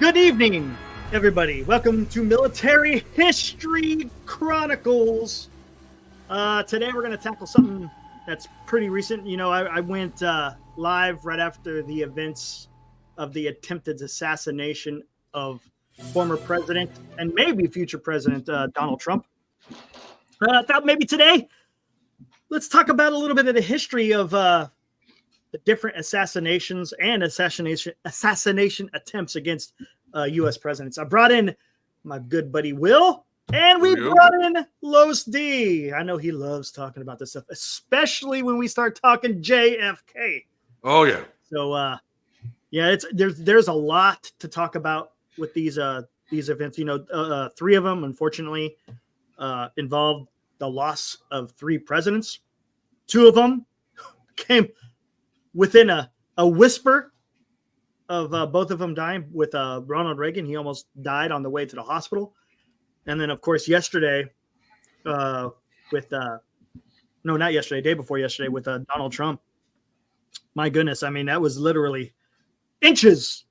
Good evening, everybody. Welcome to Military History Chronicles. Today we're going to tackle something that's pretty recent. You know, I went live right after the events of the attempted assassination of former president and maybe future president Donald Trump. I thought maybe today, let's talk about a little bit of the history of the different assassinations and assassination attempts against U.S. presidents. I brought in my good buddy Will, and we brought in Los D. I know he loves talking about this stuff, especially when we start talking JFK. Oh yeah. So yeah, there's a lot to talk about with these events. You know, three of them unfortunately involved the loss of three presidents. Two of them came within a whisper of both of them dying. With Ronald Reagan, he almost died on the way to the hospital. And then, of course, yesterday day before yesterday with Donald Trump. My goodness, I mean, that was literally inches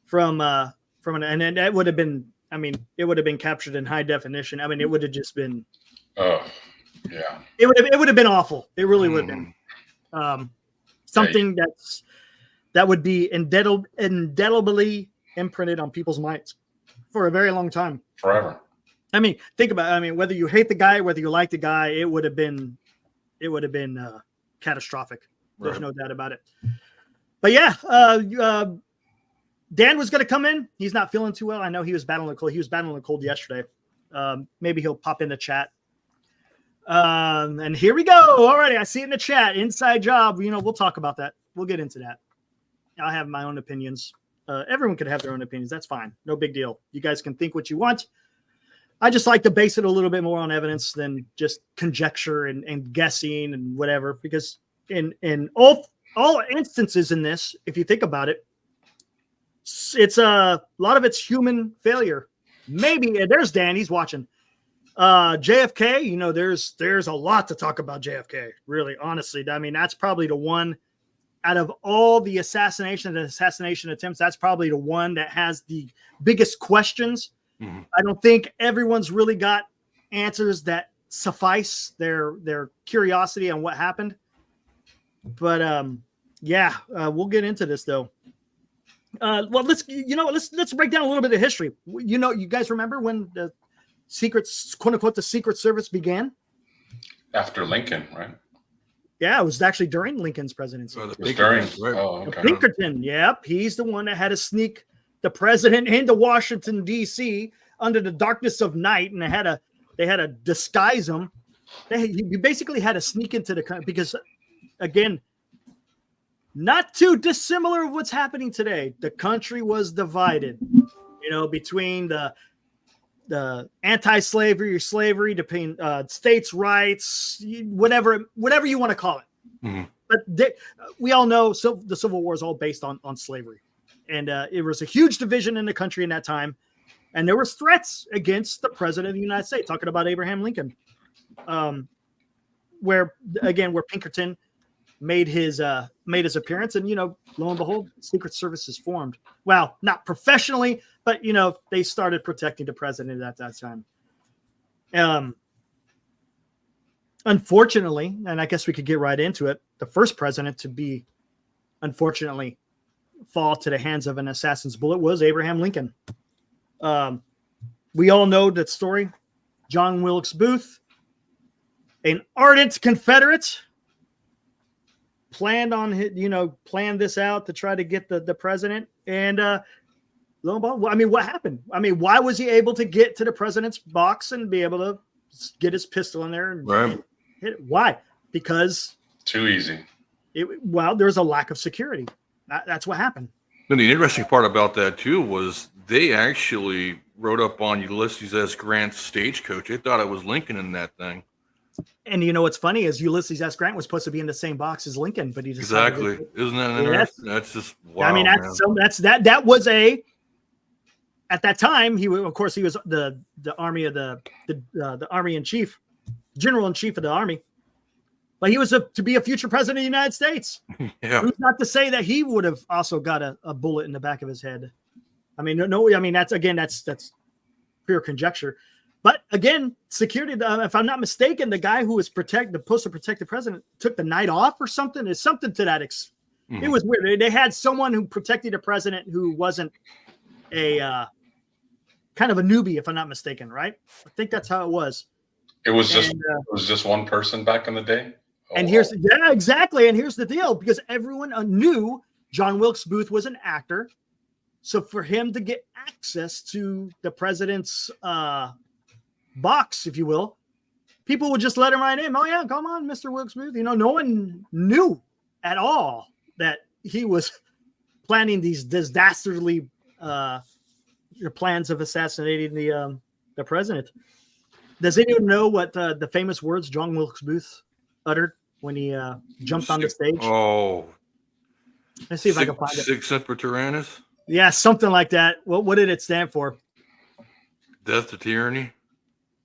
from and that would have been, I mean, it would have been captured in high definition. I mean, it would have just been, oh yeah, it would have been awful. It really would have been. Something that would be indelibly imprinted on people's minds for a very long time. Forever. I mean, think about it. I mean, whether you hate the guy, whether you like the guy, it would have been catastrophic. There's no doubt about it. But yeah, Dan was going to come in. He's not feeling too well. I know he was battling a cold. He was battling a cold yesterday. Maybe he'll pop in the chat. And here we go. Alrighty, I see it in the chat. Inside job. You know, we'll talk about that. We'll get into that. I have my own opinions. Everyone can have their own opinions. That's fine. No big deal. You guys can think what you want. I just like to base it a little bit more on evidence than just conjecture and guessing and whatever. Because in all instances in this, if you think about it, it's a lot of it's human failure. Maybe there's Dan. He's watching. JFK, you know, there's a lot to talk about JFK, really, honestly. I mean, that's probably the one out of all the assassination attempts, that's probably the one that has the biggest questions. Mm-hmm. I don't think everyone's really got answers that suffice their curiosity on what happened. But yeah, we'll get into this though. Well, let's break down a little bit of history. You know, you guys remember when the quote unquote the Secret Service began? After Lincoln, right? Yeah, it was actually during Lincoln's presidency. Oh, Pinkerton, yep. He's the one that had to sneak the president into Washington, D.C. under the darkness of night, and they had to disguise him. You basically had to sneak into the country because, again, not too dissimilar of what's happening today. The country was divided, you know, between the anti-slavery or slavery, between states' rights, whatever you want to call it. Mm-hmm. But we all know the Civil War is all based on slavery. And it was a huge division in the country in that time. And there was threats against the president of the United States, talking about Abraham Lincoln, where Pinkerton made his appearance. And, you know, lo and behold, Secret Service is formed. Well, not professionally, but, you know, they started protecting the president at that time. Unfortunately, and I guess we could get right into it, the first president to be, unfortunately, fall to the hands of an assassin's bullet was Abraham Lincoln. We all know that story. John Wilkes Booth, an ardent Confederate, planned this out to try to get the president. And lo and behold, I mean, what happened? I mean, why was he able to get to the president's box and be able to get his pistol in there and hit it? Why? Because too easy. There's a lack of security. That's what happened. And the interesting part about that too was they actually rode up on Ulysses S. Grant's stagecoach. They thought it was Lincoln in that thing. And you know what's funny is Ulysses S. Grant was supposed to be in the same box as Lincoln, but he decided exactly. Isn't that interesting? That's just wow. I mean, that was at that time he was the army of the army in chief, general in chief of the army. But he was to be a future president of the United States. Yeah. Who's not to say that he would have also got a bullet in the back of his head. I mean, no, I mean that's pure conjecture. But again, security. If I'm not mistaken, the guy who was supposed to protect the president took the night off or something. It's something to that. It was weird. They had someone who protected the president who wasn't a kind of a newbie, if I'm not mistaken, right? I think that's how it was. It was just one person back in the day. And exactly. And here's the deal, because everyone knew John Wilkes Booth was an actor. So for him to get access to the president's box, if you will, people would just let him right in. Oh yeah, come on, Mr. Wilkes Booth. You know, no one knew at all that he was planning these dastardly plans of assassinating the president. Does anyone know what the famous words John Wilkes Booth uttered when he jumped on the stage? Oh, let's see if I can find it. Sic Semper Tyrannis? Yeah, something like that. What did it stand for? Death to tyranny?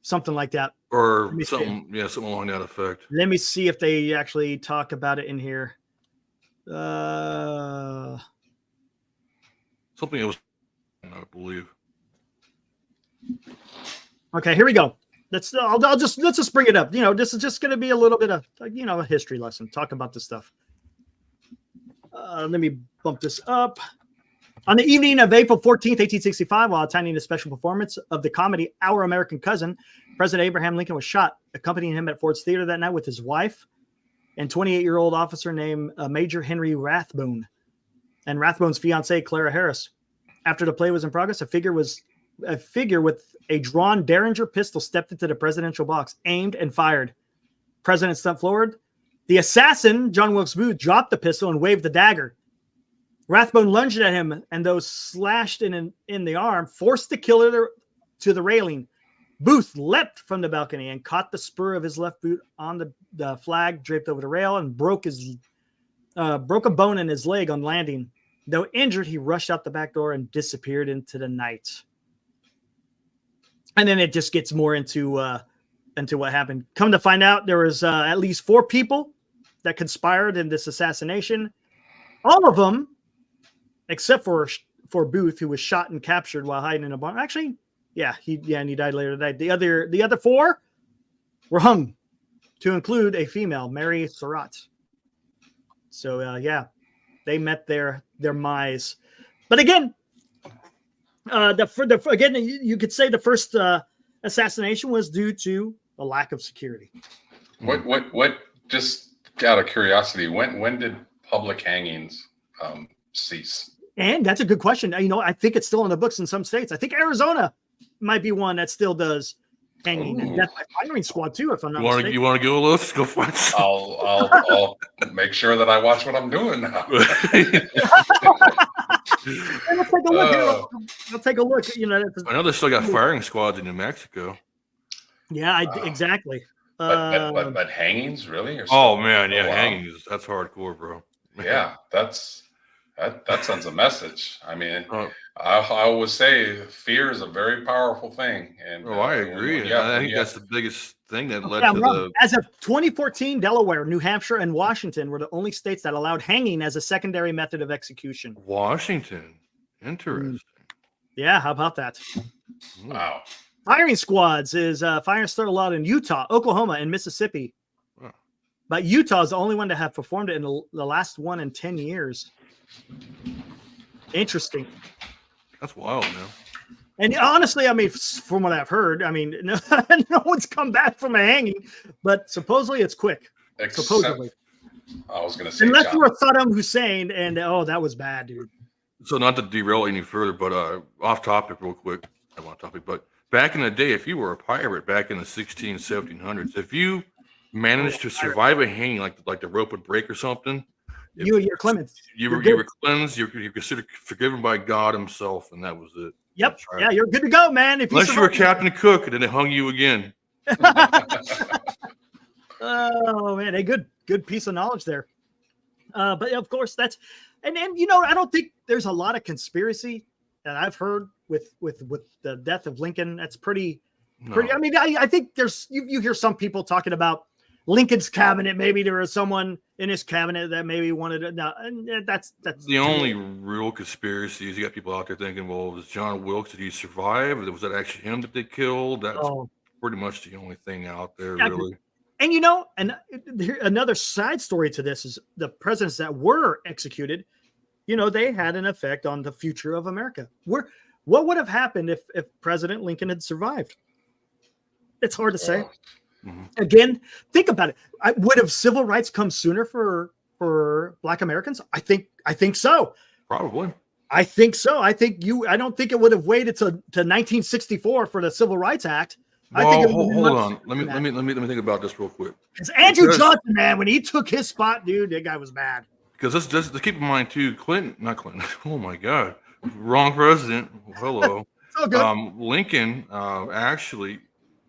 Something like that. Or something, something along that effect. Let me see if they actually talk about it in here. Something that was, I believe. Okay, here we go. Let's just bring it up. You know, this is just going to be a little bit of a history lesson. Talk about this stuff. Let me bump this up. On the evening of April 14th, 1865, while attending a special performance of the comedy Our American Cousin, President Abraham Lincoln was shot. Accompanying him at Ford's Theater that night with his wife and 28-year-old officer named Major Henry Rathbone and Rathbone's fiancée, Clara Harris. After the play was in progress, a figure with a drawn Derringer pistol stepped into the presidential box, aimed and fired. President stepped forward. The assassin, John Wilkes Booth, dropped the pistol and waved the dagger. Rathbone lunged at him, and though slashed in the arm, forced the killer to the railing. Booth leapt from the balcony and caught the spur of his left boot on the flag draped over the rail and broke a bone in his leg on landing. Though injured, he rushed out the back door and disappeared into the night. And then it just gets more into what happened. Come to find out, there was at least 4 people that conspired in this assassination. All of them, except for Booth, who was shot and captured while hiding in a barn. Actually, he died later that night. The other 4 were hung, to include a female, Mary Surratt. So they met their demise. But again, you could say the first assassination was due to a lack of security. What? Just out of curiosity, when did public hangings cease? And that's a good question. You know, I think it's still in the books in some states. I think Arizona might be one that still does hanging. And death by firing squad too, if I'm not mistaken. You want to go, Lewis? Go for it. I'll make sure that I watch what I'm doing now. Let's take a look. I'll take a look. You know, I know they still got firing squads in New Mexico. Yeah, exactly. But hangings, really? Hangings. That's hardcore, bro. Yeah, that sends a message. I mean, I always say fear is a very powerful thing. And I agree. I think that's the biggest thing that led to the. As of 2014, Delaware, New Hampshire, and Washington were the only states that allowed hanging as a secondary method of execution. Washington, interesting. Yeah, how about that? Wow. Firing squads is firing started a lot in Utah, Oklahoma, and Mississippi. Wow. But Utah is the only one to have performed it in the last one in 10 years. Interesting. That's wild, man. And honestly, I mean, from what I've heard, I mean, no one's come back from a hanging, but supposedly it's quick. Supposedly. I was going to say, unless you were Saddam Hussein, and that was bad, dude. So not to derail any further, but off topic real quick. I want topic, but back in the day, if you were a pirate back in the 1700s, if you managed to survive a hanging, like the rope would break or something, you're cleansed. You were cleansed. You're considered forgiven by God Himself, and that was it. Yep. Yeah, you're good to go, man. Unless you were Captain Cook, and then they hung you again. Oh man, a good piece of knowledge there. But of course, that's and I don't think there's a lot of conspiracy that I've heard with the death of Lincoln. That's pretty. I mean, I think there's you hear some people talking about Lincoln's cabinet. Maybe there was someone in his cabinet that maybe wanted to. No, that's the only real conspiracy is you got people out there thinking, well, was John Wilkes, did he survive? Was that actually him that they killed? That's pretty much the only thing out there, really. And another side story to this is the presidents that were executed, they had an effect on the future of America. What would have happened if President Lincoln had survived? It's hard to say. Mm-hmm. Again, think about it. Would have civil rights come sooner for Black Americans? I think so. Probably. I think so. I don't think it would have waited to 1964 for the Civil Rights Act. Well, I think hold on. Let me think about this real quick. Because Andrew Johnson, man, when he took his spot, dude, that guy was bad. Because let's keep in mind too, not Clinton. Oh my God, wrong president. Hello. Lincoln actually,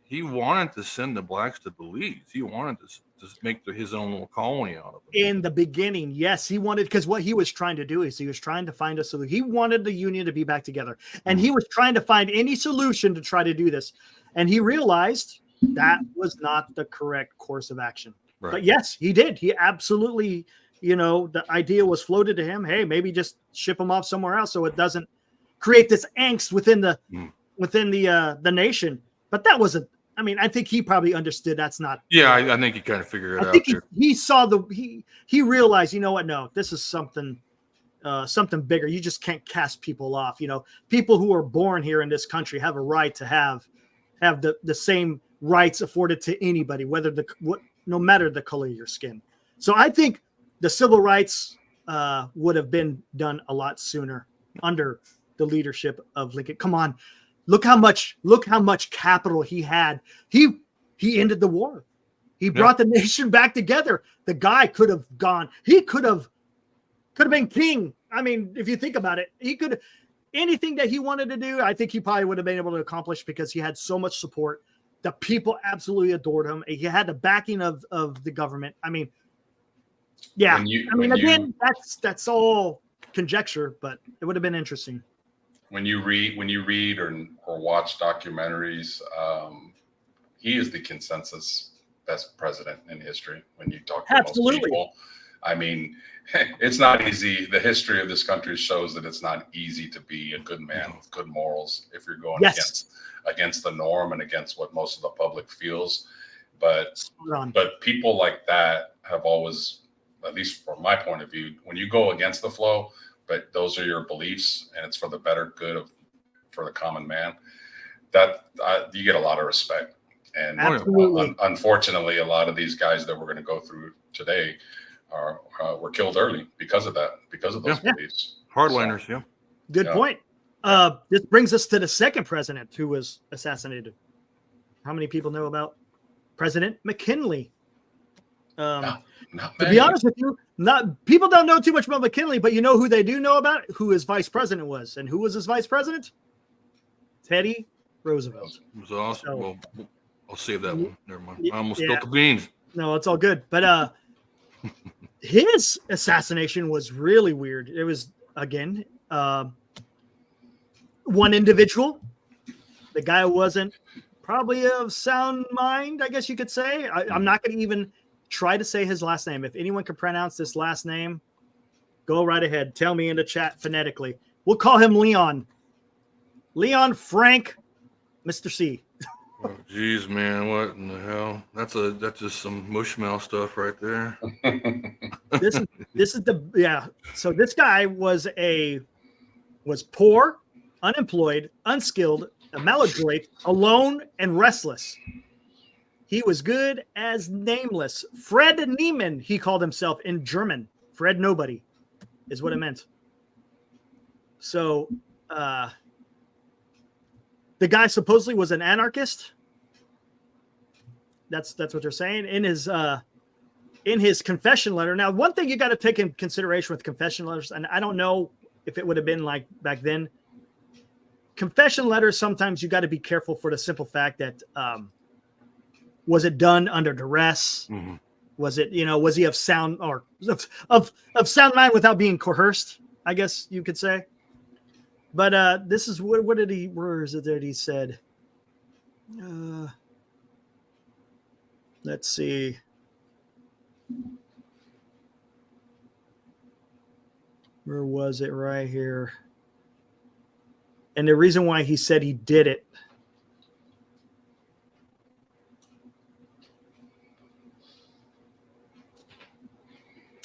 he wanted to send the blacks to Belize. He wanted to make his own little colony out of it. In the beginning, yes, he wanted, because what he was trying to do is he was trying to find a solution. He wanted the Union to be back together, and he was trying to find any solution to try to do this. And he realized that was not the correct course of action. Right. But yes, he did. He absolutely, the idea was floated to him. Hey, maybe just ship him off somewhere else so it doesn't create this angst within the nation. But that wasn't. I mean, I think he probably understood that's not. Yeah, I think he kind of figured it out. I think he saw he realized, you know what? No, this is something bigger. You just can't cast people off. People who are born here in this country have a right to have the same rights afforded to anybody, no matter the color of your skin. So I think the civil rights would have been done a lot sooner under the leadership of Lincoln. Come on, look how much capital he had. He ended the war. He brought the nation back together. The guy could have gone. He could have been king. I mean, if you think about it, he could. Anything that he wanted to do, I think he probably would have been able to accomplish because he had so much support. The people absolutely adored him. He had the backing of the government. I mean, yeah. That's all conjecture, but it would have been interesting. When you read or watch documentaries, he is the consensus best president in history. When you talk to most people, I mean, it's not easy. The history of this country shows that it's not easy to be a good man with good morals if you're going against the norm and against what most of the public feels. But people like that have always, at least from my point of view, when you go against the flow, but those are your beliefs and it's for the better good for the common man, that you get a lot of respect. And unfortunately, a lot of these guys that we're going to go through today were killed early because of those beliefs. Hardliners, so, Good point. This brings us to the second president who was assassinated. How many people know about President McKinley? To be honest with you, people don't know too much about McKinley, but you know who they do know about? Who his vice president was. And who was his vice president? Teddy Roosevelt. It was awesome. So, well, I'll save that one. Never mind. I almost spilled the beans. No, it's all good. But his assassination was really weird. It was, again, one individual. The guy wasn't probably of sound mind, I guess you could say. I'm not going to even try to say his last name. If anyone can pronounce this last name, go right ahead. Tell me in the chat phonetically. We'll call him Leon. Leon Frank, Mr. C. Oh, geez, man, what in the hell? That's just some mushmouth stuff right there. So this guy was poor, unemployed, unskilled, maladroit, alone, and restless. He was good as nameless. Fred Niemann, he called himself in German. Fred Nobody is what it meant. So the guy supposedly was an anarchist. That's what they're saying in his confession letter. Now, one thing you got to take in consideration with confession letters, and I don't know if it would have been like back then. Confession letters, sometimes you got to be careful for the simple fact that was it done under duress? Mm-hmm. Was it, was he of sound or of sound mind without being coerced? I guess you could say. But this is where is it that he said? Let's see. Where was it? Right here. And the reason why he said he did it.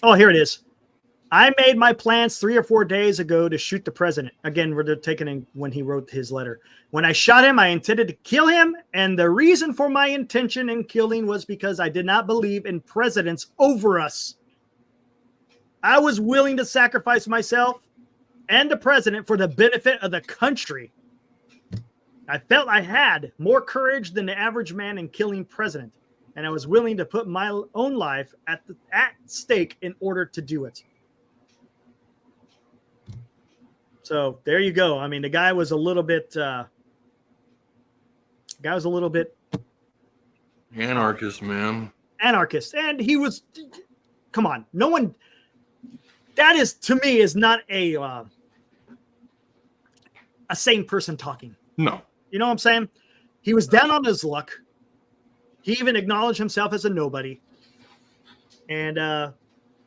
Oh, here it is. I made my plans 3 or 4 days ago to shoot the president. Again, we're taking in when he wrote his letter. When I shot him, I intended to kill him. And the reason for my intention in killing was because I did not believe in presidents over us. I was willing to sacrifice myself and the president for the benefit of the country. I felt I had more courage than the average man in killing president. And I was willing to put my own life at stake in order to do it. So there you go. I mean, the guy was a little bit Anarchist, man. Anarchist. And he was, come on, no one, that is, to me, is not a sane person talking. No. You know what I'm saying? He was down on his luck. He even acknowledged himself as a nobody. And,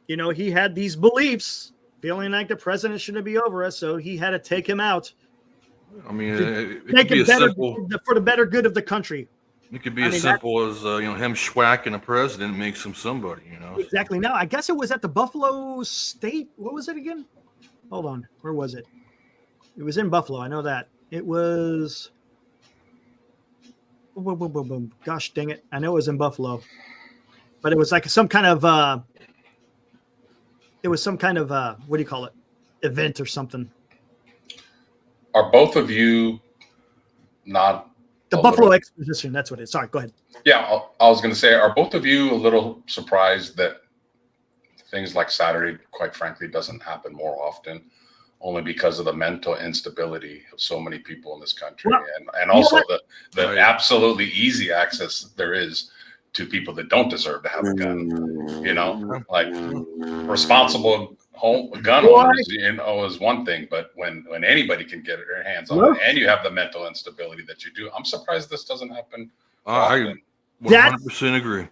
he had these beliefs, feeling like the president shouldn't be over us, so he had to take him out. I mean, it make could be it better simple, for the better good of the country. It could be as simple as him schwacking a president makes him somebody. Exactly. Now, I guess it was at the Buffalo State. What was it again? Hold on. Where was it? It was in Buffalo. I know that. It was. Boom, boom, boom, boom. Gosh dang it! I know it was in Buffalo, but it was like some kind of. It was some kind of what do you call it? Event or something. Are both of you not the Buffalo Exposition? That's what it is. Sorry, go ahead. Yeah, I was going to say, are both of you a little surprised that things like Saturday, quite frankly, doesn't happen more often, only because of the mental instability of so many people in this country, well, and also the absolutely easy access there is to people that don't deserve to have a gun. Like responsible gun owners, is one thing, but when anybody can get their hands on it, and you have the mental instability that you do, I'm surprised this doesn't happen. I 100% agree.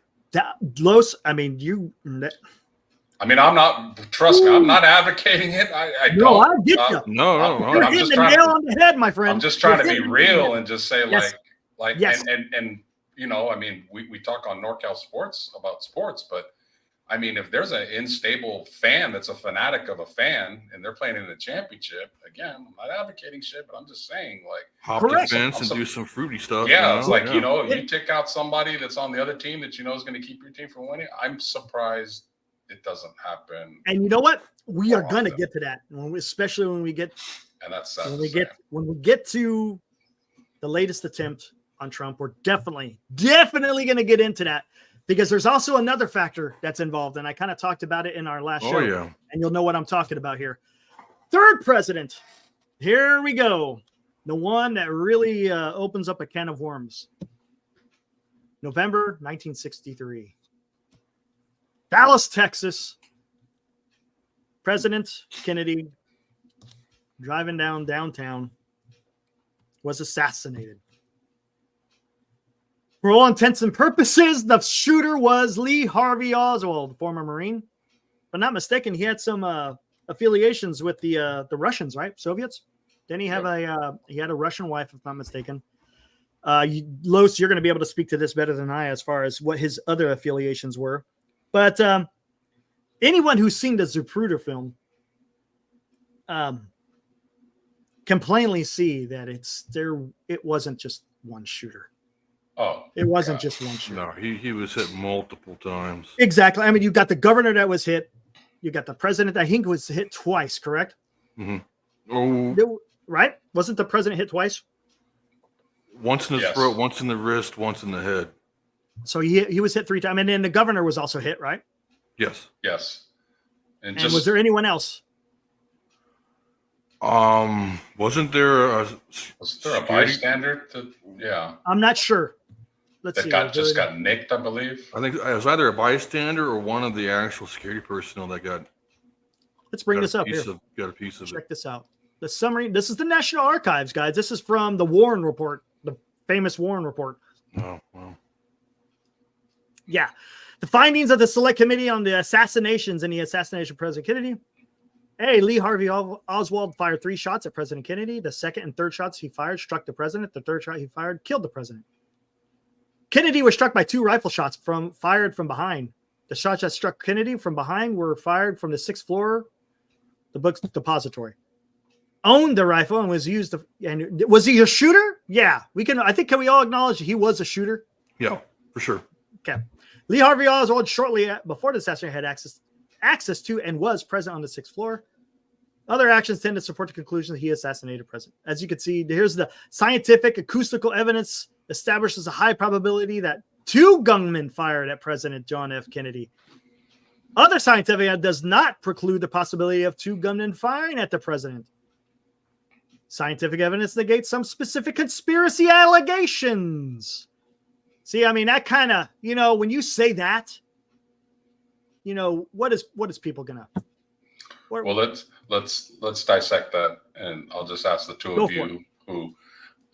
I'm not. Trust me, I'm not advocating it. I don't. I get you. No. You're hitting the nail on the head, my friend. I'm just trying to be real and just say, yes. and we talk on NorCal Sports about sports, but I mean, if there's an unstable fan that's a fanatic of a fan and they're playing in a championship, again, I'm not advocating shit, but I'm just saying, hop the fence and do some fruity stuff. Yeah, it's like, you take out somebody that's on the other team that is going to keep your team from winning. I'm surprised it doesn't happen. And you know what? We are going to get to that, especially when we get. And that's when we get to the latest attempt on Trump, we're definitely going to get into that. Because there's also another factor that's involved, and I kind of talked about it in our last show, and you'll know what I'm talking about here. Third president. Here we go. The one that really opens up a can of worms. November 1963. Dallas, Texas. President Kennedy, driving downtown, was assassinated. For all intents and purposes, the shooter was Lee Harvey Oswald, former Marine. If I'm not mistaken, he had some affiliations with the Russians, right? Soviets. Didn't he have he had a Russian wife, if I'm not mistaken. Los, you're going to be able to speak to this better than I as far as what his other affiliations were. But anyone who's seen the Zapruder film can plainly see that it wasn't just one shooter. Oh, it wasn't just one shooter. No, he was hit multiple times. Exactly. I mean, you got the governor that was hit. You got the president, I think, was hit twice, correct? Mm-hmm. Oh, right? Wasn't the president hit twice? Once in the throat, once in the wrist, once in the head. So he was hit 3 times. And then the governor was also hit, right? Yes. Yes. And was there anyone else? Wasn't there a bystander? I'm not sure. Let's see. Just got nicked, I believe. I think it was either a bystander or one of the actual security personnel that got. Let's bring this up here. Got a piece of it. Check this out. The summary. This is the National Archives, guys. This is from the Warren Report, the famous Warren Report. Oh, wow. Yeah. The findings of the Select Committee on the Assassinations and the Assassination of President Kennedy. A. Lee Harvey Oswald fired 3 shots at President Kennedy. The second and third shots he fired struck the president. The third shot he fired killed the president. Kennedy was struck by 2 rifle shots fired from behind. The shots that struck Kennedy from behind were fired from the 6th floor, the book's depository. Owned the rifle and was used. And was he a shooter? Yeah, we can. I think can we all acknowledge he was a shooter? Yeah, for sure. Okay. Lee Harvey Oswald shortly before the assassination had access to and was present on the 6th floor. Other actions tend to support the conclusion that he assassinated president. As you can see, here's the scientific acoustical evidence establishes a high probability that 2 gunmen fired at President John F. Kennedy. Other scientific evidence does not preclude the possibility of 2 gunmen firing at the president. Scientific evidence negates some specific conspiracy allegations. See, I mean, that kind of, when you say that, what is people gonna? Well, let's dissect that, and I'll just ask the 2 of you who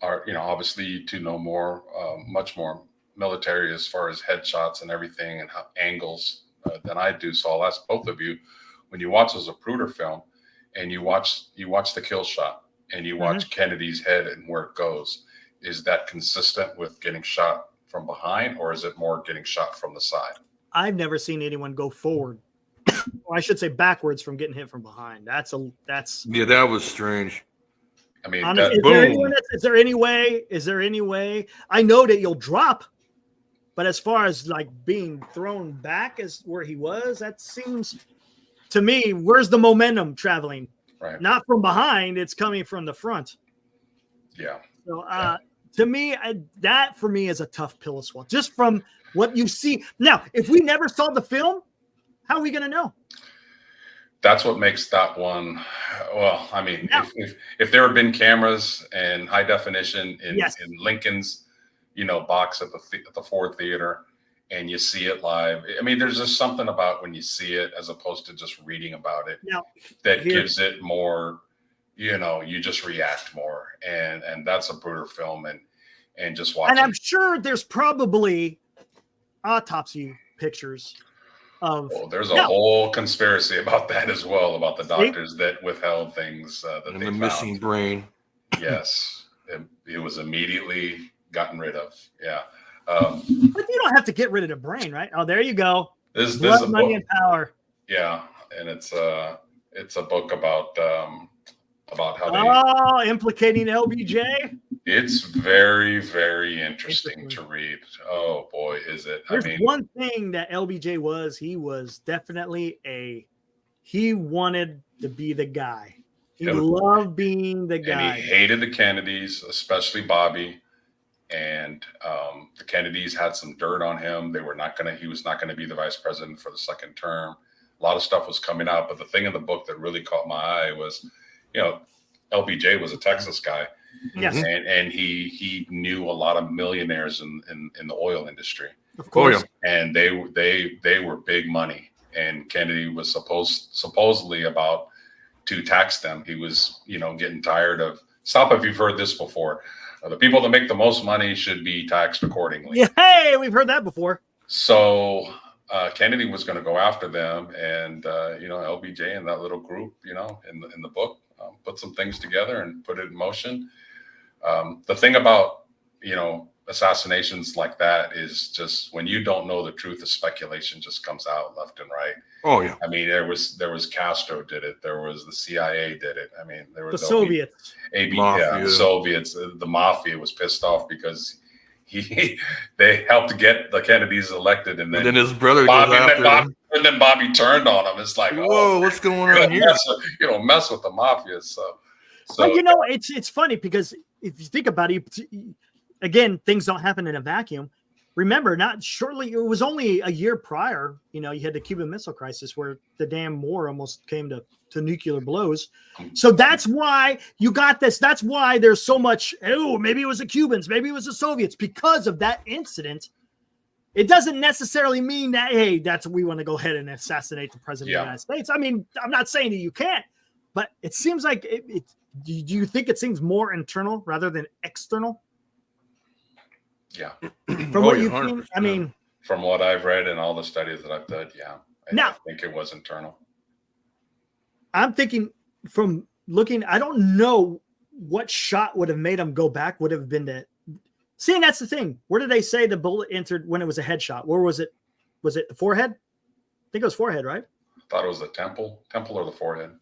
are, obviously you 2 know more, much more military as far as headshots and everything and how angles than I do. So I'll ask both of you, when you watch a Zapruder film and you watch the kill shot and you watch Kennedy's head and where it goes, is that consistent with getting shot from behind, or is it more getting shot from the side? I've never seen anyone go forward, or I should say backwards, from getting hit from behind. That's yeah, that was strange. I mean, is there any way? I know that you'll drop, but as far as like being thrown back as where he was, that seems to me, where's the momentum traveling? Right. Not from behind, it's coming from the front. Yeah. So to me, that for me is a tough pill to swallow, just from what you see. Now, if we never saw the film, how are we going to know? That's what makes that one. Well, I mean, if there had been cameras and high definition in Lincoln's, box at the Ford Theater, and you see it live. I mean, there's just something about when you see it as opposed to just reading about it that gives it more. You just react more, and that's a Bruder film, and just watch. And I'm sure there's probably autopsy pictures. There's a whole conspiracy about that as well, about the doctors that withheld things that they found. Missing brain. Yes, it was immediately gotten rid of. Yeah, but you don't have to get rid of the brain, right? Oh, there you go. This is Blood, Money, and Power. Yeah, and it's a book about how they implicating LBJ. It's very, very interesting to read. Oh boy, is it! There's one thing that LBJ was. He was definitely he wanted to be the guy. He loved being the guy. And he hated the Kennedys, especially Bobby. And the Kennedys had some dirt on him. He was not gonna be the vice president for the second term. A lot of stuff was coming out, but the thing in the book that really caught my eye was, LBJ was a Texas guy. Yes. And he knew a lot of millionaires in the oil industry. Of course. And they were big money. And Kennedy was supposedly about to tax them. He was, getting tired of, stop if you've heard this before. The people that make the most money should be taxed accordingly. Yeah, hey, we've heard that before. So Kennedy was going to go after them, and LBJ and that little group, in the book, put some things together and put it in motion. The thing about assassinations like that is just when you don't know the truth, the speculation just comes out left and right. Oh yeah. I mean, there was Castro did it. There was the CIA did it. I mean, there was the Soviets. The Soviets. The mafia was pissed off because they helped get the Kennedys elected, and then his brother and then Bobby turned on him. It's like, whoa, what's going on here? Mess with the mafia. So but it's funny because if you think about it, again, things don't happen in a vacuum. Remember, it was only a year prior, you had the Cuban Missile Crisis where the damn war almost came to nuclear blows. So that's why you got this. That's why there's so much, maybe it was the Cubans, maybe it was the Soviets, because of that incident. It doesn't necessarily mean that, hey, we want to go ahead and assassinate the president of the United States. I mean, I'm not saying that you can't, but it seems like do you think it seems more internal rather than external? Yeah. From what you think, I mean, From what I've read and all the studies that I've done, yeah. I think it was internal. I'm thinking from looking, I don't know what shot would have made him go back, would have been that. See, and that's the thing. Where did they say the bullet entered when it was a headshot? Where was it? Was it the forehead? I think it was forehead, right? I thought it was the temple or the forehead.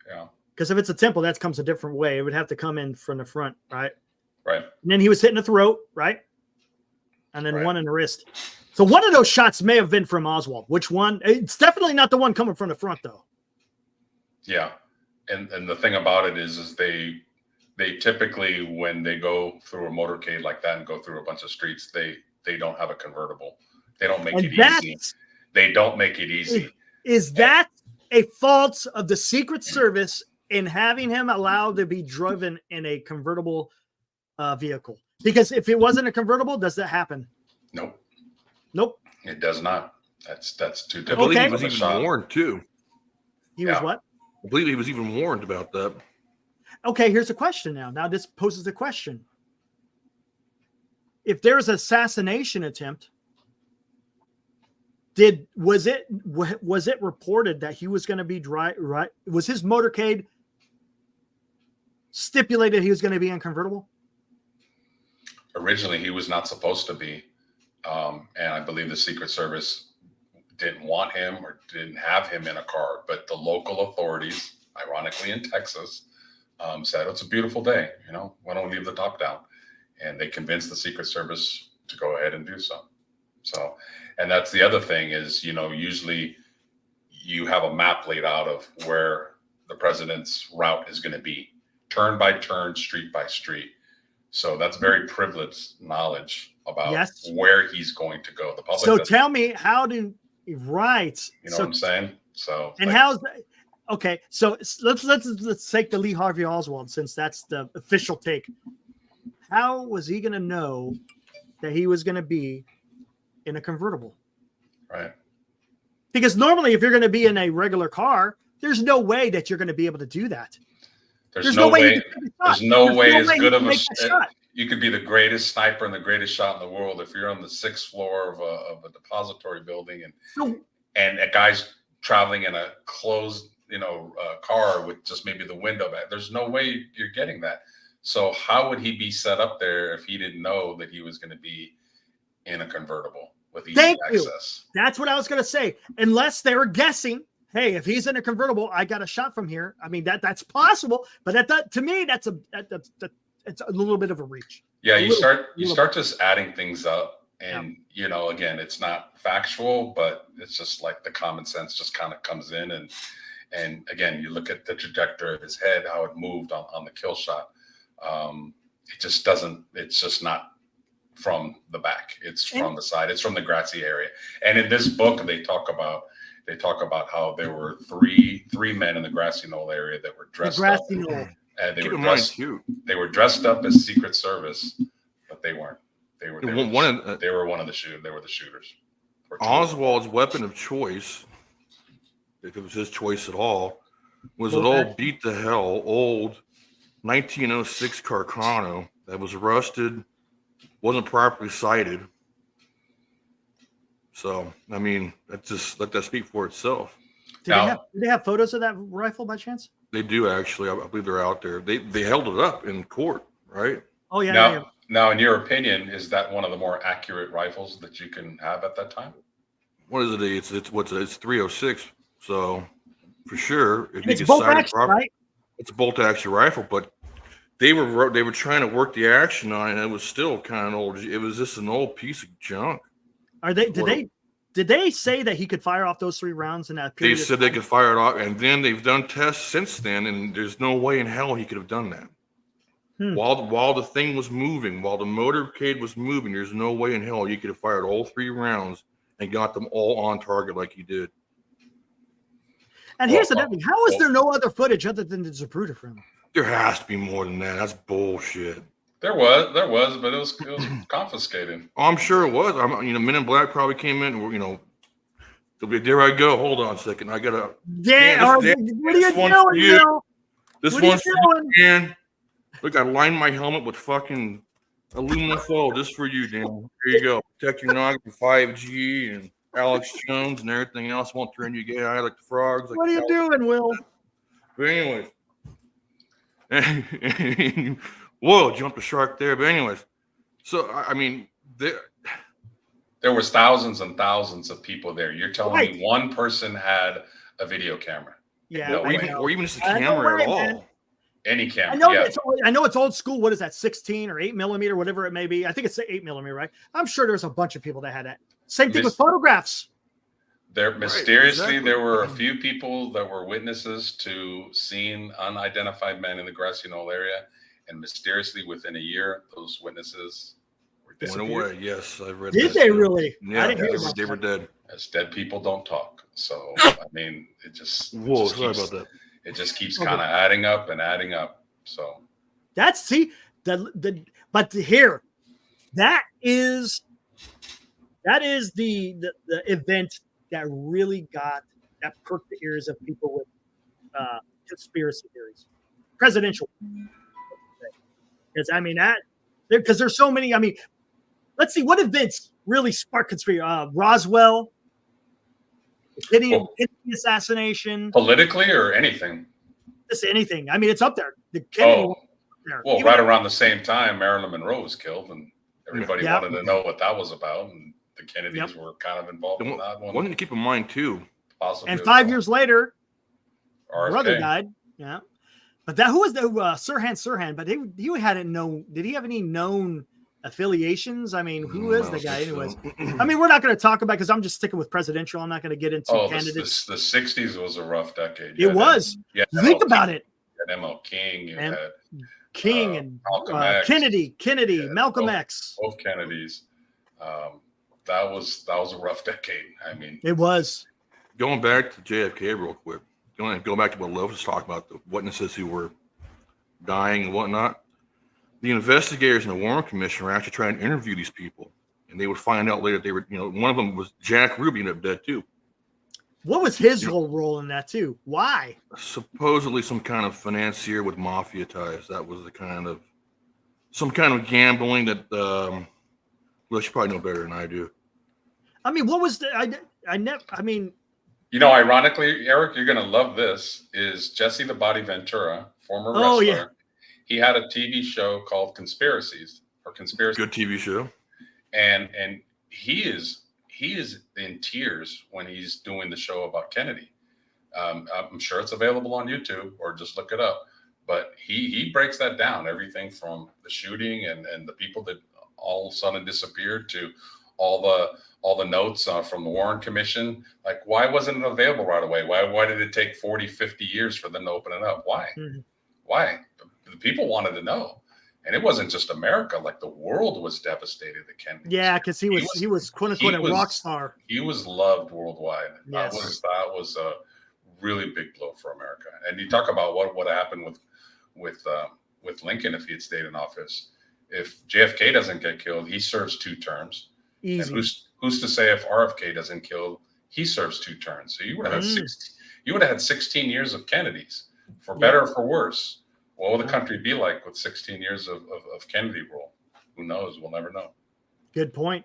Yeah. Because if it's a temple, that comes a different way. It would have to come in from the front, right? Right. And then he was hitting the throat, right? And then one in the wrist. So one of those shots may have been from Oswald. Which one? It's definitely not the one coming from the front, though. Yeah. And the thing about it is they typically, when they go through a motorcade like that and go through a bunch of streets, they don't have a convertible. They don't make it easy. They don't make it easy. Is that a fault of the Secret Service in having him allowed to be driven in a convertible vehicle? Because if it wasn't a convertible, does that happen? Nope. It does not. That's too difficult. I believe he was even warned too. He was what? I believe he was even warned about that. Okay, here's a question now. Now this poses a question. If there's an assassination attempt, was it reported that he was going to be right? Was his motorcade stipulated he was going to be in convertible? Originally, he was not supposed to be. And I believe the Secret Service didn't want him or didn't have him in a car. But the local authorities, ironically in Texas, said, it's a beautiful day. Why don't we leave the top down? And they convinced the Secret Service to go ahead and do so. So, and that's the other thing is, usually you have a map laid out of where the president's route is going to be, turn by turn, street by street. So that's very privileged knowledge about where he's going to go. The public. So tell me, how do right? You know what I'm saying? So and how's that? Okay, so let's take the Lee Harvey Oswald, since that's the official take. How was he going to know that he was going to be in a convertible? Right. Because normally, if you're going to be in a regular car, there's no way that you're going to be able to do that. There's no way. There's no way as good of a shot. You could be the greatest sniper and the greatest shot in the world if you're on the 6th floor of a depository building and a guy's traveling in a closed car with just maybe the window back. There's no way you're getting that. So how would he be set up there if he didn't know that he was going to be in a convertible with easy access? That's what I was going to say. Unless they were guessing, hey, if he's in a convertible, I got a shot from here. I mean, that's possible, but to me, it's a little bit of a reach. Yeah, you start just adding things up. And, again, it's not factual, but it's just like the common sense just kind of comes in. And again, you look at the trajectory of his head, how it moved on the kill shot. It's just not from the back. It's from the side. It's from the grassy area. And in this book, they talk about how there were three men in the grassy knoll area that were dressed up. And they were dressed up as Secret Service, but they weren't. They were one of the shooters. Oswald's weapon of choice, if it was his choice at all, was an old beat to hell old 1906 Carcano that was rusted, wasn't properly sighted. So, I mean, let that speak for itself. Do they have photos of that rifle by chance? They do, actually. I believe they're out there. They held it up in court, right? Oh, yeah. Now, in your opinion, is that one of the more accurate rifles that you can have at that time? What is it? It's 306. So, for sure, if it's bolt action, right? It's a bolt action rifle, but they were trying to work the action on it, and it was still kind of old. It was just an old piece of junk. Did they say that he could fire off those 3 rounds in that period? They said they could fire it off, and then they've done tests since then, and there's no way in hell he could have done that. While the thing was moving, while the motorcade was moving, there's no way in hell you could have fired all 3 rounds and got them all on target like he did. And here's the thing: how is there no other footage other than the Zapruder from him? There has to be more than that. That's bullshit. There was, but it was confiscated. Oh, I'm sure it was. Men in Black probably came in. There I go. Hold on a second. I gotta. What are you doing? This one's for you, man. Look, I lined my helmet with fucking aluminum foil just for you, Dan. Here you go. Protect your noggin from 5G and Alex Jones and everything else. Won't turn you gay eye like the frogs. Like What are you doing, Will? But anyways, whoa, jumped the shark there. But anyways, so I mean, there was thousands and thousands of people there. You're telling me one person had a video camera? Yeah, No or even just a camera at all. Man. Any camera. I know it's old school. What is that? 16 or 8mm, whatever it may be. I think it's 8mm, right? I'm sure there's a bunch of people that had that. Same thing with photographs. There mysteriously there were a few people that were witnesses to seeing unidentified men in the grassy knoll area, and mysteriously within a year, those witnesses went away. Yes, I've read. Did they really? Yeah, they were dead. As dead people don't talk. So I mean, it just sorry about that. It just keeps kind of adding up and adding up. So but here, that is the event that really perked the ears of people with conspiracy theories, presidential. Because I mean because there's so many. I mean, let's see what events really spark conspiracy. Roswell. Kennedy assassination, politically or anything. Just anything. I mean, it's up there. The Kennedy. Well, right around the same time, Marilyn Monroe was killed, and everybody wanted to know what that was about, and the Kennedys were kind of involved in that one. One thing to keep in mind too. Possibly and 5 years later, RFK. brother died. Yeah, but who was the Sirhan? But he hadn't known. Did he have any known affiliations? I mean, who is the guy? Anyways, I mean, we're not going to talk about because I'm just sticking with presidential. I'm not going to get into candidates. The 60s was a rough decade. It was. Think about it. You had ML King. You had King and Kennedy, Malcolm X. Both Kennedys. That was a rough decade. I mean, it was. Going back to JFK real quick. Go back to what Love was talking about, the witnesses who were dying and whatnot. The investigators and the Warren Commission were actually trying to interview these people, and they would find out later they were, one of them was Jack Ruby, ended up dead too. What was his whole role in that too? Why? Supposedly some kind of financier with mafia ties. That was some kind of gambling that, well, you probably know better than I do. I mean, what was ironically, Eric, you're going to love this, is Jesse the Body Ventura, former wrestler. Oh, yeah. He had a TV show called Conspiracies. Good TV show. And he is in tears when he's doing the show about Kennedy. I'm sure it's available on YouTube or just look it up. But he breaks that down, everything from the shooting and the people that all of a sudden disappeared to all the notes from the Warren Commission. Like, why wasn't it available right away? Why did it take 40, 50 years for them to open it up? Why? Mm-hmm. Why? The people wanted to know. And it wasn't just America, like the world was devastated at Kennedy. Yeah, because he was quote unquote a rock star. He was loved worldwide. Yes. That was a really big blow for America. And you talk about what happened with Lincoln if he had stayed in office. If JFK doesn't get killed, he serves 2 terms. Easy. And who's to say if RFK doesn't kill, he serves 2 terms. So you would have had 16 years of Kennedys, for better or for worse. What would the country be like with 16 years of Kennedy rule? Who knows? We'll never know. Good point.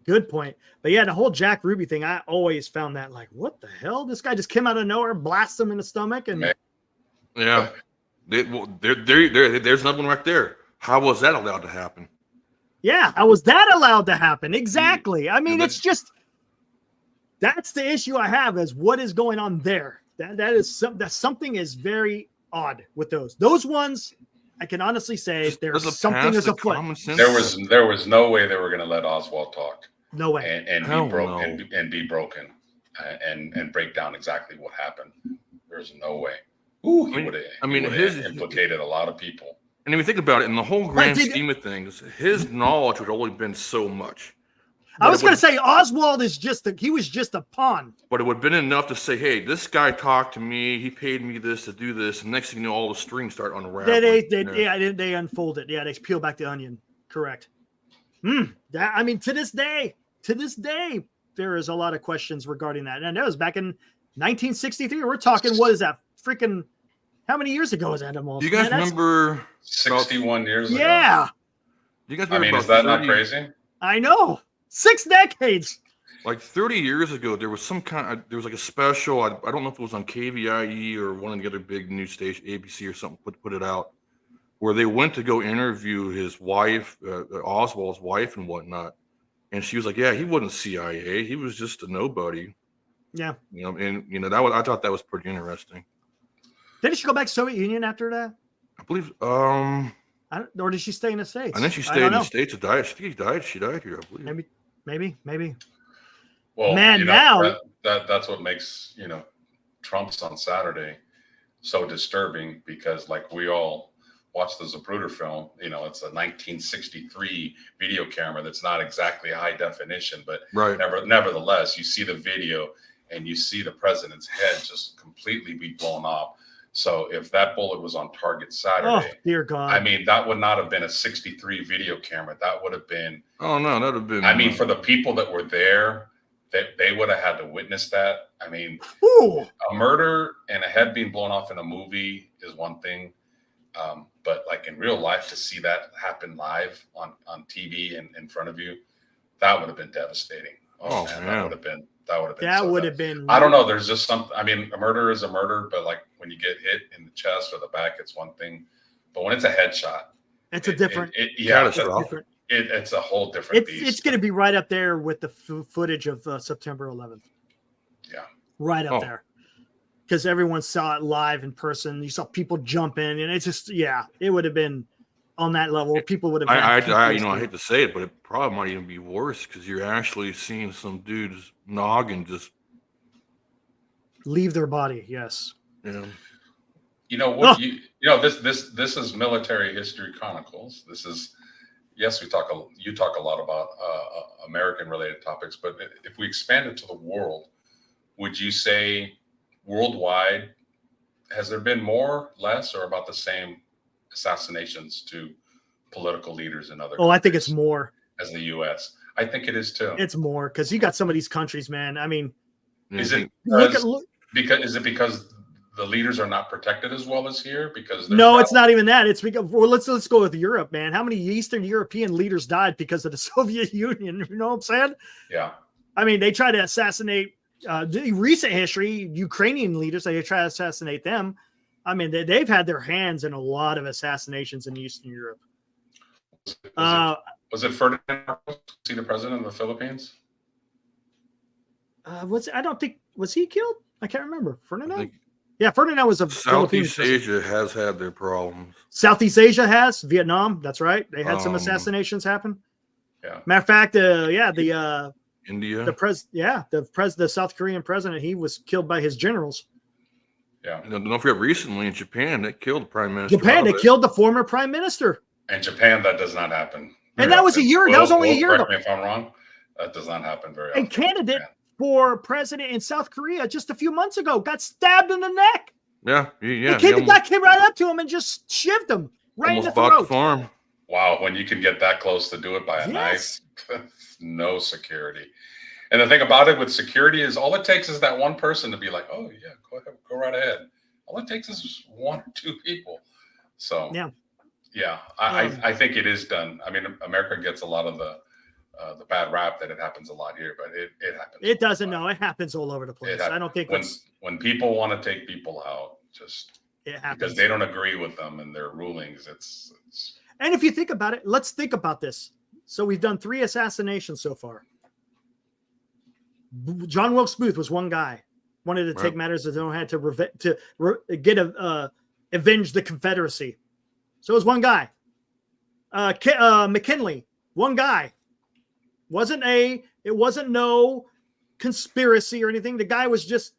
But yeah, the whole Jack Ruby thing, I always found that like, what the hell? This guy just came out of nowhere, blasted him in the stomach, and yeah, there's another one right there. How was that allowed to happen? Yeah, how was that allowed to happen? Exactly. I mean, it's just that's the issue I have is what is going on there. That something is very odd with those ones. I can honestly say there's something is afoot. There was no way they were going to let Oswald talk. No way. And be broken and break down exactly what happened. There's no way. He would have implicated a lot of people. And if you think about it, in the whole grand scheme of things, his knowledge would have only been so much. I was going to say Oswald was just a pawn. But it would have been enough to say, hey, this guy talked to me. He paid me this to do this. And next thing you know, all the strings start unraveling. They unfold it. Yeah, they peel back the onion. Correct. To this day, there is a lot of questions regarding that. And that was back in 1963. We're talking, what is that? Freaking, how many years ago is that almost? Do you guys remember? 61 years ago. Yeah. You guys I mean, about is that 30, not crazy? I know. 6 decades. like 30 years ago, there was some there was like a special. I don't know if it was on KVIE or one of the other big news station, ABC or something, put it out, where they went to go interview his wife, Oswald's wife, and whatnot. And she was like, "Yeah, he wasn't CIA. He was just a nobody." Yeah. And I thought that was pretty interesting. Didn't she go back to Soviet Union after that? I believe. Or did she stay in the States? And then she stayed in the States. She died here, I believe. Maybe. Well, man, now that's what makes Trump's on Saturday so disturbing, because like we all watched the Zapruder film. It's a 1963 video camera that's not exactly high definition, but right. Nevertheless, you see the video and you see the president's head just completely be blown off. So if that bullet was on target Saturday, oh dear God, I mean, that would not have been a 63 video camera. That would have been. Oh no, that would have been. I mean, for the people that were there, they would have had to witness that. I mean, a murder and a head being blown off in a movie is one thing, but like in real life, to see that happen live on TV and in front of you, that would have been devastating. Oh man, that would have been. That would have been. I don't know. There's just something. I mean, a murder is a murder, but like when you get hit in the chest or the back, it's one thing. But when it's a headshot, it's a different. It's a whole different beast. It's going to be right up there with the footage of September 11th. Yeah, right up there, because everyone saw it live in person. You saw people jump in, and it's just it would have been on that level. People would have. I hate to say it, but it probably might even be worse, because you're actually seeing some dude's noggin just leave their body. Yes. Yeah. This is Military History Chronicles. This is, yes, you talk a lot about American related topics, but if we expand it to the world, would you say worldwide, has there been more, less, or about the same assassinations to political leaders in other countries? I think it's more. As the U.S. I think it is too. It's more, because you got some of these countries, man. I mean, is it because the leaders are not protected as well as here? Because it's not even that. It's because let's go with Europe, man. How many Eastern European leaders died because of the Soviet Union? You know what I'm saying? Yeah. I mean, they tried to assassinate recent history, Ukrainian leaders. They try to assassinate them. I mean, they've had their hands in a lot of assassinations in Eastern Europe. Was it Ferdinand Marcos, the president of the Philippines? I don't think, was he killed? I can't remember. Ferdinand? Yeah, Ferdinand was a Southeast Asia has had their problems. Southeast Asia has. Vietnam, that's right. They had some assassinations happen. Yeah. Matter of fact, India. The South Korean president, he was killed by his generals. Yeah. And don't forget, recently in Japan, they killed the prime minister. They killed the former prime minister. In Japan, that does not happen. And that was a year. That was only a year ago. Correct me if I'm wrong. That does not happen very often. And candidate for president in South Korea just a few months ago got stabbed in the neck. Yeah. The guy came right up to him and just shivved him right in the throat. The farm. Wow, when you can get that close to do it by a knife, no security. And the thing about it with security is all it takes is that one person to be like, oh yeah, go ahead, go right ahead. All it takes is one or two people. So I think it is done. I mean, America gets a lot of the bad rap that it happens a lot here, but it happens. It doesn't. No, it happens all over the place. I don't think when people want to take people out, it happens because they don't agree with them and their rulings. It's. And if you think about it, let's think about this. So we've done 3 assassinations so far. John Wilkes Booth was one guy, wanted to take matters as own hand to avenge the Confederacy. So it was one guy. McKinley, one guy. It wasn't no conspiracy or anything. The guy was just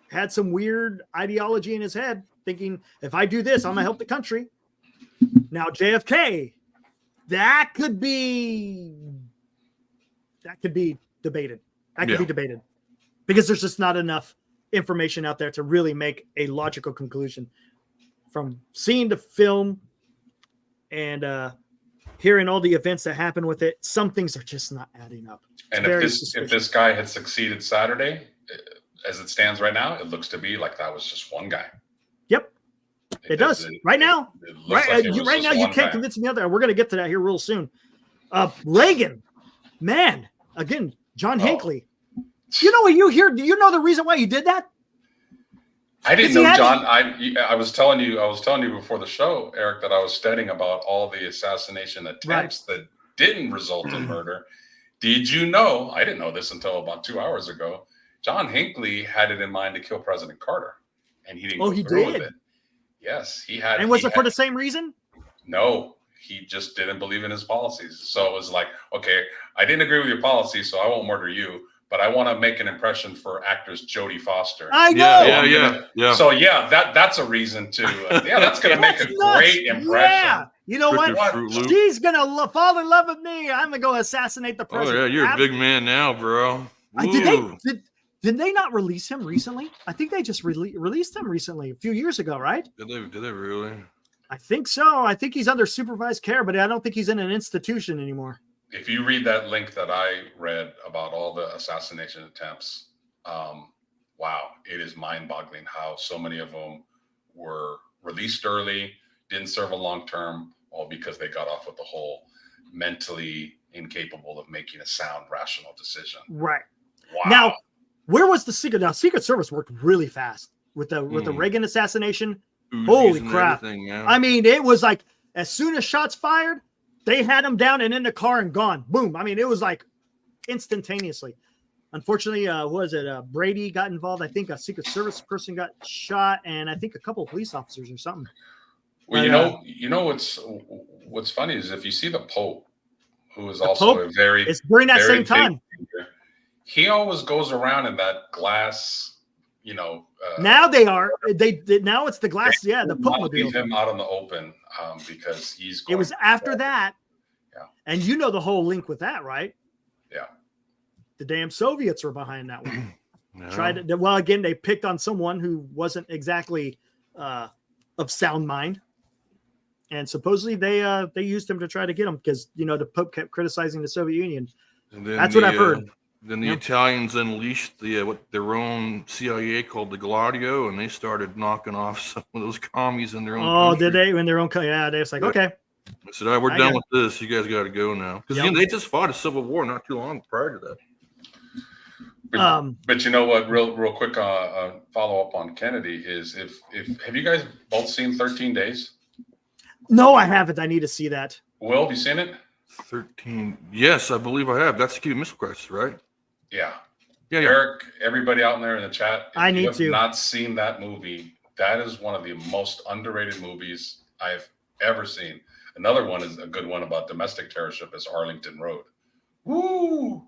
had some weird ideology in his head, thinking, if I do this, I'm gonna help the country. Now JFK, that could be debated. That could be debated, because there's just not enough information out there to really make a logical conclusion from seeing the film and hearing all the events that happen with it. Some things are just not adding up. And if this guy had succeeded Saturday, as it stands right now, it looks to be like that was just one guy. Yep. It does. Right now, you can't convince me other. We're going to get to that here real soon. Reagan, man, again, John Hinckley. You know what you hear? Do you know the reason why he did that? I didn't know, John. I was telling you before the show, Eric, that I was studying about all the assassination attempts that didn't result in murder. Did you know? I didn't know this until about 2 hours ago. John Hinckley had it in mind to kill President Carter, and he didn't go through with it. Yes, he had. And was it for the same reason? No, he just didn't believe in his policies. So it was like, okay, I didn't agree with your policy, so I won't murder you, but I want to make an impression for actress Jodie Foster. I know. Yeah. So that's a reason to. That's going to make a great impression. Yeah. You know what? She's going to fall in love with me. I'm going to go assassinate the president. Oh, yeah, you're a big man now, bro. Did they not release him recently? I think they just released him recently, a few years ago, right? Did they really? I think so. I think he's under supervised care, but I don't think he's in an institution anymore. If you read that link that I read about all the assassination attempts, wow, it is mind-boggling how so many of them were released early, didn't serve a long term, all because they got off with the whole mentally incapable of making a sound, rational decision. Right. Wow. Now, where was the Secret? Now, Secret Service worked really fast with the Reagan assassination. Holy crap! I mean, it was like as soon as shots fired, they had him down and in the car and gone. Boom! I mean, it was like instantaneously. Unfortunately, Brady got involved. I think a Secret Service person got shot, and I think a couple of police officers or something. Well, you know what's funny is if you see the Pope, who is also a very it's during that same time. Figure, he always goes around in that glass, now they are. Now it's the glass. Yeah, the Pope mobile. Leave him out in the open because he's. Going it was after that. Yeah. And you know the whole link with that, right? Yeah. The damn Soviets were behind that one. No. Well, again, they picked on someone who wasn't exactly of sound mind, and supposedly they used him to try to get him because the Pope kept criticizing the Soviet Union. That's what I've heard. Then the Italians unleashed their own CIA called the Gladio, and they started knocking off some of those commies in their own country. Did they? In their own country? Yeah, they was like, okay. I said, all right, we're done with this. You guys got to go now. Because they just fought a civil war not too long prior to that. But you know what? Real quick follow up on Kennedy is if have you guys both seen 13 Days? No, I haven't. I need to see that. Will, have you seen it? 13. Yes, I believe I have. That's the Cuban Missile Crisis, right? Yeah. Eric, everybody out there in the chat, if you have not seen that movie, that is one of the most underrated movies I've ever seen. Another one is a good one about domestic terrorship is Arlington Road. Woo!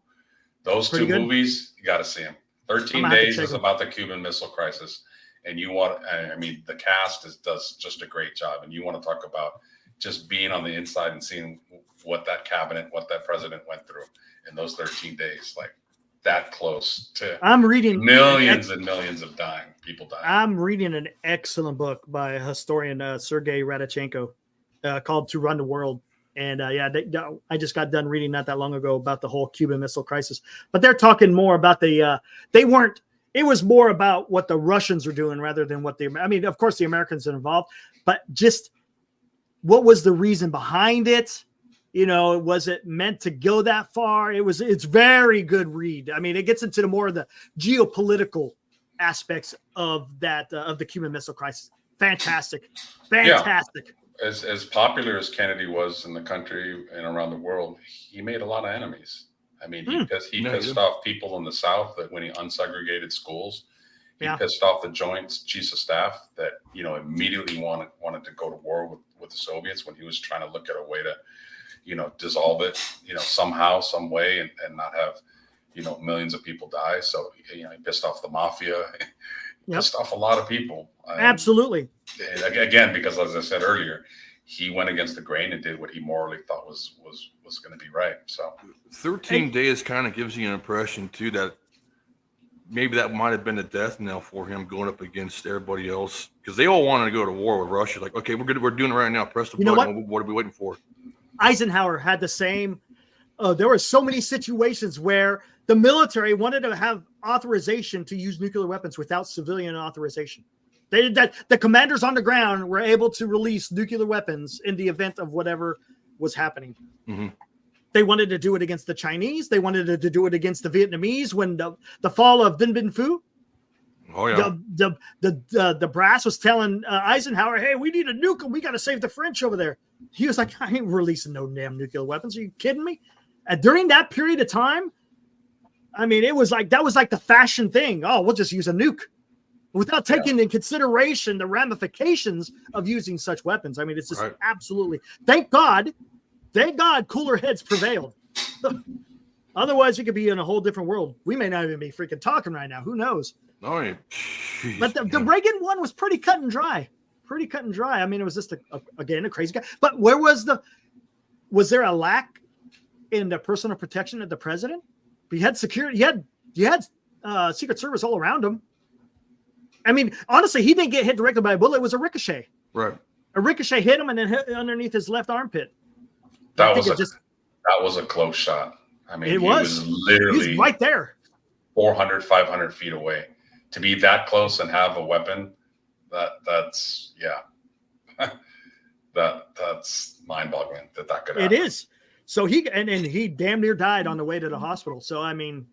Those two movies, you got to see them. 13 Days is about the Cuban Missile Crisis. And the cast does just a great job. And you want to talk about just being on the inside and seeing what that cabinet, what that president went through in those 13 days, like that close to I'm reading millions and millions of people dying. I'm reading an excellent book by historian Sergei Radichenko called To Run the World. And I just got done reading not that long ago about the whole Cuban Missile Crisis. But they're talking more about it was more about what the Russians were doing rather than of course the Americans are involved, but just what was the reason behind it? Was it meant to go that far? It's very good read. I mean, it gets into more of the geopolitical aspects of that, of the Cuban Missile Crisis. Fantastic. Yeah. As popular as Kennedy was in the country and around the world, he made a lot of enemies. I mean, he pissed off people in the South that when he unsegregated schools, he pissed off the Joint Chiefs of Staff that, immediately wanted to go to war with the Soviets when he was trying to look at a way to, dissolve it, somehow, some way and not have, millions of people die. So, he pissed off the mafia, pissed off a lot of people. Absolutely. Again, because as I said earlier, he went against the grain and did what he morally thought was going to be right. So 13 Days kind of gives you an impression too that maybe that might have been a death knell for him going up against everybody else because they all wanted to go to war with Russia. Like, okay, we're doing it right now. Press the button. What are we waiting for? Eisenhower had the same. There were so many situations where the military wanted to have authorization to use nuclear weapons without civilian authorization. The commanders on the ground were able to release nuclear weapons in the event of whatever was happening. Mm-hmm. They wanted to do it against the Chinese. They wanted to do it against the Vietnamese when the fall of Dien Bien Phu. Oh yeah. The brass was telling Eisenhower, "Hey, we need a nuke and we got to save the French over there." He was like, "I ain't releasing no damn nuclear weapons. Are you kidding me?" And during that period of time, I mean, that was like the fashion thing. Oh, we'll just use a nuke without taking into consideration the ramifications of using such weapons. I mean, it's just absolutely, thank God, cooler heads prevailed. Otherwise, we could be in a whole different world. We may not even be freaking talking right now. Who knows? Oh, yeah. But the Reagan one was pretty cut and dry. I mean, it was just again a crazy guy. But was there a lack in the personal protection of the president? He had security. You had Secret Service all around him. I mean, honestly, he didn't get hit directly by a bullet. It was a ricochet. Right. A ricochet hit him and then hit underneath his left armpit. That was a close shot. I mean, he was literally right there, 400, 500 feet away. To be that close and have a weapon, that's that's mind-boggling that could happen. It is. So he damn near died on the way to the hospital. So I mean,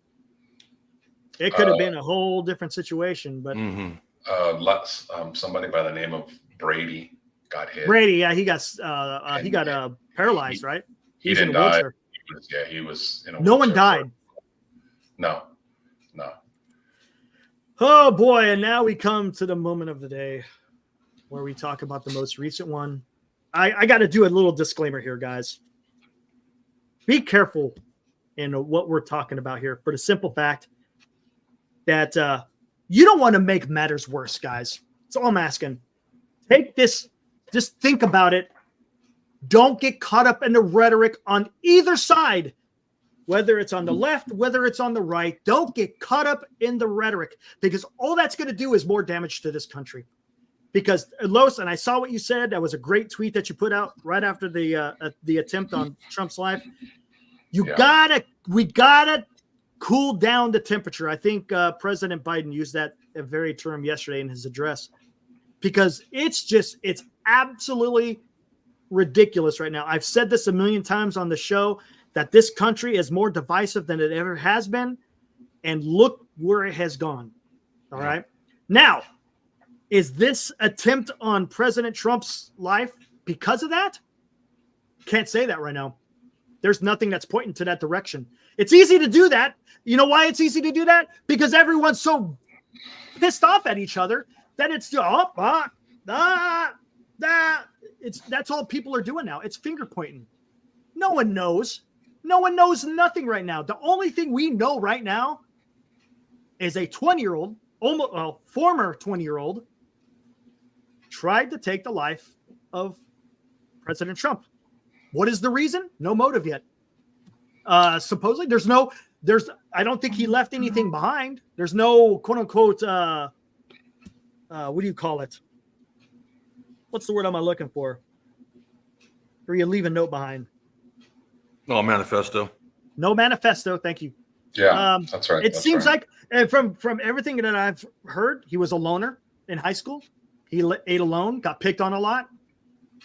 it could have been a whole different situation. But somebody by the name of Brady got hit. Brady, yeah, he got paralyzed, right? He didn't die. He was in a wheelchair. No one died. No. Oh boy, and now we come to the moment of the day where we talk about the most recent one. I got to do a little disclaimer here, guys. Be careful in what we're talking about here for the simple fact that you don't want to make matters worse, guys. That's all I'm asking. Take this, just think about it. Don't get caught up in the rhetoric on either side, whether it's on the left, whether it's on the right. Don't get caught up in the rhetoric, because all that's going to do is more damage to this country. Because Los, and I saw what you said. That was a great tweet that you put out right after the attempt on Trump's life. We gotta cool down the temperature. I think President Biden used that very term yesterday in his address, because it's absolutely ridiculous right now. I've said this a million times on the show that this country is more divisive than it ever has been, and look where it has gone. All right, now. Is this attempt on President Trump's life because of that? Can't say that right now. There's nothing that's pointing to that direction. It's easy to do that. You know why it's easy to do that? Because everyone's so pissed off at each other that it's that's all people are doing now. It's finger pointing. No one knows. No one knows nothing right now. The only thing we know right now is a 20-year-old, former 20-year-old, tried to take the life of President Trump. What is the reason? No motive yet. Supposedly I don't think he left anything behind. There's no quote unquote, what do you call it? What's the word am I looking for? Where you leave a note behind? Oh, manifesto. No manifesto. Thank you. Yeah, that's right. It seems like, and from everything that I've heard, he was a loner in high school. He ate alone, got picked on a lot.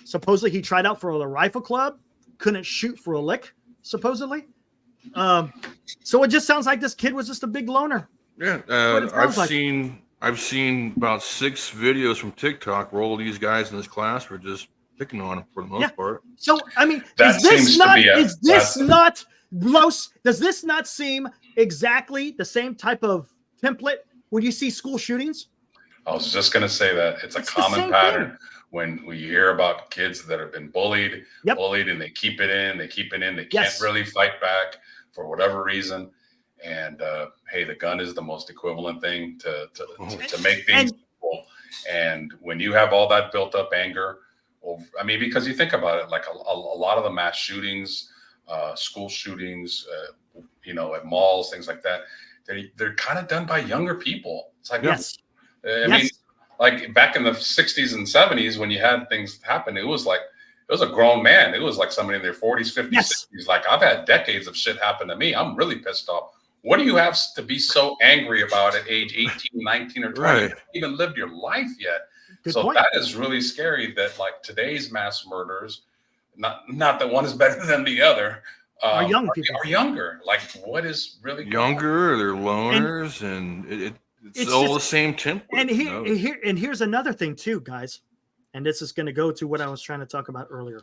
Supposedly, he tried out for a rifle club, couldn't shoot for a lick, supposedly. So it just sounds like this kid was just a big loner. Yeah, I've seen about 6 videos from TikTok where all these guys in this class were just picking on him for the most part. So I mean, does this not seem exactly the same type of template when you see school shootings? I was just going to say that it's a common pattern when we hear about kids that have been bullied, and they keep it in. They can't really fight back for whatever reason. And hey, the gun is the most equivalent thing to make things equal. And when you have all that built up anger, I mean, because you think about it, like a lot of the mass shootings, school shootings, at malls, things like that, they're kind of done by younger people. It's like, I mean, like back in the 60s and 70s, when you had things happen, it was a grown man. It was like somebody in their 40s, 50s, 60s. Like, I've had decades of shit happen to me. I'm really pissed off. What do you have to be so angry about at age 18, 19, or 20? Right. You haven't even lived your life yet. Good So point. that is really scary that like today's mass murders, not that one is better than the other, Are young people. are younger. Like what is really going on? Younger, they're loners, and it's all the same template. And here's another thing too, guys. And this is going to go to what I was trying to talk about earlier.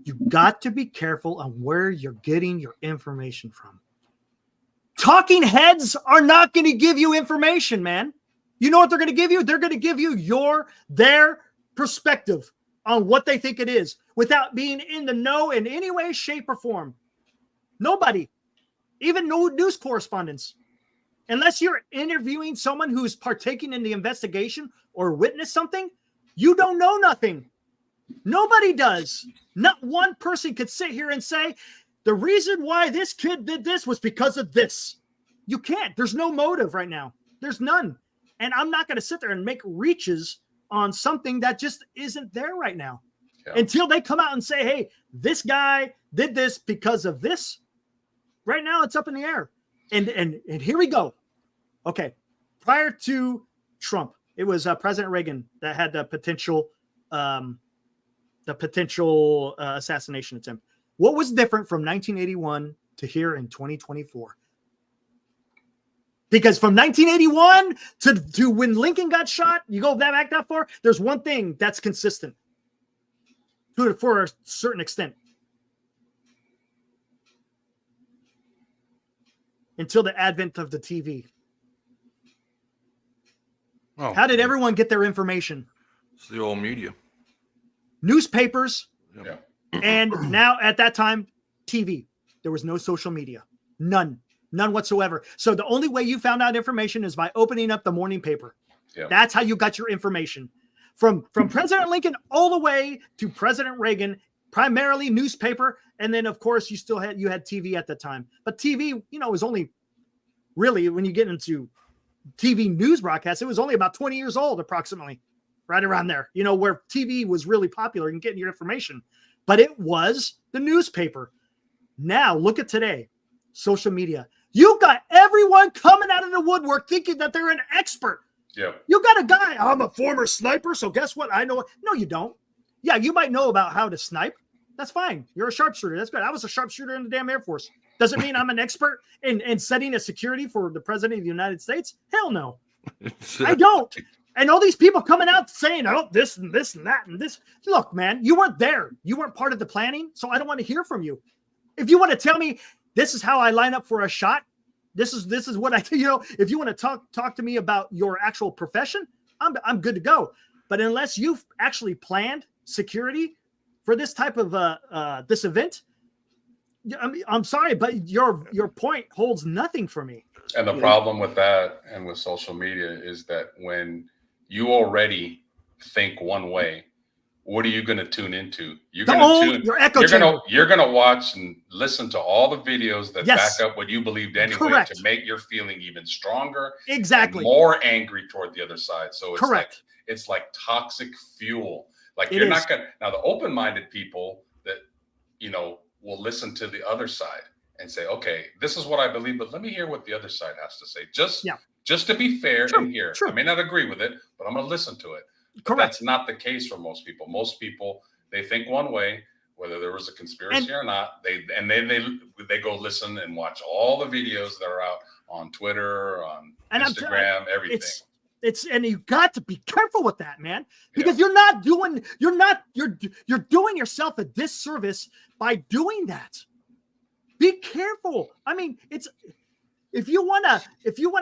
You got to be careful on where you're getting your information from. Talking heads are not going to give you information, man. You know what they're going to give you? They're going to give you their perspective on what they think it is without being in the know in any way, shape, or form. Nobody, even no news correspondents, unless you're interviewing someone who's partaking in the investigation or witnessed something, you don't know nothing. Nobody does. Not one person could sit here and say, the reason why this kid did this was because of this. You can't. There's no motive right now. There's none. And I'm not going to sit there and make reaches on something that just isn't there right now. Yeah. Until they come out and say, hey, this guy did this because of this. Right now, it's up in the air. And here we go. Okay. Prior to Trump, it was President Reagan that had the potential assassination attempt. What was different from 1981 to here in 2024? Because from 1981 to when Lincoln got shot, you go back that far, there's one thing that's consistent for a certain extent. Until the advent of the TV. Oh, how did everyone get their information? It's the old media. Newspapers. Yeah. And now at that time, TV. There was no social media. None whatsoever. So the only way you found out information is by opening up the morning paper. Yeah. That's how you got your information. From President Lincoln all the way to President Reagan, primarily newspaper. And then of course you had TV at the time. But TV, was only really, when you get into TV news broadcasts, it was only about 20 years old, approximately, right around there, where TV was really popular in getting your information. But it was the newspaper. Now, look at today, social media. You got everyone coming out of the woodwork thinking that they're an expert. Yeah. You got a guy, I'm a former sniper, so guess what? I know. No, you don't. Yeah, you might know about how to snipe. That's fine. You're a sharpshooter. That's good. I was a sharpshooter in the damn Air Force. Doesn't mean I'm an expert in setting a security for the president of the United States. Hell no. I don't. And all these people coming out saying, oh, this and this and that and this. Look, man, you weren't there. You weren't part of the planning, so I don't want to hear from you. If you want to tell me this is how I line up for a shot, this is what I do. If you want to talk to me about your actual profession, I'm good to go. But unless you've actually planned security for this type of this event, I'm sorry, but your point holds nothing for me. And the problem with that and with social media is that when you already think one way, what are you going to tune into? You're going to watch and listen to all the videos that back up what you believed anyway. Correct. To make your feeling even stronger. Exactly. More angry toward the other side. So it's like toxic fuel. Like you're not going to, now the open-minded people that, will listen to the other side and say, okay, this is what I believe, but let me hear what the other side has to say. Just to be fair and hear. I may not agree with it, but I'm going to listen to it. But that's not the case for most people. Most people, they think one way, whether there was a conspiracy or not. They go listen and watch all the videos that are out on Twitter, on Instagram, everything. And you got to be careful with that, man, because you're doing yourself a disservice by doing that. Be careful. I mean, if you want to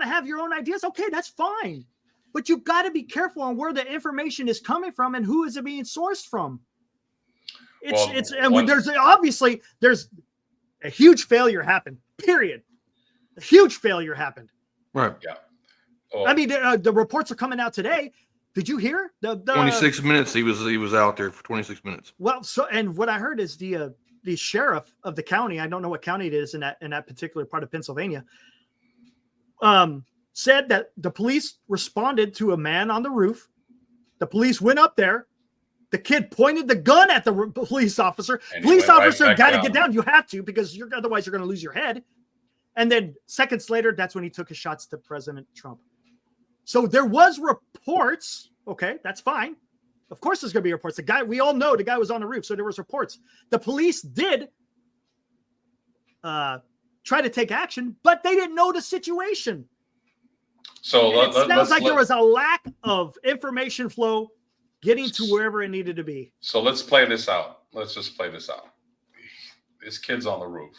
have your own ideas, okay, that's fine. But you got to be careful on where the information is coming from and who is it being sourced from. There's a huge failure happened. Period. A huge failure happened. Right. Yeah. I mean, the reports are coming out today. Did you hear the 26 minutes? He was out there for 26 minutes. Well, and what I heard is the sheriff of the county, I don't know what county it is in that particular part of Pennsylvania, said that the police responded to a man on the roof. The police went up there. The kid pointed the gun at the police officer. Police officer got to get down. You have to, because otherwise you're going to lose your head. And then seconds later, that's when he took his shots to President Trump. So there was reports. Okay, that's fine. Of course there's going to be reports. We all know the guy was on the roof, so there was reports. The police did try to take action, but they didn't know the situation. So it sounds like there was a lack of information flow getting to wherever it needed to be. So let's play this out. Let's just play this out. This kid's on the roof,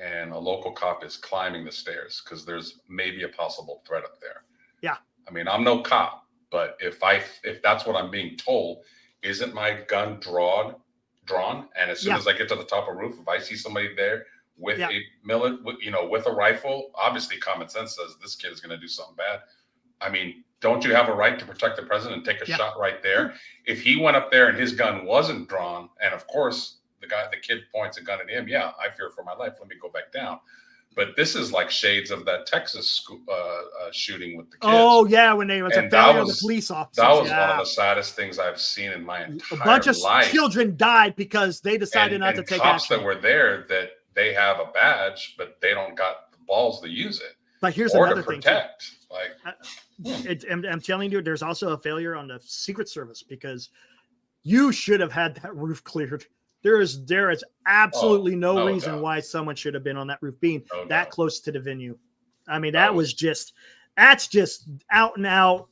and a local cop is climbing the stairs because there's maybe a possible threat up there. Yeah. I mean, I'm no cop, but if that's what I'm being told, isn't my gun drawn? And as soon as I get to the top of the roof, if I see somebody there with with a rifle, obviously common sense says this kid is going to do something bad. I mean, don't you have a right to protect the president and take a shot right there? If he went up there and his gun wasn't drawn, and of course the kid points a gun at him, I fear for my life. Let me go back down. But this is like shades of that Texas shooting with the kids. Oh yeah, when they was a failure of the police officers. That was one of the saddest things I've seen in my entire life. A bunch of children died because they decided not to take cops action. That were there that they have a badge, but they don't got the balls to use it. But here's or another to protect. I'm telling you, there's also a failure on the Secret Service because you should have had that roof cleared. There is absolutely no reason why someone should have been on that roof being that close to the venue. I mean, that's just out and out,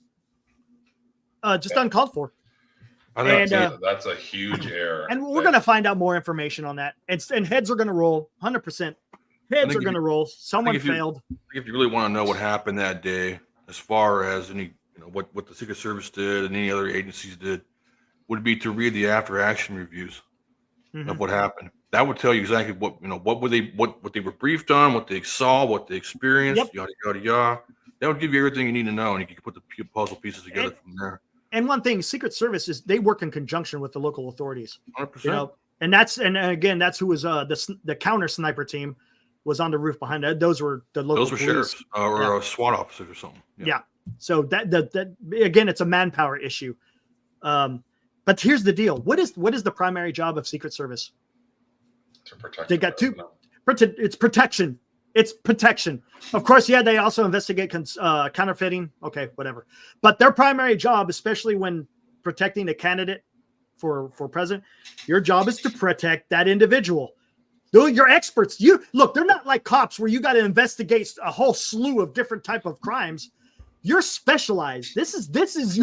just uncalled for. That's a huge error. And we're going to find out more information on that. And heads are going to roll 100%. Heads are going to roll. Someone failed. If you really want to know what happened that day, as far as any, what the Secret Service did and any other agencies did, would be to read the after action reviews of what happened. That would tell you exactly what they were briefed on, what they saw, what they experienced, yada yada yada. That would give you everything you need to know, and you can put the puzzle pieces together from there. And one thing, Secret Service is they work in conjunction with the local authorities. 100%. And again, that's who was the counter sniper team was on the roof behind that. Those were the local. Those were sheriffs or SWAT officers or something. Yeah. So that again, it's a manpower issue. But here's the deal: what is the primary job of Secret Service? To protect. They got two. It's protection. It's protection. Of course, they also investigate counterfeiting. Okay, whatever. But their primary job, especially when protecting a candidate for president, your job is to protect that individual. You're experts. They're not like cops where you got to investigate a whole slew of different type of crimes. You're specialized. This is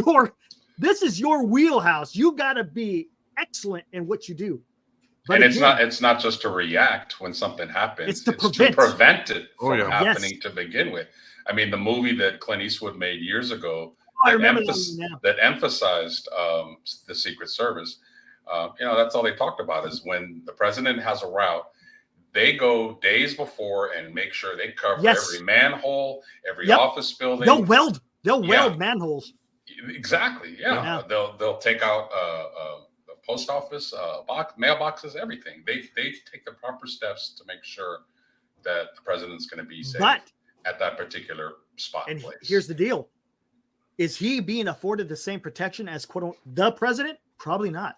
your wheelhouse. You got to be excellent in what you do. But it's not just to react when something happens. It's to prevent it from happening to begin with. I mean, the movie that Clint Eastwood made years ago that emphasized the Secret Service. That's all they talked about is when the president has a route, they go days before and make sure they cover every manhole, every office building. They'll weld manholes. Exactly. Yeah. They'll take out post office, mailboxes, everything. They take the proper steps to make sure that the president's going to be safe at that particular spot. And place. Here's the deal: is he being afforded the same protection as the president? Probably not.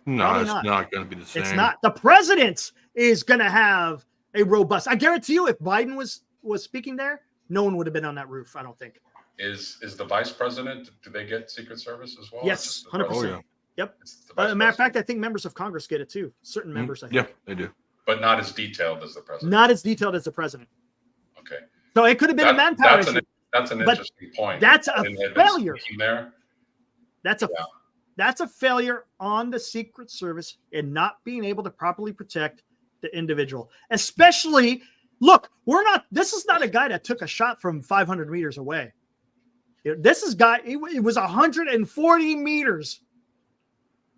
No, it's not going to be the same. It's not. The president is going to have a robust. I guarantee you, if Biden was speaking there, no one would have been on that roof. I don't think. Is the vice president? Do they get Secret Service as well? Yes, 100%. Oh, yeah. Yep. As a matter of fact, I think members of Congress get it too. Certain members, I think. Yeah, they do. But not as detailed as the president. Not as detailed as the president. Okay. So it could have been a manpower issue. That's an interesting point. That's a failure. There. That's a failure on the Secret Service in not being able to properly protect the individual. Especially, this is not a guy that took a shot from 500 meters away. It was 140 meters.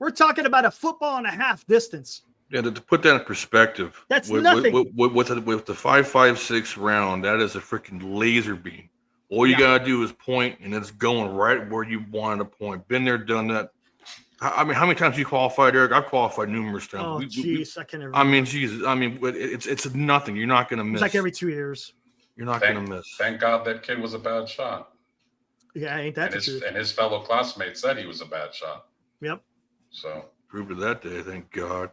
We're talking about a football and a half distance. Yeah, to put that in perspective, that's nothing. With the 5.56 round, that is a freaking laser beam. All you gotta do is point, and it's going right where you wanted to point. Been there, done that. I mean, how many times you qualified, Eric? I've qualified numerous times. Oh, jeez, I can't. I mean, Jesus. I mean, it's nothing. You're not gonna miss. It's like every 2 years. You're not gonna miss. Thank God that kid was a bad shot. Yeah, ain't that the truth? And his fellow classmates said he was a bad shot. Yep. So proved it that day. Thank God.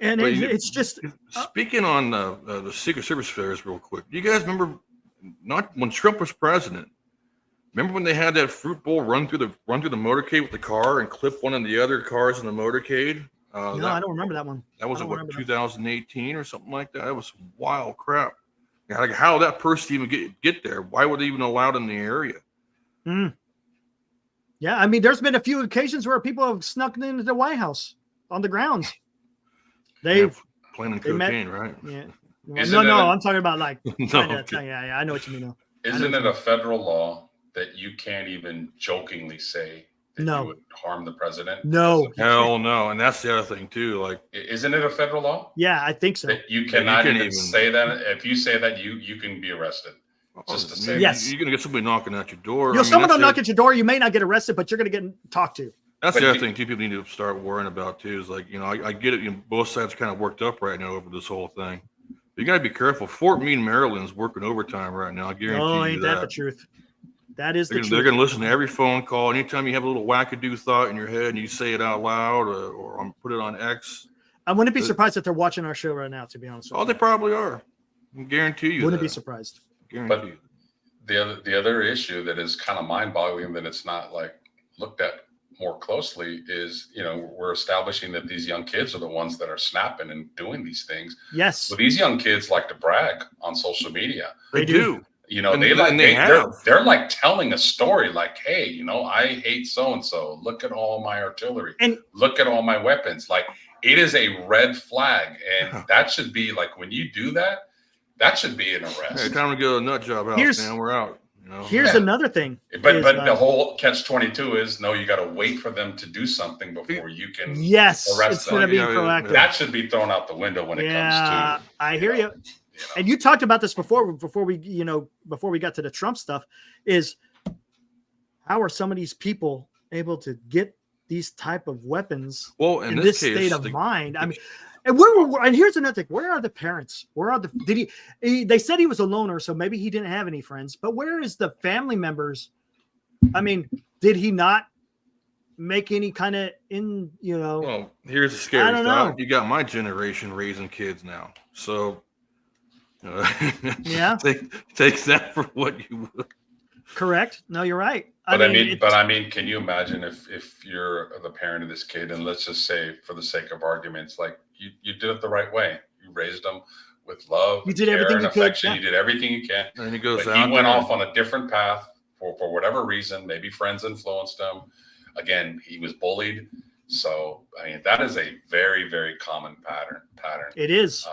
And it's just speaking on the Secret Service affairs real quick. Do you guys remember not when Trump was president? Remember when they had that fruit bowl run through the motorcade with the car and clip one of the other cars in the motorcade? No, I don't remember that one. That was what, 2018 or something like that. That was wild crap. Like, how did that person even get there? Why were they even allowed in the area? Yeah, I mean, there's been a few occasions where people have snuck into the White House on the grounds. They've planning cocaine, right? Yeah. No, I'm talking about like. Okay. Yeah, I know what you mean. Though. Isn't it a federal law that you can't even jokingly say that you would harm the president? No. Hell no. And that's the other thing too. Like, isn't it a federal law? Yeah, I think so. That you cannot even say that. If you say that, you can be arrested. Just to say, yes, you're gonna get somebody knocking at your door. Someone will knock at your door. You may not get arrested, but you're gonna get talked to. That's the other thing too. People need to start worrying about too. Is like, I get it. Both sides are kind of worked up right now over this whole thing. You got to be careful. Fort Meade, Maryland's working overtime right now. I guarantee you ain't that the truth? That is the truth. They're going to listen to every phone call. Anytime you have a little wackadoo thought in your head and you say it out loud or put it on X. I wouldn't be surprised if they're watching our show right now, to be honest with you. They probably are. I guarantee you. Wouldn't be surprised. But the other issue that is kind of mind-boggling that it's not like looked at more closely is, we're establishing that these young kids are the ones that are snapping and doing these things. Yes. Well, these young kids like to brag on social media. They do. They're like telling a story like, hey, I hate so-and-so. Look at all my artillery. And look at all my weapons. Like, it is a red flag. And that should be like, when you do that, that should be an arrest. Hey, time to go to the nut job house, man. We're out. Here's another thing. But the whole catch-22 is, no, you got to wait for them to do something before you can arrest them. Being proactive. That should be thrown out the window when it comes to. I hear you. And you talked about this before we got to the Trump stuff, is how are some of these people able to get these type of weapons in this case, state of mind? I mean, and here's another thing. Where are the parents? Where are they said he was a loner, so maybe he didn't have any friends, but where is the family members? I mean, did he not make any kind of Well, here's the scary thought. You got my generation raising kids now. So yeah, take that for what you would. Correct. No, you're right. I mean, can you imagine if you're the parent of this kid, and let's just say, for the sake of arguments, like you did it the right way. You raised them with love. You did everything you affection. could. You did everything you can. And he goes but he went off on a different path for whatever reason. Maybe friends influenced him. Again, he was bullied. So, I mean, that is a very, very common pattern. It is.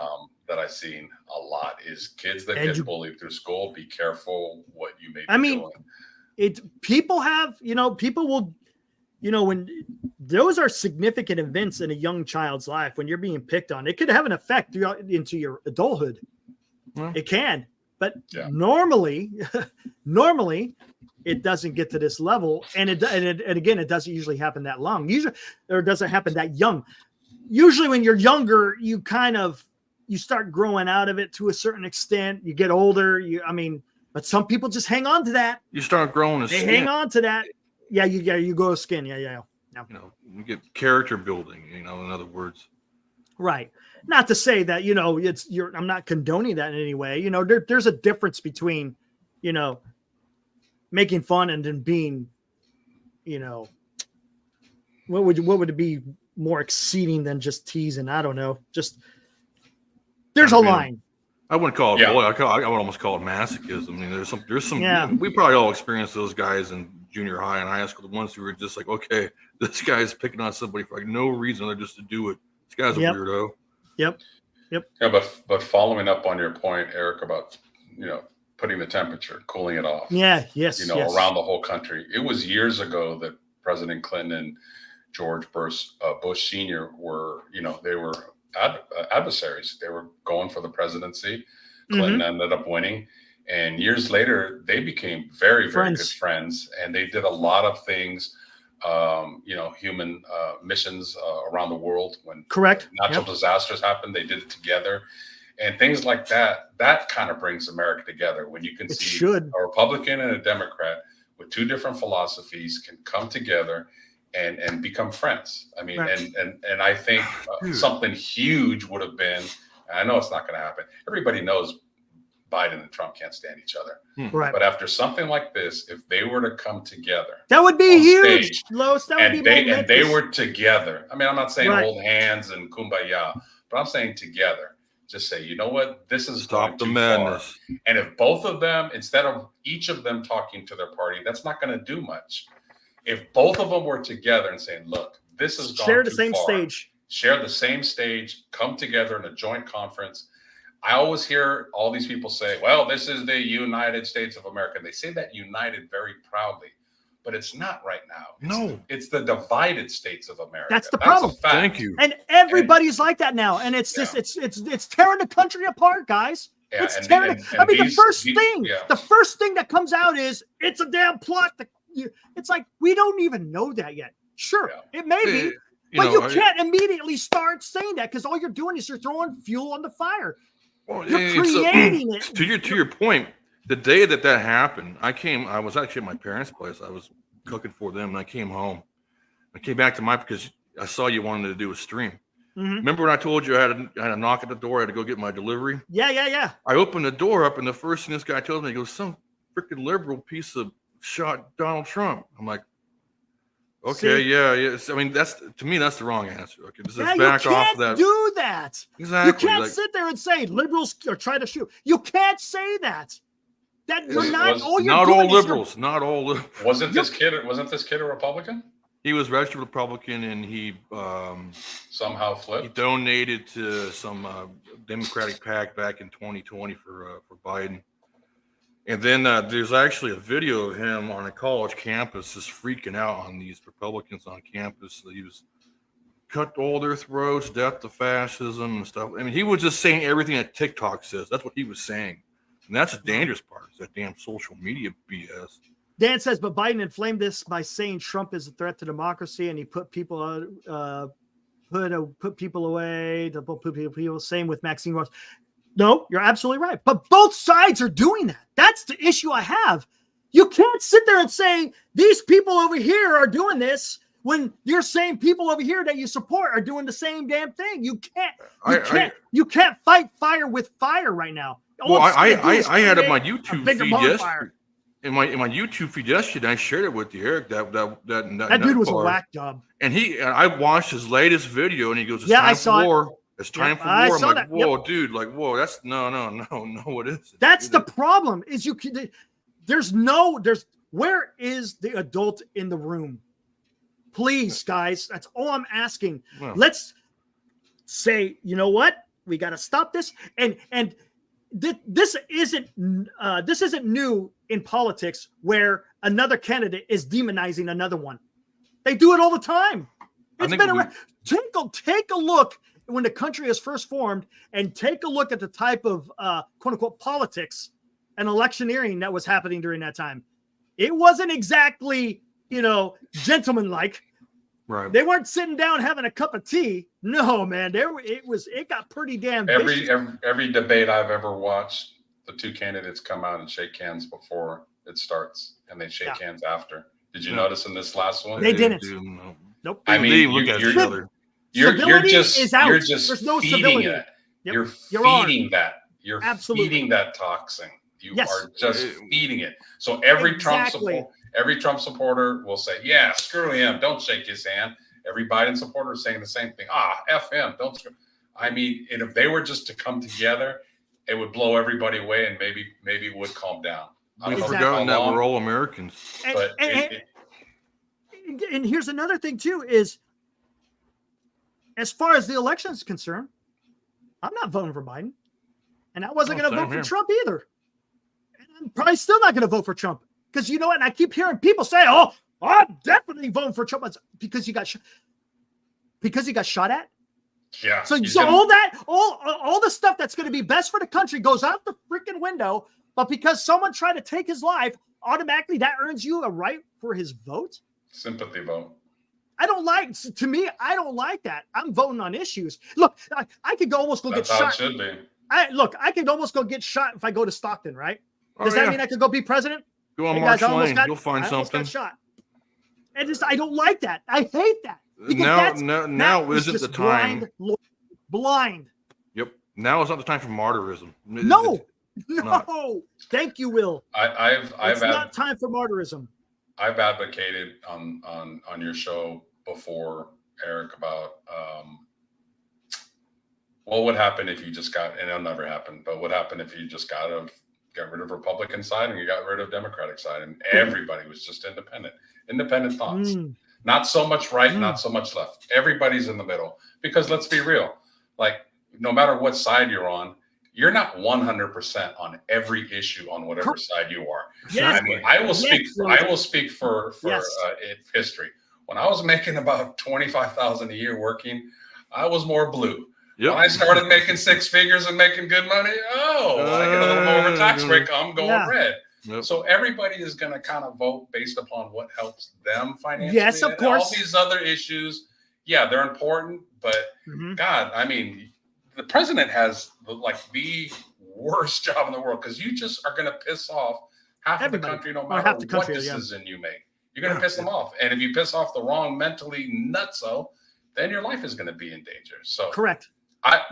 That I've seen a lot is kids that get bullied through school. Be careful what you may be doing. People will, when those are significant events in a young child's life, when you're being picked on, it could have an effect into your adulthood. It can, but normally it doesn't get to this level. And again, it doesn't usually happen that long. Or it doesn't happen that young. Usually when you're younger, you start growing out of it to a certain extent. You get older. But some people just hang on to that. You start growing. They hang on to that. Yeah, you grow skin. Yeah. You get character building. In other words. Right. Not to say that I'm not condoning that in any way. There's a difference between making fun and then being, what would it be more exceeding than just teasing? I don't know. Just. There's a line. I wouldn't call it bullying. I would almost call it masochism. I mean, there's some. Yeah. We probably all experienced those guys in junior high and high school. The ones who were just like, okay, this guy's picking on somebody for like no reason other just to do it. This guy's a weirdo. Yep. Yeah, but following up on your point, Eric, about putting the temperature, cooling it off. Yeah. Yes. Around the whole country. It was years ago that President Clinton and George Bush Sr. were, they were adversaries. They were going for the presidency. Clinton ended up winning, and years later they became very, very good friends, and they did a lot of things, human missions around the world. When natural disasters happened, they did it together, and things like that. That kind of brings America together when you can see a Republican and a Democrat with two different philosophies can come together and become friends. I mean, Right. and I think something huge would have been. I know it's not going to happen. Everybody knows Biden and Trump can't stand each other. Right. But after something like this, if they were to come together, that would be huge, stage, Los. That would be momentous. and they were together. I mean, I'm not saying Right. hold hands and kumbaya, but I'm saying together. Just say, you know what, this is Stop the too madness. far. And if both of them, instead of each of them talking to their party, that's not going to do much. If both of them were together and saying, look, this is gone share the too same far. stage. Share the same stage, come together in a joint conference. I always hear all these people say, well, this is the United States of America. They say that united very proudly, but it's not right now. It's the divided states of America. That's the problem. A fact. Thank you. And everybody's like that now. And it's just, it's tearing the country apart, guys. Yeah, it's tearing I mean, the first thing that comes out is it's a damn plot. It's like, we don't even know that yet. Sure, it may be. But you can't immediately start saying that because all you're doing is you're throwing fuel on the fire. Well, you're creating it. To your point, the day that happened, I was actually at my parents' place. I was cooking for them, and I came home. I came back to because I saw you wanted to do a stream. Mm-hmm. Remember when I told you I had a knock at the door? I had to go get my delivery. Yeah. I opened the door up, and the first thing this guy tells me, he goes, "Some freaking liberal piece of shot Donald Trump." I'm like, okay, yeah. I mean, to me, that's the wrong answer. Okay, just back off of that. Do that. Exactly. You can't sit there and say liberals are trying to shoot. You can't say that. That you're not. Not all liberals. Wasn't this kid a Republican? He was registered Republican, and he somehow flipped. He donated to some Democratic PAC back in 2020 for Biden. And then there's actually a video of him on a college campus just freaking out on these Republicans on campus. He was cut all their throats, death to fascism and stuff. I mean, he was just saying everything that TikTok says. That's what he was saying. And that's the dangerous part, is that damn social media BS. Dan says, but Biden inflamed this by saying Trump is a threat to democracy, and he put people put people away. Put people. Same with Maxine Ross. No, you're absolutely right. But both sides are doing that. That's the issue I have. You can't sit there and say these people over here are doing this when you're saying people over here that you support are doing the same damn thing. You can't fight fire with fire right now. Well, I had it on my YouTube feed yesterday. In my YouTube feed yesterday, I shared it with you, Eric. That dude was a whack job. And I watched his latest video, and he goes, I saw war. It's time for war. I'm like, whoa, dude, like, whoa, that's no, it isn't. That's the problem. Is where is the adult in the room? Please, guys, that's all I'm asking. Well, let's say, you know what? We got to stop this. And this isn't new in politics where another candidate is demonizing another one. They do it all the time. It's been around. Take a look when the country is first formed, and take a look at the type of quote unquote politics and electioneering that was happening during that time. It wasn't exactly, gentlemanlike. Right. They weren't sitting down having a cup of tea. No, man. It got pretty damn vicious. Every debate I've ever watched, the two candidates come out and shake hands before it starts, and they shake hands after. Did you notice in this last one? They didn't. Nope. I mean, look at each other. You're just There's no feeding civility. it. Yep. You're feeding that. You're feeding that toxin. You are just feeding it. So every Trump supporter will say, "Yeah, screw him. Don't shake his hand." Every Biden supporter is saying the same thing. F him. Don't screw. I mean, and if they were just to come together, it would blow everybody away, and maybe it would calm down. We've forgotten that we're all Americans. And here's another thing too: is as far as the election is concerned, I'm not voting for Biden, and I wasn't going to vote for Trump either. And I'm probably still not going to vote for Trump because you know what? And I keep hearing people say, "Oh, I'm definitely voting for Trump," because he got shot at. Yeah. So all the stuff that's going to be best for the country goes out the freaking window. But because someone tried to take his life, automatically that earns you a right for his vote. Sympathy vote. I don't like that. I'm voting on issues. Look, I could almost go get shot. That's how it should be. I could almost go get shot if I go to Stockton, right? Does that mean I could go be president? Go on March Lane. You'll find something. Got shot. I don't like that. I hate that. Now isn't the time. Blind. Yep. Now is not the time for martyrism. No. Thank you, Will. It's not time for martyrism. I've advocated on your show before, Eric, about what would happen if you just got, and it'll never happen, but what happened if you just got rid of Republican side and you got rid of Democratic side and everybody was just independent thoughts. Not so much right, not so much left. Everybody's in the middle. Because let's be real, like no matter what side you're on, you're not 100% on every issue on whatever side you are. Yes. I mean, I will speak for history. When I was making about $25,000 a year working, I was more blue. Yep. When I started making six figures and making good money, I get a little more of a tax break. I'm going red. Yep. So everybody is going to kind of vote based upon what helps them financially. Yes, of course. All these other issues, they're important, but God, I mean, the president has the worst job in the world because you just are going to piss off half of the country no matter what decision you make. You're going to piss them off. And if you piss off the wrong mentally nutso, then your life is going to be in danger. So correct.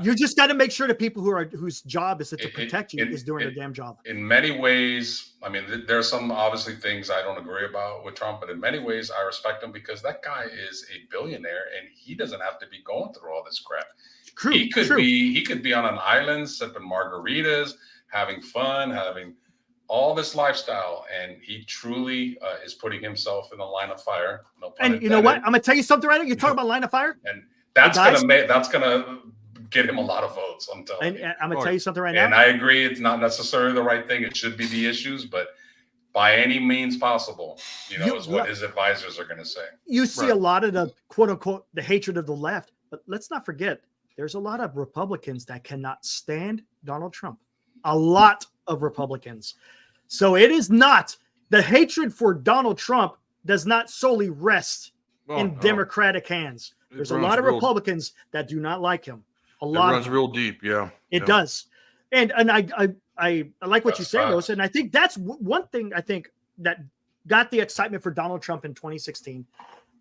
You just got to make sure the people whose job is to protect you is doing their damn job. In many ways, I mean, there's some obviously things I don't agree about with Trump, but in many ways I respect him because that guy is a billionaire and he doesn't have to be going through all this crap. He could be on an island sipping margaritas, having fun, having all this lifestyle, and he truly is putting himself in the line of fire. No pun intended. You know what? I'm gonna tell you something right now. You're talking about line of fire, and that's gonna get him a lot of votes. I'm telling you. I'm gonna tell you something right now. And I agree, it's not necessarily the right thing. It should be the issues, but by any means possible, is what his advisors are gonna say. You see a lot of the quote unquote the hatred of the left, but let's not forget. There's a lot of Republicans that cannot stand Donald Trump. A lot of Republicans. So it is not the hatred for Donald Trump does not solely rest in Democratic hands. There's a lot of Republicans that do not like him. A lot. It runs real deep. Yeah, it does. And I like what you say, Rose. And I think that's one thing I think that got the excitement for Donald Trump in 2016.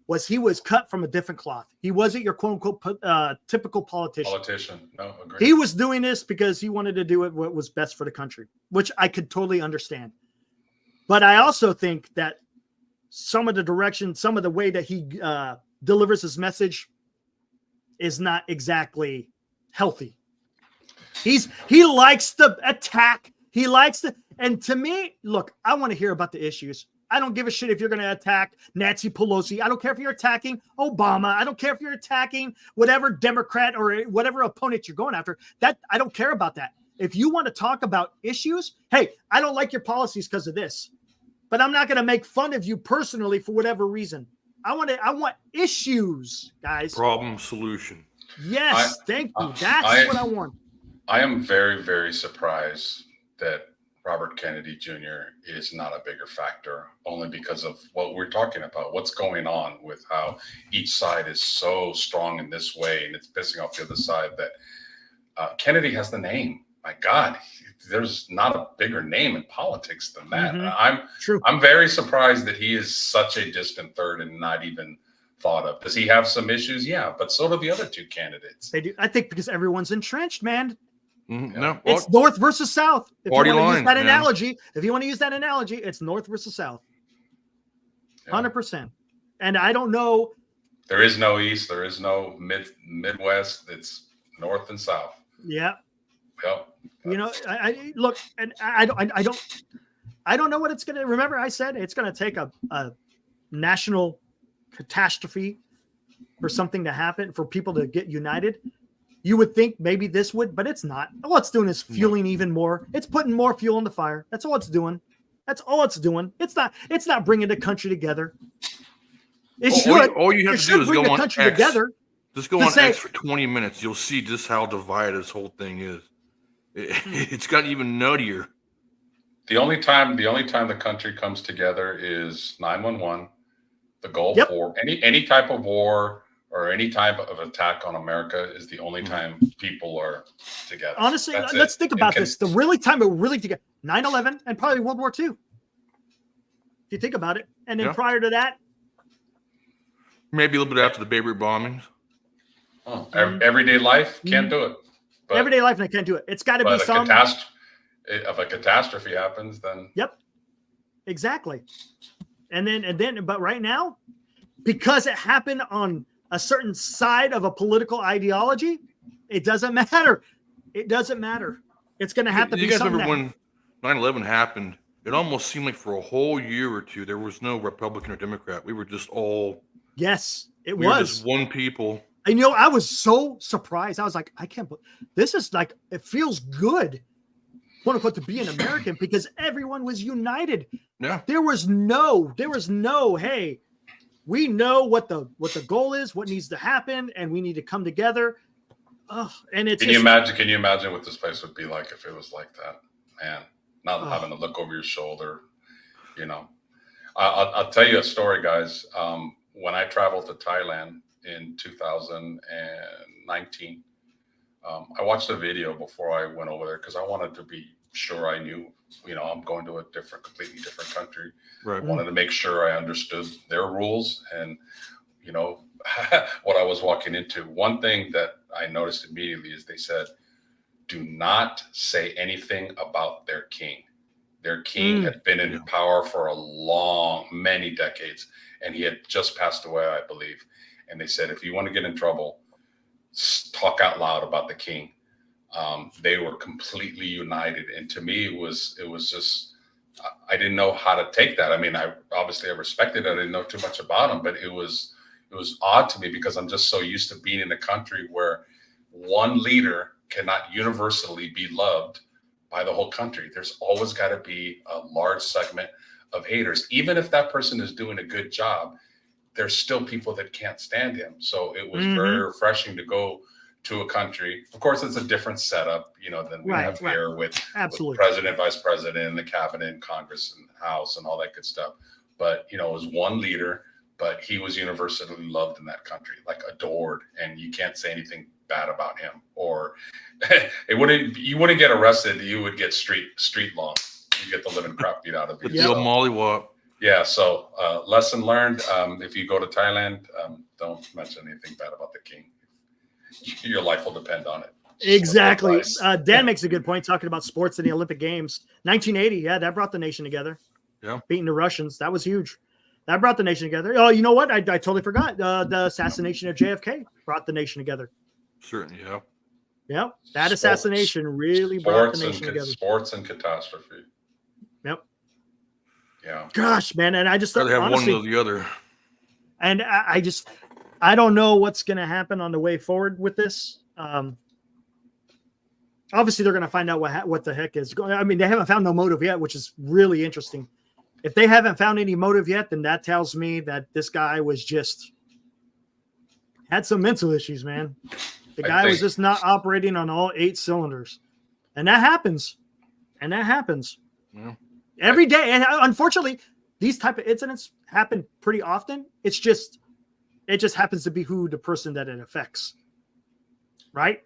Was he was cut from a different cloth. He wasn't your quote unquote typical politician. No, agree. He was doing this because he wanted to do what was best for the country, which I could totally understand. But I also think that some of the direction, some of the way that he delivers his message is not exactly healthy. He likes to attack. He likes to, and to me, look, I want to hear about the issues. I don't give a shit if you're going to attack Nancy Pelosi. I don't care if you're attacking Obama. I don't care if you're attacking whatever Democrat or whatever opponent you're going after. That I don't care about that. If you want to talk about issues, hey, I don't like your policies because of this, but I'm not going to make fun of you personally for whatever reason. I want issues, guys. Problem solution. Yes, thank you. That's what I want. I am very, very surprised that Robert Kennedy Jr. is not a bigger factor, only because of what we're talking about, what's going on with how each side is so strong in this way, and it's pissing off the other side that Kennedy has the name. My God, there's not a bigger name in politics than that. I'm very surprised that he is such a distant third and not even thought of. Does he have some issues? Yeah, but so do the other two candidates. They do. I think because everyone's entrenched, man. No, it's North versus South. If you want to use that analogy, it's North versus South. 100%. And I don't know. There is no East. There is no Midwest. It's North and South. Yeah. Yep. I look, and I don't know what it's going to. Remember, I said it's going to take a national catastrophe for something to happen, for people to get united. You would think maybe this would, but it's not. All it's doing is fueling even more. It's putting more fuel in the fire. That's all it's doing. That's all it's doing. It's not bringing the country together. It should. All you have to do is go on X. Together. Just go on X for 20 minutes. You'll see just how divided this whole thing is. It's got even nuttier. The only time the country comes together is 9/11. The goal for any type of war or any type of attack on America is the only time people are together. Honestly, let's think about this. The really time we're really together, 9/11 and probably World War II. If you think about it. And then prior to that, Maybe a little bit after the Beirut bombings. Oh, everyday life can't do it. But, everyday life, they can't do it. It's got to be some if a catastrophe happens, then yep, exactly. And then, but right now, because it happened on a certain side of a political ideology, it doesn't matter. It doesn't matter. It's going to have to be. You guys remember when 9/11 happened? It almost seemed like for a whole year or two there was no Republican or Democrat. We were just all we were just one people. And I was so surprised. I was like, I can't believe this is like, it feels good, quote unquote, to be an American because everyone was united. Yeah. There was no, hey, we know what the goal is, what needs to happen, and we need to come together. Oh, and it's Can you imagine what this place would be like if it was like that? Man, not having to look over your shoulder, I'll tell you a story, guys. When I traveled to Thailand in 2019, I watched a video before I went over there because I wanted to be sure I knew, I'm going to a completely different country. Right. I wanted to make sure I understood their rules and, what I was walking into. One thing that I noticed immediately is they said, do not say anything about their king. Their king had been in power for many decades, and he had just passed away, I believe. And they said, if you want to get in trouble, talk out loud about the king. They were completely united. And to me, it was just, I didn't know how to take that. I mean, I respected it. I didn't know too much about him, but it was odd to me because I'm just so used to being in a country where one leader cannot universally be loved by the whole country. There's always got to be a large segment of haters. Even if that person is doing a good job, there's still people that can't stand him. So it was very refreshing to go to a country. Of course, it's a different setup, than we have here with president, vice president, and the cabinet, and Congress, and House, and all that good stuff. But, it was one leader, but he was universally loved in that country, like adored, and you can't say anything bad about him, or you wouldn't get arrested. You would get street law. You get the living crap beat out of you. Yeah, mollywop. Yeah. So lesson learned. If you go to Thailand, don't mention anything bad about the king. Your life will depend on it. Exactly. Dan makes a good point talking about sports in the Olympic Games. 1980. Yeah, that brought the nation together. Yeah. Beating the Russians. That was huge. That brought the nation together. Oh, you know what? I totally forgot. The assassination of JFK brought the nation together. Certainly, yeah. Yep. That assassination really brought the nation together. Sports and catastrophe. Yep. Yeah. Gosh, man. And I just thought have honestly, one or the other. And I don't know what's going to happen on the way forward with this. Obviously, they're going to find out what the heck is going on. I mean, they haven't found no motive yet, which is really interesting. If they haven't found any motive yet, then that tells me that this guy was just had some mental issues, man. The guy was just not operating on all 8 cylinders. And that happens. Yeah. Every day. And unfortunately, these type of incidents happen pretty often. It just happens to be who the person that it affects. Right?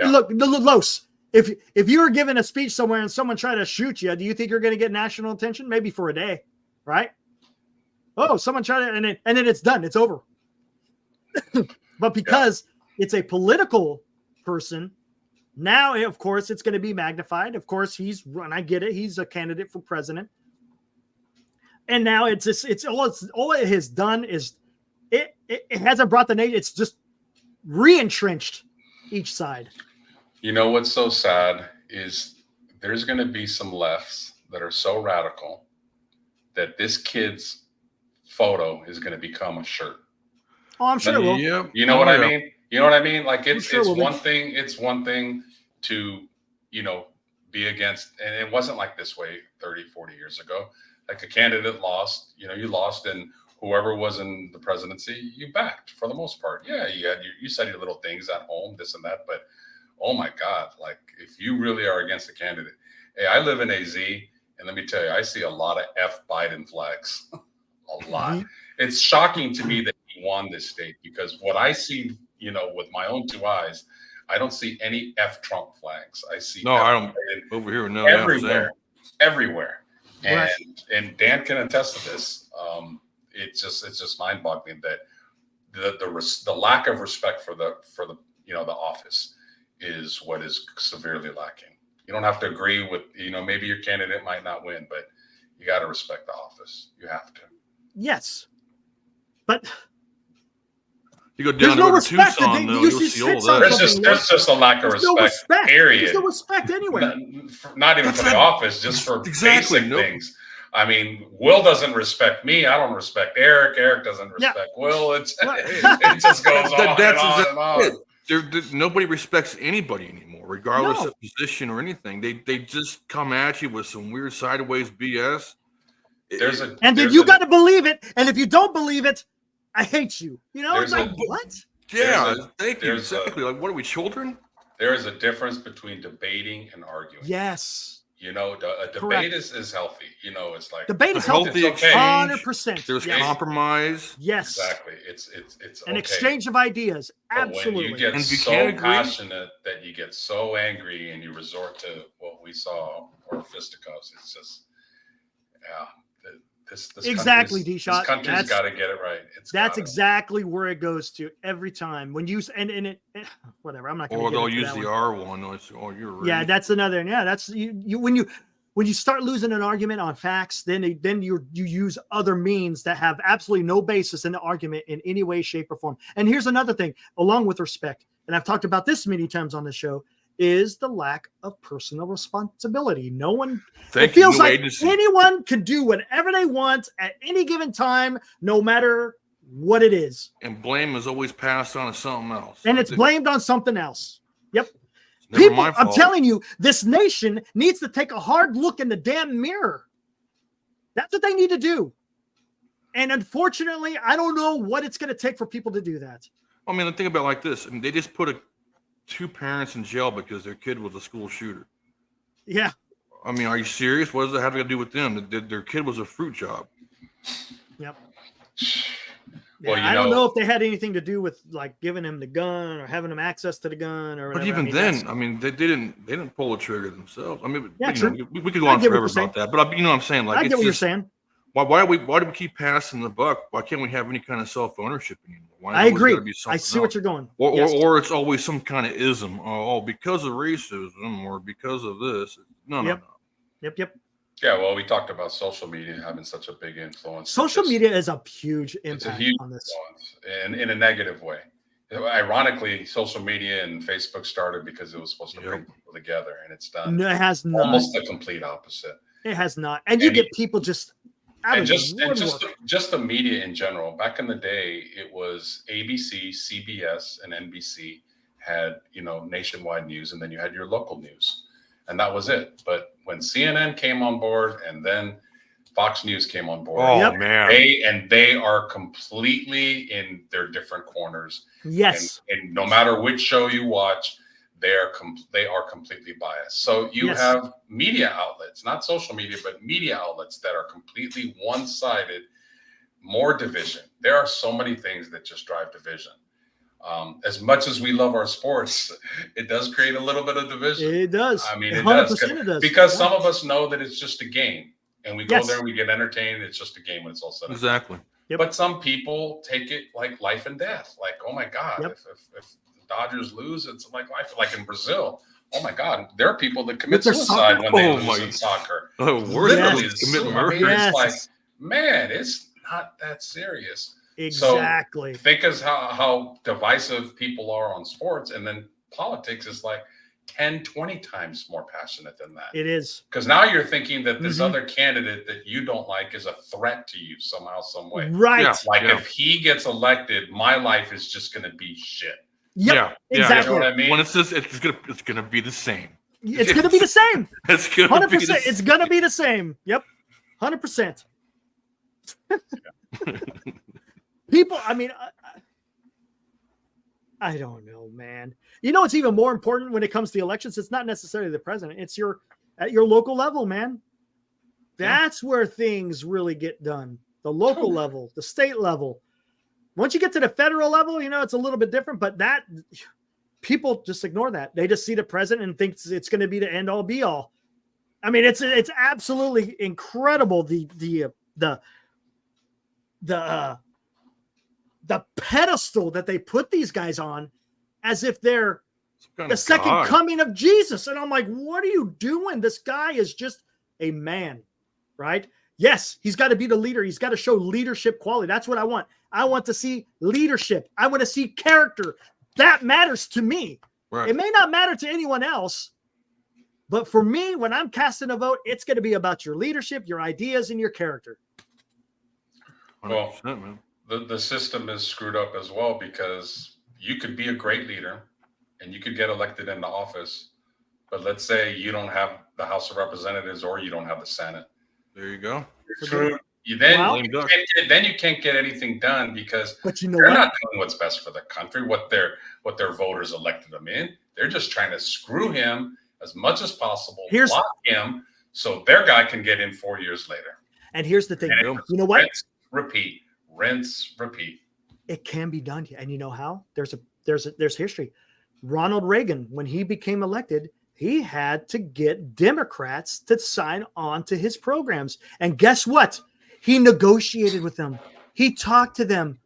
Look, Los, if you were giving a speech somewhere and someone tried to shoot you, do you think you're going to get national attention? Maybe for a day, right? Oh, someone tried to, and then it's done. It's over. But because it's a political person, now, of course, it's going to be magnified. Of course, I get it. He's a candidate for president. And now it's all it has done is it hasn't brought the nation. It's just re-entrenched each side. You know what's so sad is there's going to be some lefts that are so radical that this kid's photo is going to become a shirt. Oh, I'm sure it will. You know what I mean? You know what I mean? Like it's one thing. It's one thing to, be against. And it wasn't like this way 30, 40 years ago. Like a candidate lost, you lost, and whoever was in the presidency, you backed for the most part. Yeah, you said your little things at home, this and that. But, oh, my God, like if you really are against a candidate. Hey, I live in AZ, and let me tell you, I see a lot of F Biden flags. A lot. Mm-hmm. It's shocking to me that he won this state because what I see, with my own 2 eyes, I don't see any F Trump flags. I see I don't over here. No, everywhere. And Dan can attest to this. It's just mind-boggling that the lack of respect for the the office is what is severely lacking. You don't have to agree with, maybe your candidate might not win, but you got to respect the office. You have to. Yes. But you go down to Tucson, though, you'll see all that. There's just a lack of respect, period. There's no respect anywhere. Not even for the office, just for basic things. I mean, Will doesn't respect me. I don't respect Eric. Eric doesn't respect Will. It just goes on and on. Nobody respects anybody anymore, regardless of position or anything. They just come at you with some weird sideways BS. And then you got to believe it. And if you don't believe it, I hate you. It's like, what? Yeah, thank you. Exactly. Like, what are we, children? There is a difference between debating and arguing. Yes. A debate is healthy. It's like debate is healthy. Okay. 100%. There's compromise. Yes. Exactly. It's an exchange of ideas. Absolutely. When you get so passionate that you get so angry and you resort to what we saw or fisticuffs, it's just This exactly, D-Shot. This country's got to get it right. That's exactly where it goes to every time. When you whatever. I'm not going to. Or they'll use the R one. You're right. Yeah, that's another. Yeah, that's you. When you start losing an argument on facts, then you use other means that have absolutely no basis in the argument in any way, shape, or form. And here's another thing, along with respect, and I've talked about this many times on the show, is the lack of personal responsibility. No one, it feels like anyone can do whatever they want at any given time, no matter what it is. And blame is always passed on to something else. And it's blamed on something else. Yep. People, I'm telling you, this nation needs to take a hard look in the damn mirror. That's what they need to do. And unfortunately, I don't know what it's going to take for people to do that. I mean, think about it like this. I mean, they just put two parents in jail because their kid was a school shooter. Yeah. I mean, are you serious? What does that have to do with them? Their kid was a fruit job. Yep. Well, I don't know if they had anything to do with like giving him the gun or having him access to the gun or whatever. But even they didn't pull the trigger themselves. I mean, we could go on forever about that. But you know what I'm saying? Like, I get what you're saying. Why do we keep passing the buck? Why can't we have any kind of self-ownership anymore? I agree. I see what you're going. Or it's always some kind of ism. Oh, because of racism or because of this. No. Yep. Yeah, well, we talked about social media having such a big influence. Social media is a huge impact on this. And in a negative way. Ironically, social media and Facebook started because it was supposed to bring people together, and it's done. No, it has not. Almost the complete opposite. It has not. And you get people just just the media in general. Back in the day, it was ABC, CBS, and NBC had nationwide news, and then you had your local news, and that was it. But when CNN came on board, and then Fox News came on board, man, they are completely in their different corners. Yes, and no matter which show you watch, they are completely biased. So you have media outlets, not social media, but media outlets that are completely one-sided, more division. There are so many things that just drive division. As much as we love our sports, it does create a little bit of division. It does. I mean, it does. Because some of us know that it's just a game, and we go there and we get entertained. It's just a game when it's all said. Exactly. Yep. But some people take it like life and death. Like, oh my God, if Dodgers lose, it's like life. Like in Brazil, oh my God, there are people that commit suicide when they lose in soccer. Literally commit murder. It's like, man, it's not that serious. Exactly. So think as how divisive people are on sports, and then politics is like 10, 20 times more passionate than that. It is. Because now you're thinking that this other candidate that you don't like is a threat to you somehow, some way. Right. Yeah. If he gets elected, my life is just going to be shit. Yep, yeah, exactly. You know what I mean? When it's gonna be the same. It's gonna be the same. It's gonna 100%. It's gonna be the same. Yep, 100%. People, I mean, I don't know, man. It's even more important when it comes to elections. It's not necessarily the president. It's at your local level, man. That's where things really get done. The local level, the state level. Once you get to the federal level, it's a little bit different, but that people just ignore that. They just see the president and think it's going to be the end all be all. I mean, it's absolutely incredible. The the pedestal that they put these guys on as if they're the of second God. coming of Jesus. And I'm like, what are you doing? This guy is just a man, right? Yes, he's got to be the leader. He's got to show leadership quality. That's what I want. I want to see leadership. I want to see character. That matters to me. Right. It may not matter to anyone else, but for me, when I'm casting a vote, it's going to be about your leadership, your ideas, and your character. Well, man. the system is screwed up as well, because you could be a great leader and you could get elected into office, but let's say you don't have the House of Representatives or you don't have the Senate. There you go. You're screwed. Then you can't get anything done, because they're not doing what's best for the country, what their voters elected them in. They're just trying to screw him as much as possible, block him, so their guy can get in 4 years later. And here's the thing. You know what? Rinse, repeat. It can be done. And you know how? There's history. Ronald Reagan, when he became elected, he had to get Democrats to sign on to his programs. And guess what? He negotiated with them. He talked to them.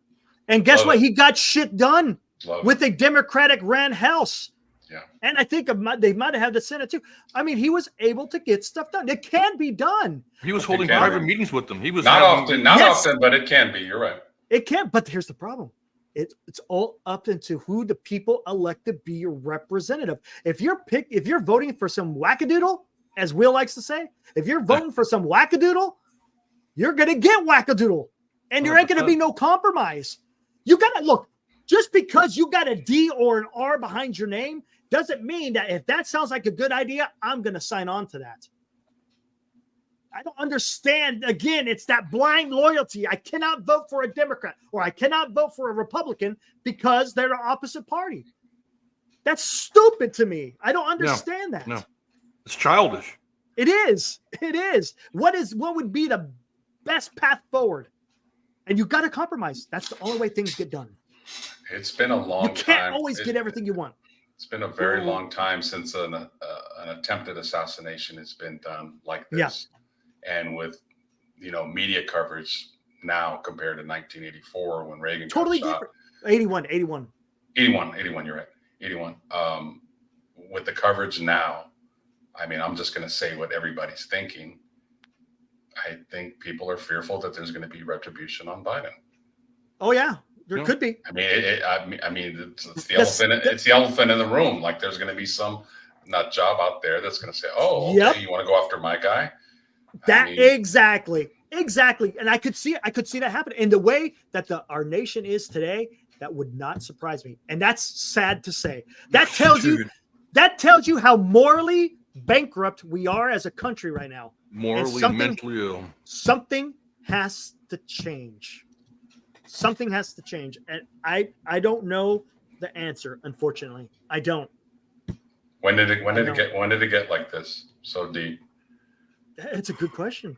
And guess what? He got shit done with a Democratic ran House. Yeah. And I think they might have had the Senate too. I mean, he was able to get stuff done. It can be done. He was holding private meetings with them. He was not often, but it can be. You're right. It can. But here's the problem. It's all up into who the people elect to be your representative. If you're voting for some wackadoodle, as Will likes to say, if you're voting for some wackadoodle, you're gonna get wackadoodle, and there ain't gonna be no compromise. You gotta look. Just because you got a D or an R behind your name doesn't mean that if that sounds like a good idea, I'm gonna sign on to that. I don't understand. Again, it's that blind loyalty. I cannot vote for a Democrat or I cannot vote for a Republican because they're the opposite party. That's stupid to me. I don't understand that. No, it's childish. It is. It is. What would be the best path forward? And you got to compromise. That's the only way things get done. It's been a long time. You can't always get everything you want. It's been a very long time since an attempted assassination has been done like this. Yeah. And with, media coverage now compared to 1984 when Reagan totally got shot. different. 81, you're right. 81. With the coverage now, I mean, I'm just going to say what everybody's thinking. I think people are fearful that there's going to be retribution on Biden. Oh yeah, there could be. I mean, it's the elephant. It's the elephant in the room. Like there's going to be some nut job out there that's going to say, "Oh, okay, you want to go after my guy?" Exactly. And I could see that happen. And the way that our nation is today, that would not surprise me. And that's sad to say. That tells you how morally bankrupt we are as a country right now. Morally and mentally ill. Something has to change. Something has to change. And I don't know the answer, unfortunately. I don't. When did it get like this? So deep? It's a good question.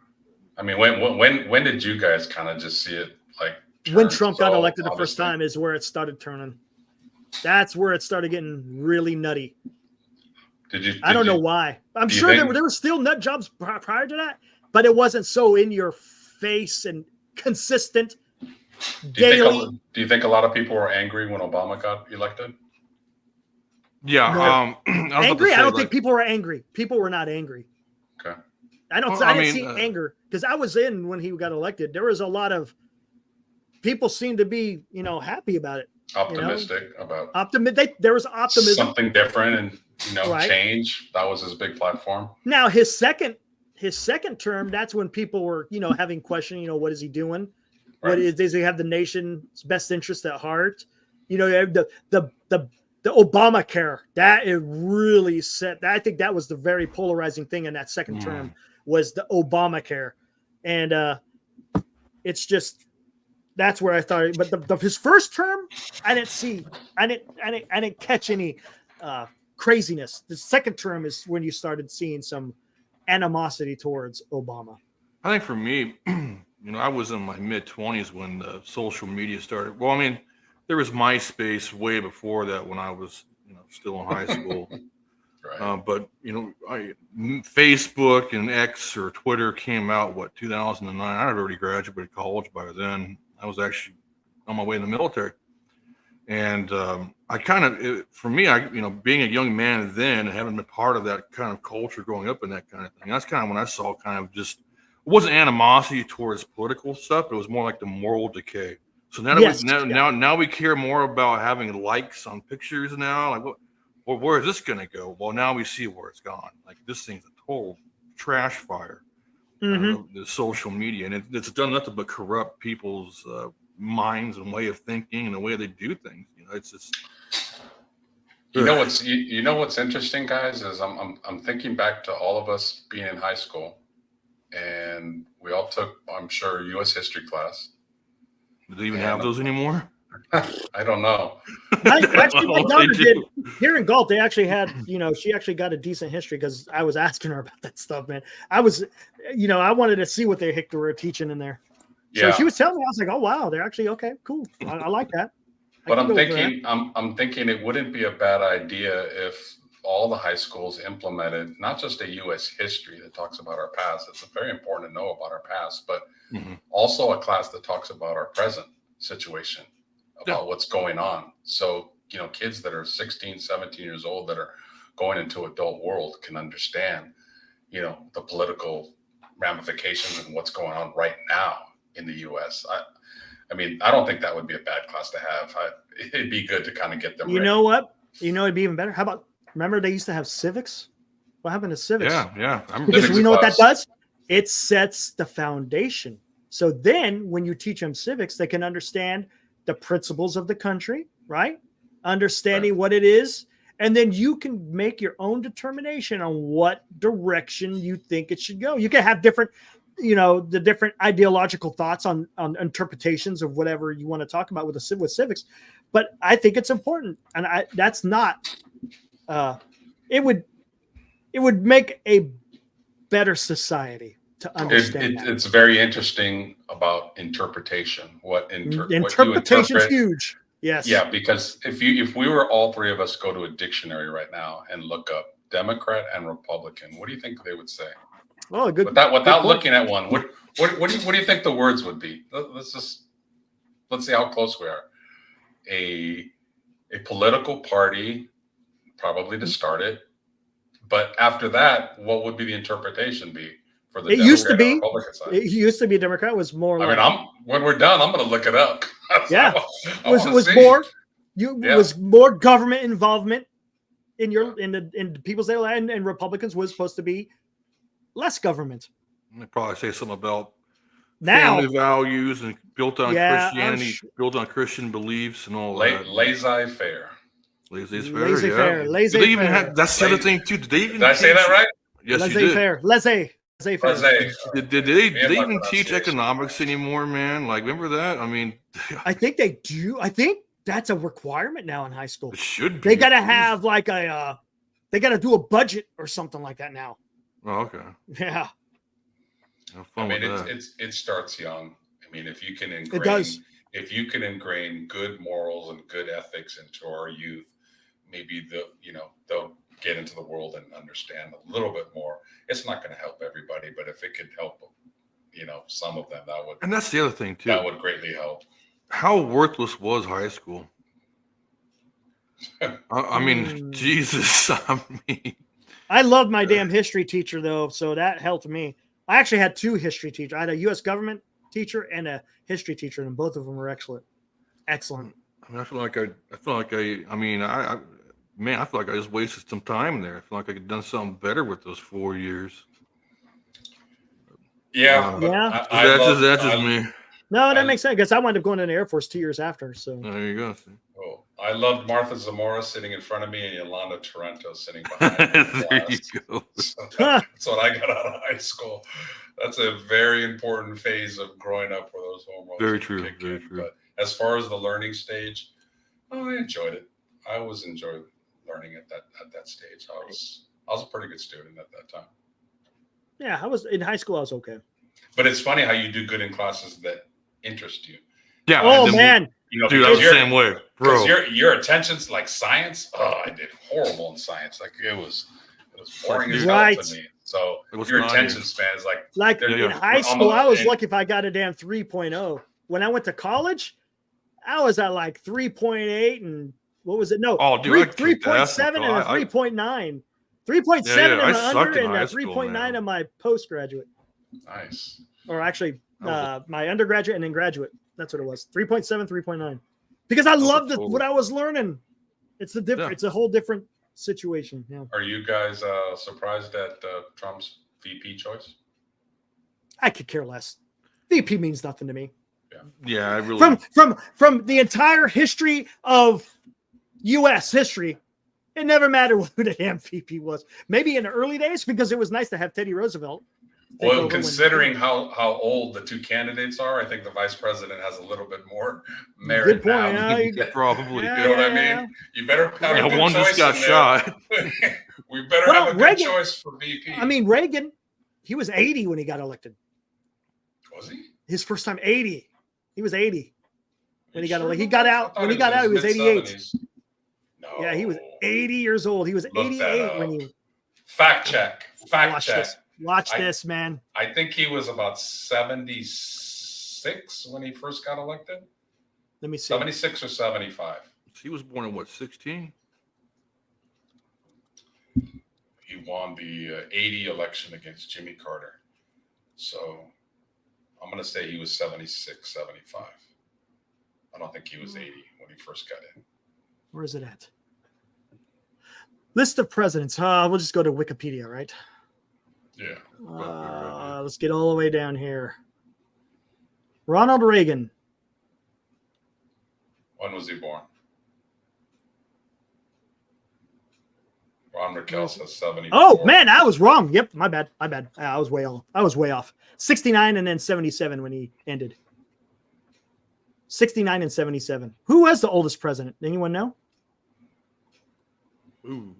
I mean, when did you guys kind of just see it like when Trump got elected the first time is where it started turning. That's where it started getting really nutty. I don't know why. I'm sure there were still nut jobs prior to that, but it wasn't so in your face and consistent daily. Do you think a lot of people were angry when Obama got elected? Yeah. Angry? I don't think people were angry. People were not angry. Okay. I didn't see anger because I was in when he got elected. There was a lot of people seemed to be, happy about it. Optimistic about there was optimism. Something different and change. That was his big platform. Now his second term, that's when people were, having questions, what is he doing? Right. Does he have the nation's best interest at heart? The Obamacare, that it really set. I think that was the very polarizing thing in that second term was the Obamacare, and it's just that's where I thought. But his first term, I didn't catch any craziness. The second term is when you started seeing some animosity towards Obama. I think for me, I was in my mid-20s when the social media started. Well, I mean, there was MySpace way before that when I was, still in high school. Right. But Facebook and X or Twitter came out 2009. I had already graduated college by then. I was actually on my way in the military. And I kind of, for me, being a young man then, and having been part of that kind of culture growing up in that kind of thing, that's kind of when I saw kind of just, it wasn't animosity towards political stuff, but it was more like the moral decay. So now that now we care more about having likes on pictures now. Like, where is this going to go? Well, now we see where it's gone. Like, this thing's a total trash fire. The social media, and it's done nothing but corrupt people's minds and way of thinking and the way they do things. It's just. You know what's interesting, guys, is I'm thinking back to all of us being in high school, and we all took, I'm sure, U.S. history class. Do they even have those anymore? I don't know. My daughter did. Here in Galt, they actually had, she actually got a decent history because I was asking her about that stuff, man. I was, I wanted to see what they were teaching in there. So she was telling me, I was like, oh, wow, they're actually, okay, cool. I like that. But I'm thinking it wouldn't be a bad idea if all the high schools implemented not just a U.S. history that talks about our past. It's very important to know about our past, but also a class that talks about our present situation, about what's going on. So, kids that are 16, 17 years old that are going into adult world can understand, the political ramifications and what's going on right now in the U.S. I mean, I don't think that would be a bad class to have. It'd be good to kind of get them. You know what? It'd be even better. How about, remember they used to have civics? What happened to civics? Yeah. Because we know what that does? It sets the foundation. So then when you teach them civics, they can understand the principles of the country, right? Understanding what it is. And then you can make your own determination on what direction you think it should go. You can have different, the different ideological thoughts on interpretations of whatever you want to talk about with civics. But I think it's important. And that's not, it would make a better society to understand. It's very interesting about interpretation. Interpretation is huge. Yes. Yeah, because if we were all three of us go to a dictionary right now and look up Democrat and Republican, what do you think they would say? Well, good. Without looking at one, what do you think the words would be? Let's see how close we are. A political party, probably to start it, but after that, what would be the interpretation be for the Republican side? It used to be Democrat was more. When we're done, I'm going to look it up. Yeah, was more government involvement in the people's land, and Republicans was supposed to be less government. They probably say something about family values and built on Christianity, built on Christian beliefs and all that. Laissez-faire. Laissez-faire. Do they even have? That's the other thing too. Did I say that right? Yes, you did. Laissez-faire. Did they even teach economics anymore, man? Like, remember that? I mean, I think they do. I think that's a requirement now in high school. It should be. They got to have like they got to do a budget or something like that now. Oh, okay. Yeah. It starts young. I mean, if you can ingrain good morals and good ethics into our youth, maybe they'll get into the world and understand a little bit more. It's not going to help everybody, but if it could help, some of them, that would. And that's the other thing too. That would greatly help. How worthless was high school? I mean, Jesus. I loved my damn history teacher though, so that helped me. I actually had two history teachers. I had a U.S. government teacher and a history teacher, and both of them were excellent. Excellent. I feel like I feel like I just wasted some time there. I feel like I could have done something better with those 4 years. Yeah. That's just me. No, that makes sense because I wound up going to the Air Force 2 years after. So there you go. Oh, I loved Martha Zamora sitting in front of me and Yolanda Taranto sitting behind me. There you go. So that's what I got out of high school. That's a very important phase of growing up where those hormones. Very true. Very true. But as far as the learning stage, I enjoyed it. I always enjoyed learning at that stage. I was a pretty good student at that time. Yeah, I was in high school. I was okay. But it's funny how you do good in classes that interest you. Yeah. Oh man. Dude, I was the same way, bro. Your attention's like science. Oh, I did horrible in science. Like it was boring as hell to me. So your attention span is like in high school. I was lucky if I got a damn 3.0. When I went to college, I was at like 3.8 and what was it? No, Oh, dude, 3.7 and a 3.9. 3.7 yeah, in I my sucked under in and high a school, 3.9 man. on my postgraduate. Nice. Or actually, That was my undergraduate and then graduate. That's what it was. 3.7, 3.9. Because I was a loved total. what I was learning. It's It's a whole different situation. Yeah. Are you guys surprised at Trump's VP choice? I could care less. VP means nothing to me. Yeah, I really. From the entire history of U.S. history, it never mattered who the damn VP was. Maybe in the early days because it was nice to have Teddy Roosevelt. Well, considering how old the two candidates are, I think the vice president has a little bit more merit. Good point. Now. Probably. You know what I mean? You better have a good one choice just got in shot. We better have a good choice for VP. I mean, Reagan, he was 80 when he got elected. Was he? His first time, 80. He was 80 when he got elected. He got out. When he got out, he was 88. No. Yeah, he was 80 years old. He was 88 when he. Fact check. Watch this, man. I think he was about 76 when he first got elected. Let me see. 76 or 75. He was born in what, 16? He won the 80 election against Jimmy Carter. So I'm going to say he was 76, 75. I don't think he was 80 when he first got in. Where is it at? List of presidents. We'll just go to Wikipedia, right? Yeah. Let's get all the way down here. Ronald Reagan. When was he born? Ron Raquel says 74. Oh, man, I was wrong. Yep, my bad. I was way off. 69 and then 77 when he ended. 69 and 77. Who was the oldest president? Anyone know? Ooh.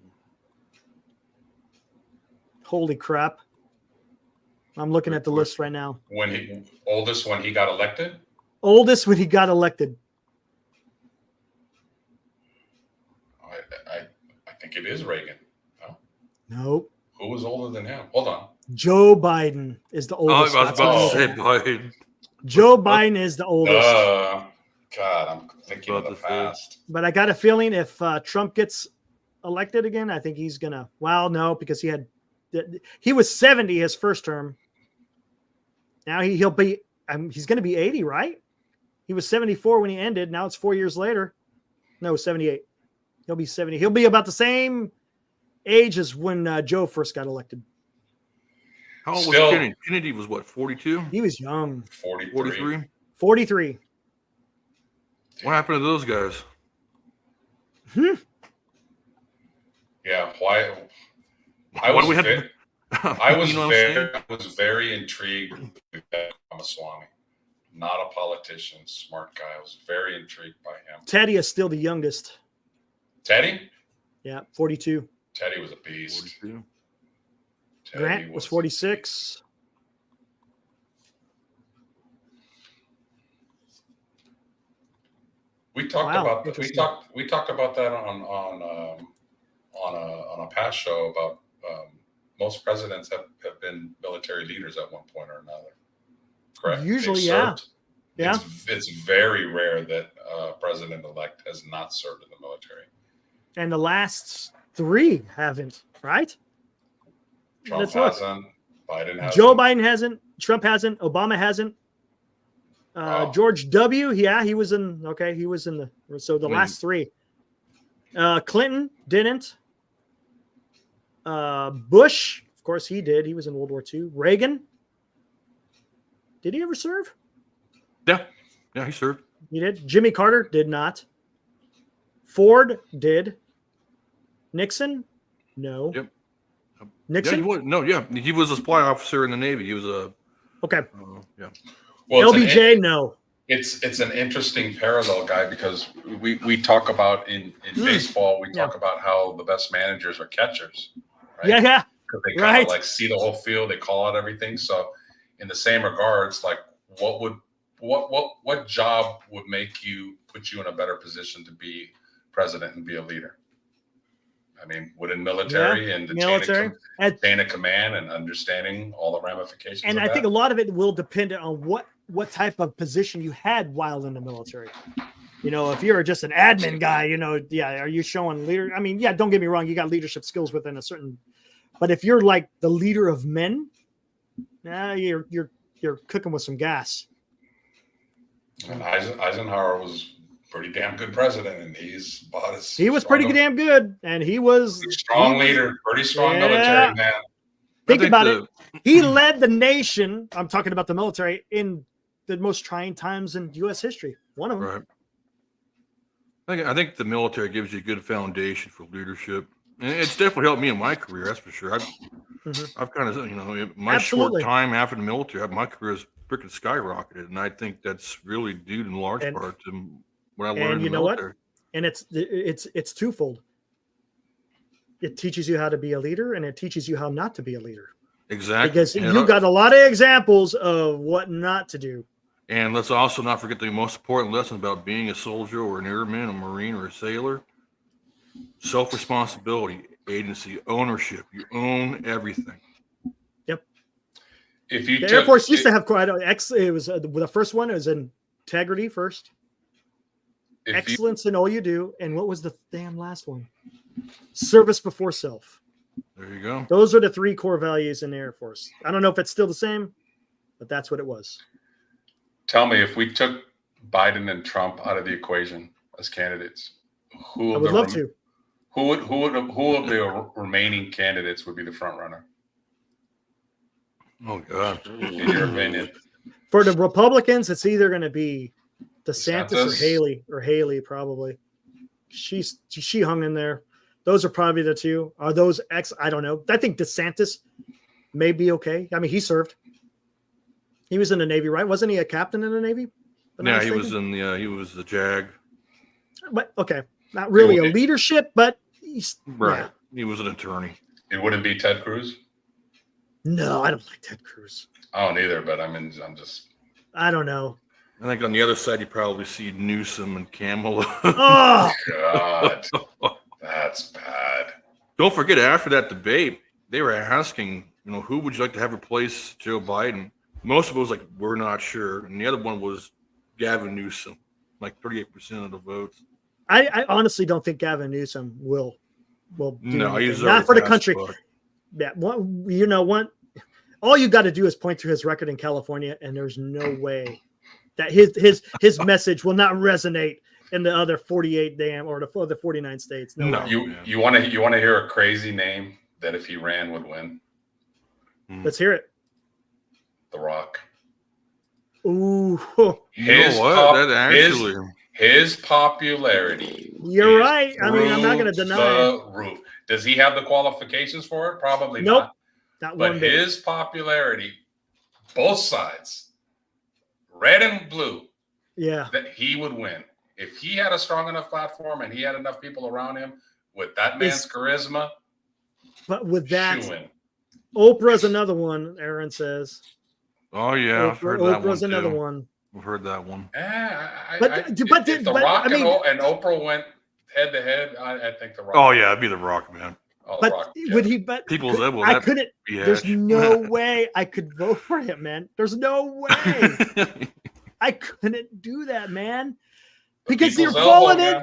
Holy crap. I'm looking at the list right now. Oldest when he got elected? Oldest when he got elected. I think it is Reagan. No? Nope. Who was older than him? Hold on. Joe Biden is the oldest. I was about to say Biden. Joe Biden is the oldest. God, I'm thinking of the past. But I got a feeling if Trump gets elected again, I think he's gonna. Well, no, because he was 70 his first term. Now he'll be. He's going to be 80, right? He was 74 when he ended. Now it's 4 years later. No, 78. He'll be 70. He'll be about the same age as when Joe first got elected. How old was Kennedy? Kennedy was what, 42? He was young. 43. 43. What happened to those guys? Yeah, why? I was very intrigued with Ramaswamy. Not a politician, smart guy. I was very intrigued by him. Teddy is still the youngest. Teddy? Yeah, 42. Teddy was a beast. 42. Grant was 46. We talked about that on a past show about most presidents have been military leaders at one point or another. Correct? Usually, yeah. Yeah. It's very rare that a president-elect has not served in the military. And the last three haven't, right? Trump hasn't. Biden hasn't. Joe Biden hasn't. Trump hasn't. Obama hasn't. George W. Yeah, he was in. Okay, he was in the. So the last three. Clinton didn't. Bush, of course, he did. He was in World War II. Reagan. Did he ever serve? Yeah, he served. He did. Jimmy Carter did not. Ford did. Nixon, no. Yep. Nixon? He was a supply officer in the Navy. He was a. Okay. Yeah. Well, LBJ, no. It's an interesting parallel, guy, because we talk about in baseball, we talk about how the best managers are catchers. Right? Yeah. Because they kind of like see the whole field, they call out everything. So in the same regards, like what job would put you in a better position to be president and be a leader? I mean, within military and the chain of command and understanding all the ramifications. And I think a lot of it will depend on what type of position you had while in the military. If you're just an admin guy, are you showing leader? I mean, yeah, don't get me wrong, you got leadership skills within a certain, but if you're like the leader of men, you're cooking with some gas. And Eisenhower was pretty damn good president, and he was pretty damn good, and he was strong leader, pretty strong military man. Think about it. He led the nation. I'm talking about the military in the most trying times in U.S. history. One of them. Right. I think the military gives you a good foundation for leadership, and it's definitely helped me in my career. That's for sure. I've kind of, my short time after the military, my career has freaking skyrocketed, and I think that's really due in large part to what I learned in the military. What? And it's twofold. It teaches you how to be a leader, and it teaches you how not to be a leader. Exactly. Because you got a lot of examples of what not to do. And let's also not forget the most important lesson about being a soldier or an airman, a Marine, or a sailor. Self-responsibility, agency, ownership. You own everything. Yep. If you the Air Force used to have quite it was the first one. It was integrity first. Excellence in all you do. And what was the damn last one? Service before self. There you go. Those are the 3 core values in the Air Force. I don't know if it's still the same, but that's what it was. Tell me, if we took Biden and Trump out of the equation as candidates, who of the remaining candidates would be the front runner? Oh God! In your opinion, for the Republicans, it's either going to be DeSantis or Haley probably. She hung in there. Those are probably the two. Are those I don't know. I think DeSantis may be okay. I mean, he served. He was in the Navy, right? Wasn't he a captain in the Navy? Yeah, he was he was the JAG. But okay, not really a leadership, but he's right. Yeah. He was an attorney. It wouldn't be Ted Cruz. No, I don't like Ted Cruz. I don't either, but I'm just. I don't know. I think on the other side, you probably see Newsom and Kamala. Oh God, that's bad. Don't forget, after that debate, they were asking, who would you like to have replace Joe Biden? Most of it was like, we're not sure. And the other one was Gavin Newsom, like 38% of the votes. I honestly don't think Gavin Newsom will do no, he's not for the country. Yeah, what? All you got to do is point to his record in California, and there's no way that his message will not resonate in the other 48 or the other 49 states. No. You want to hear a crazy name that if he ran would win? Let's hear it. The Rock. Ooh. His popularity. You're right. I mean, I'm not going to deny the roof. Does he have the qualifications for it? Probably not. Not one bit. His popularity, both sides, red and blue, that he would win. If he had a strong enough platform and he had enough people around him with that man's charisma. But with that, Oprah's another one, Aaron says. Oh, yeah. I've heard that one. Oprah's another one. I've heard that one. If The Rock and Oprah went head to head, I think The Rock. Oh, yeah. It'd be The Rock, man. Oh, but Rock, would he? But I couldn't. There's no way I could vote for him, man. There's no way. I couldn't do that, man. Because you're falling in.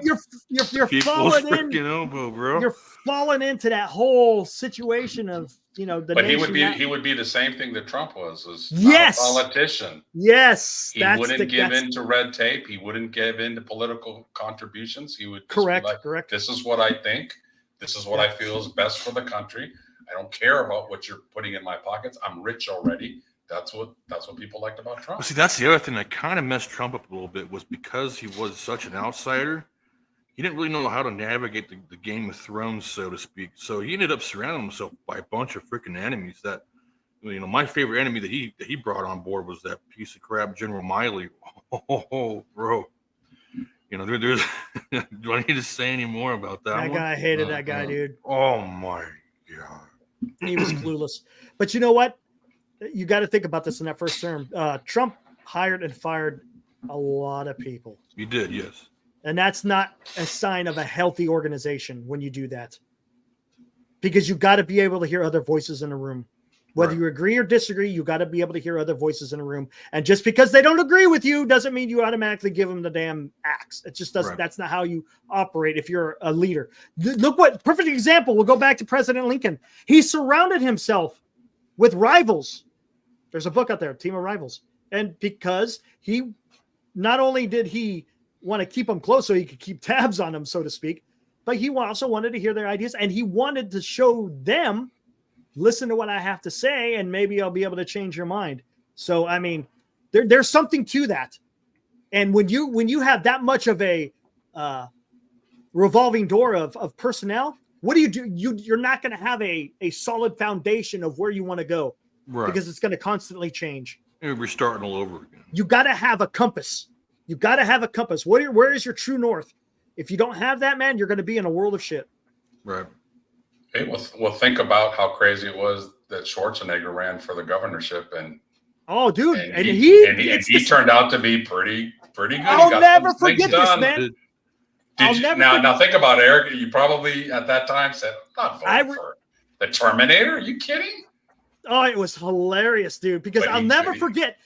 You're falling in. Elbow, bro. You're falling into that whole situation of the. But he would be the same thing that Trump was. Yes. Not a politician. Yes. He wouldn't give in to red tape. He wouldn't give in to political contributions. He would correct. This is what I think. This is what I feel is best for the country. I don't care about what you're putting in my pockets. I'm rich already. That's what people liked about Trump. Well, see, that's the other thing that kind of messed Trump up a little bit was because he was such an outsider. He didn't really know how to navigate the Game of Thrones, so to speak. So he ended up surrounding himself by a bunch of freaking enemies. That my favorite enemy that he brought on board was that piece of crap, General Miley. Oh, bro. There's. Do I need to say any more about that? That guy hated that guy, dude. Oh my God. He was clueless. But you know what? You got to think about this in that first term. Trump hired and fired a lot of people. He did, yes. And that's not a sign of a healthy organization when you do that. Because you got to be able to hear other voices in the room. Whether you agree or disagree, you got to be able to hear other voices in a room. And just because they don't agree with you doesn't mean you automatically give them the damn axe. It just doesn't. That's not how you operate if you're a leader. Look what perfect example. We'll go back to President Lincoln. He surrounded himself with rivals. There's a book out there, Team of Rivals. And because he not only did he want to keep them close so he could keep tabs on them, so to speak, but he also wanted to hear their ideas, and he wanted to show them, listen to what I have to say, and maybe I'll be able to change your mind. So, I mean, there's something to that. And when you have that much of a revolving door of personnel, what do? You're not going to have a solid foundation of where you want to go, because it's going to constantly change. We're starting all over again. You got to have a compass. You got to have a compass. Where is your true north? If you don't have that, man, you're going to be in a world of shit. Right. Hey, well, think about how crazy it was that Schwarzenegger ran for the governorship, and he turned out to be pretty good. I'll never forget this, man. Now think about it, Eric. You probably at that time said, "I'm not voting for the Terminator." Are you kidding? Oh, it was hilarious, dude. Because I'll never forget.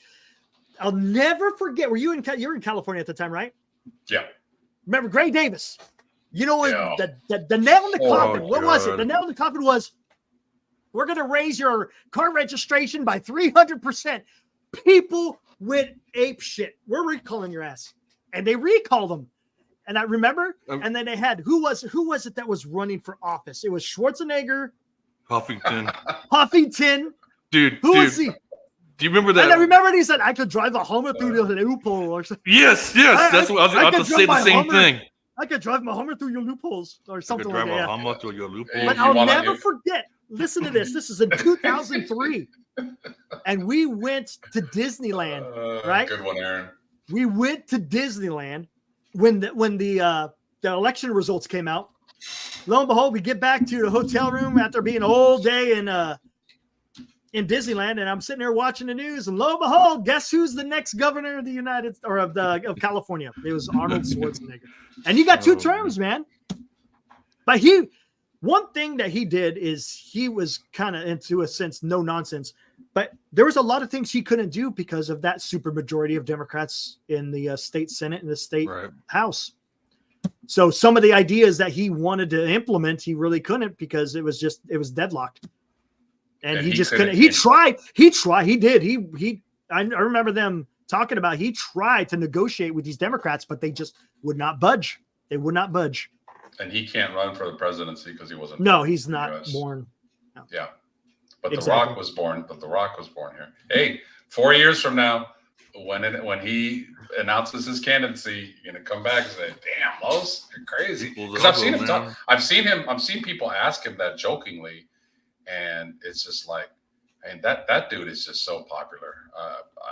Were you in California at the time, right? Yeah. Remember Gray Davis? You know, the nail in the coffin. What was it? The nail in the coffin was, we're going to raise your car registration by 300%. People went ape shit. We're recalling your ass. And they recalled them. And I remember, and then they had, who was it that was running for office? It was Schwarzenegger. Huffington. Dude. Who was he? Do you remember that? And I remember he said, I could drive a Hummer through the loophole or something. Yes. That's what I was about to say, the same thing. I could drive my Hummer through your loopholes or something like that. Drive a Hummer through your loopholes. But I'll never forget. Listen to this. This is in 2003. And we went to Disneyland, right? Good one, Aaron. We went to Disneyland when the election results came out. Lo and behold, we get back to the hotel room after being a whole day in Disneyland, and I'm sitting there watching the news, and lo and behold, guess who's the next governor of the of California? It was Arnold Schwarzenegger. And he got 2 terms, man. But one thing that he did is he was kind of, into a sense, no nonsense. But there was a lot of things he couldn't do because of that supermajority of Democrats in the state Senate and the state House. So some of the ideas that he wanted to implement, he really couldn't, because it was deadlocked. And he just couldn't. He tried. I remember them talking about, he tried to negotiate with these Democrats, but they just would not budge. They would not budge. And he can't run for the presidency because he wasn't. No, he's not born. No. Yeah. But The Rock was born. But The Rock was born here. Hey, 4 years from now, when he announces his candidacy, you're gonna come back and say, "Damn, Los, you're crazy." Because I've seen him talk. I've seen people ask him that jokingly. And it's just like, and that dude is just so popular.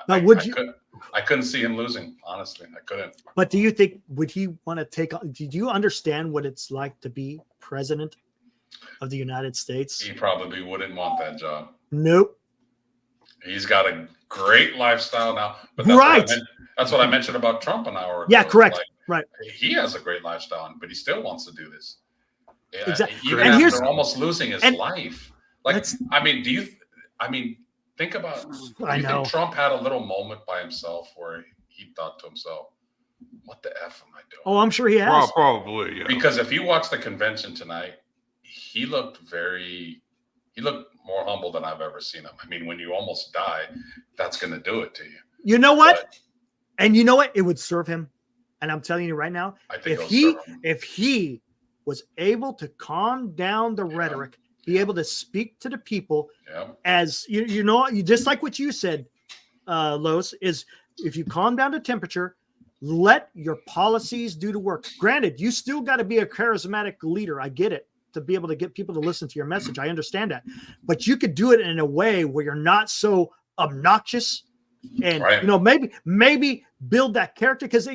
I couldn't see him losing, honestly. I couldn't. But do you think, would he want to take on? Do you understand what it's like to be president of the United States? He probably wouldn't want that job. Nope. He's got a great lifestyle now. But that's what I mentioned about Trump an hour ago. Yeah, correct. Like, right. He has a great lifestyle, but he still wants to do this. Yeah, exactly. Even after almost losing his life. Like, think about, do you think Trump had a little moment by himself where he thought to himself, what the F am I doing? Oh, I'm sure he has. Probably, yeah. Because if you watch the convention tonight, he looked more humble than I've ever seen him. I mean, when you almost die, that's going to do it to you. You know what? And you know what? It would serve him. And I'm telling you right now, I think if he was able to calm down the rhetoric, be able to speak to the people as you know, you just like what you said, Los, is if you calm down the temperature, let your policies do the work. Granted, you still got to be a charismatic leader. I get it, to be able to get people to listen to your message. I understand that, but you could do it in a way where you're not so obnoxious, and you know, maybe build that character, because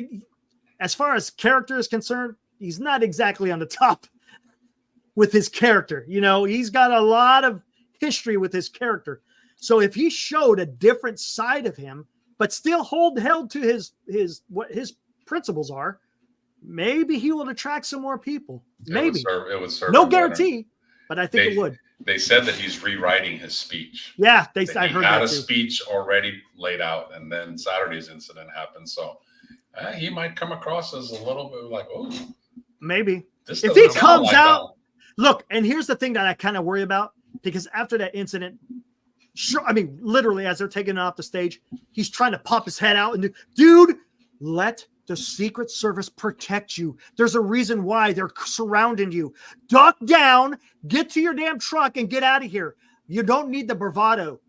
as far as character is concerned, he's not exactly on the top with his character. You know, he's got a lot of history with his character. So if he showed a different side of him, but still held to his what his principles are, maybe he will attract some more people. Maybe it would serve. No guarantee, but I think it would. They said that he's rewriting his speech. Yeah, I heard that had too. a speech already laid out, and then Saturday's incident happened. So he might come across as a little bit like, oh, maybe. This if he doesn't sound comes like out, that. look, and here's the thing that I kind of worry about, because after that incident, sure, I mean, literally as they're taking it off the stage, he's trying to pop his head out and dude, let the Secret Service protect you. There's a reason why they're surrounding you. Duck down, get to your damn truck, and get out of here. You don't need the bravado.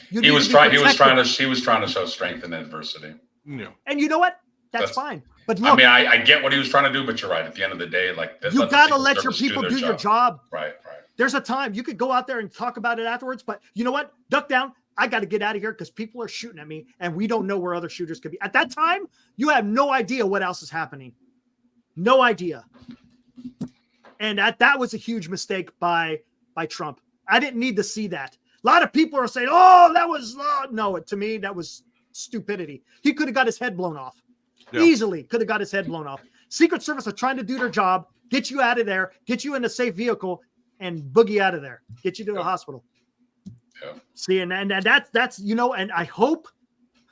He was trying to show strength in adversity. Yeah. And you know what? That's fine. But look, I mean, I get what he was trying to do, but you're right. At the end of the day, like you got to let your people do your job. Right. There's a time you could go out there and talk about it afterwards, but you know what? Duck down. I got to get out of here because people are shooting at me and we don't know where other shooters could be. At that time, you have no idea what else is happening. No idea. And that was a huge mistake by Trump. I didn't need to see that. A lot of people are saying, oh, that was, no, to me, that was stupidity. He could have got his head blown off. Yeah. Easily could have got his head blown off. Secret Service are trying to do their job, get you out of there, get you in a safe vehicle, and boogie out of there, get you to the hospital. Yeah. See, and that's and I hope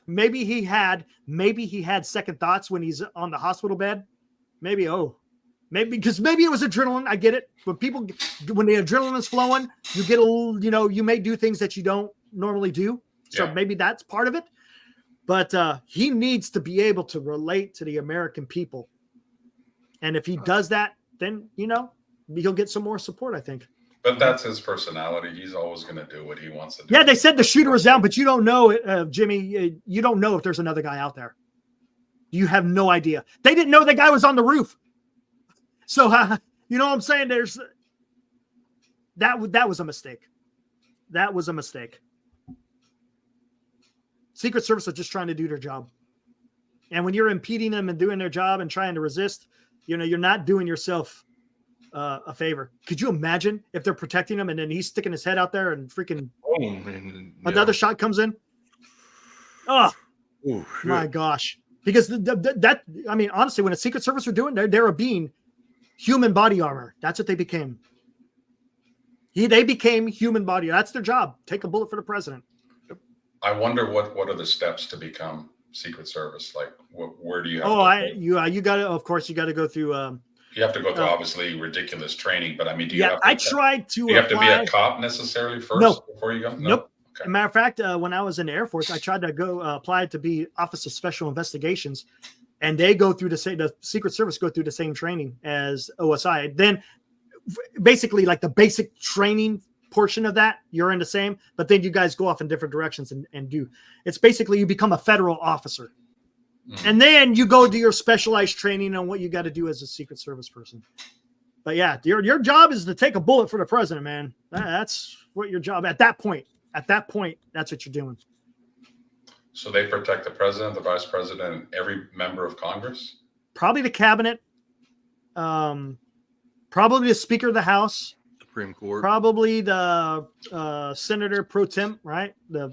maybe he had second thoughts when he's on the hospital bed. Maybe because maybe it was adrenaline. I get it. When the adrenaline is flowing, you get a little, you may do things that you don't normally do. So maybe that's part of it. But he needs to be able to relate to the American people. And if he does that, then, he'll get some more support, I think. But that's his personality. He's always going to do what he wants to do. Yeah, they said the shooter was down, but you don't know, Jimmy, you don't know if there's another guy out there. You have no idea. They didn't know the guy was on the roof. So, you know what I'm saying? That was a mistake. That was a mistake. Secret Service are just trying to do their job. And when you're impeding them and doing their job and trying to resist, you're not doing yourself a favor. Could you imagine if they're protecting him and then he's sticking his head out there and freaking another shot comes in? Oh, my gosh. Because honestly, when the Secret Service were doing, they're being human body armor. That's what they became. They became human body. That's their job. Take a bullet for the president. I wonder what are the steps to become Secret Service? Like, where do you have you got to, of course, you got to go through. You have to go through obviously ridiculous training, but I mean, do you have to, I tried to. Do you have to be a cop necessarily first before you go? No? Nope. Okay. As a matter of fact, when I was in the Air Force, I tried to go apply to be Office of Special Investigations, and they go through the Secret Service go through the same training as OSI. Then, basically, like the basic training portion of that, you're in the same, but then you guys go off in different directions and do. It's basically you become a federal officer. Mm-hmm. And then you go to your specialized training on what you got to do as a Secret Service person. But yeah, your job is to take a bullet for the president, man. That's what your job at that point. At that point, that's what you're doing. So they protect the president, the vice president, and every member of Congress? Probably the cabinet. Probably the Speaker of the House. Supreme Court. Probably the Senator pro tem, right? The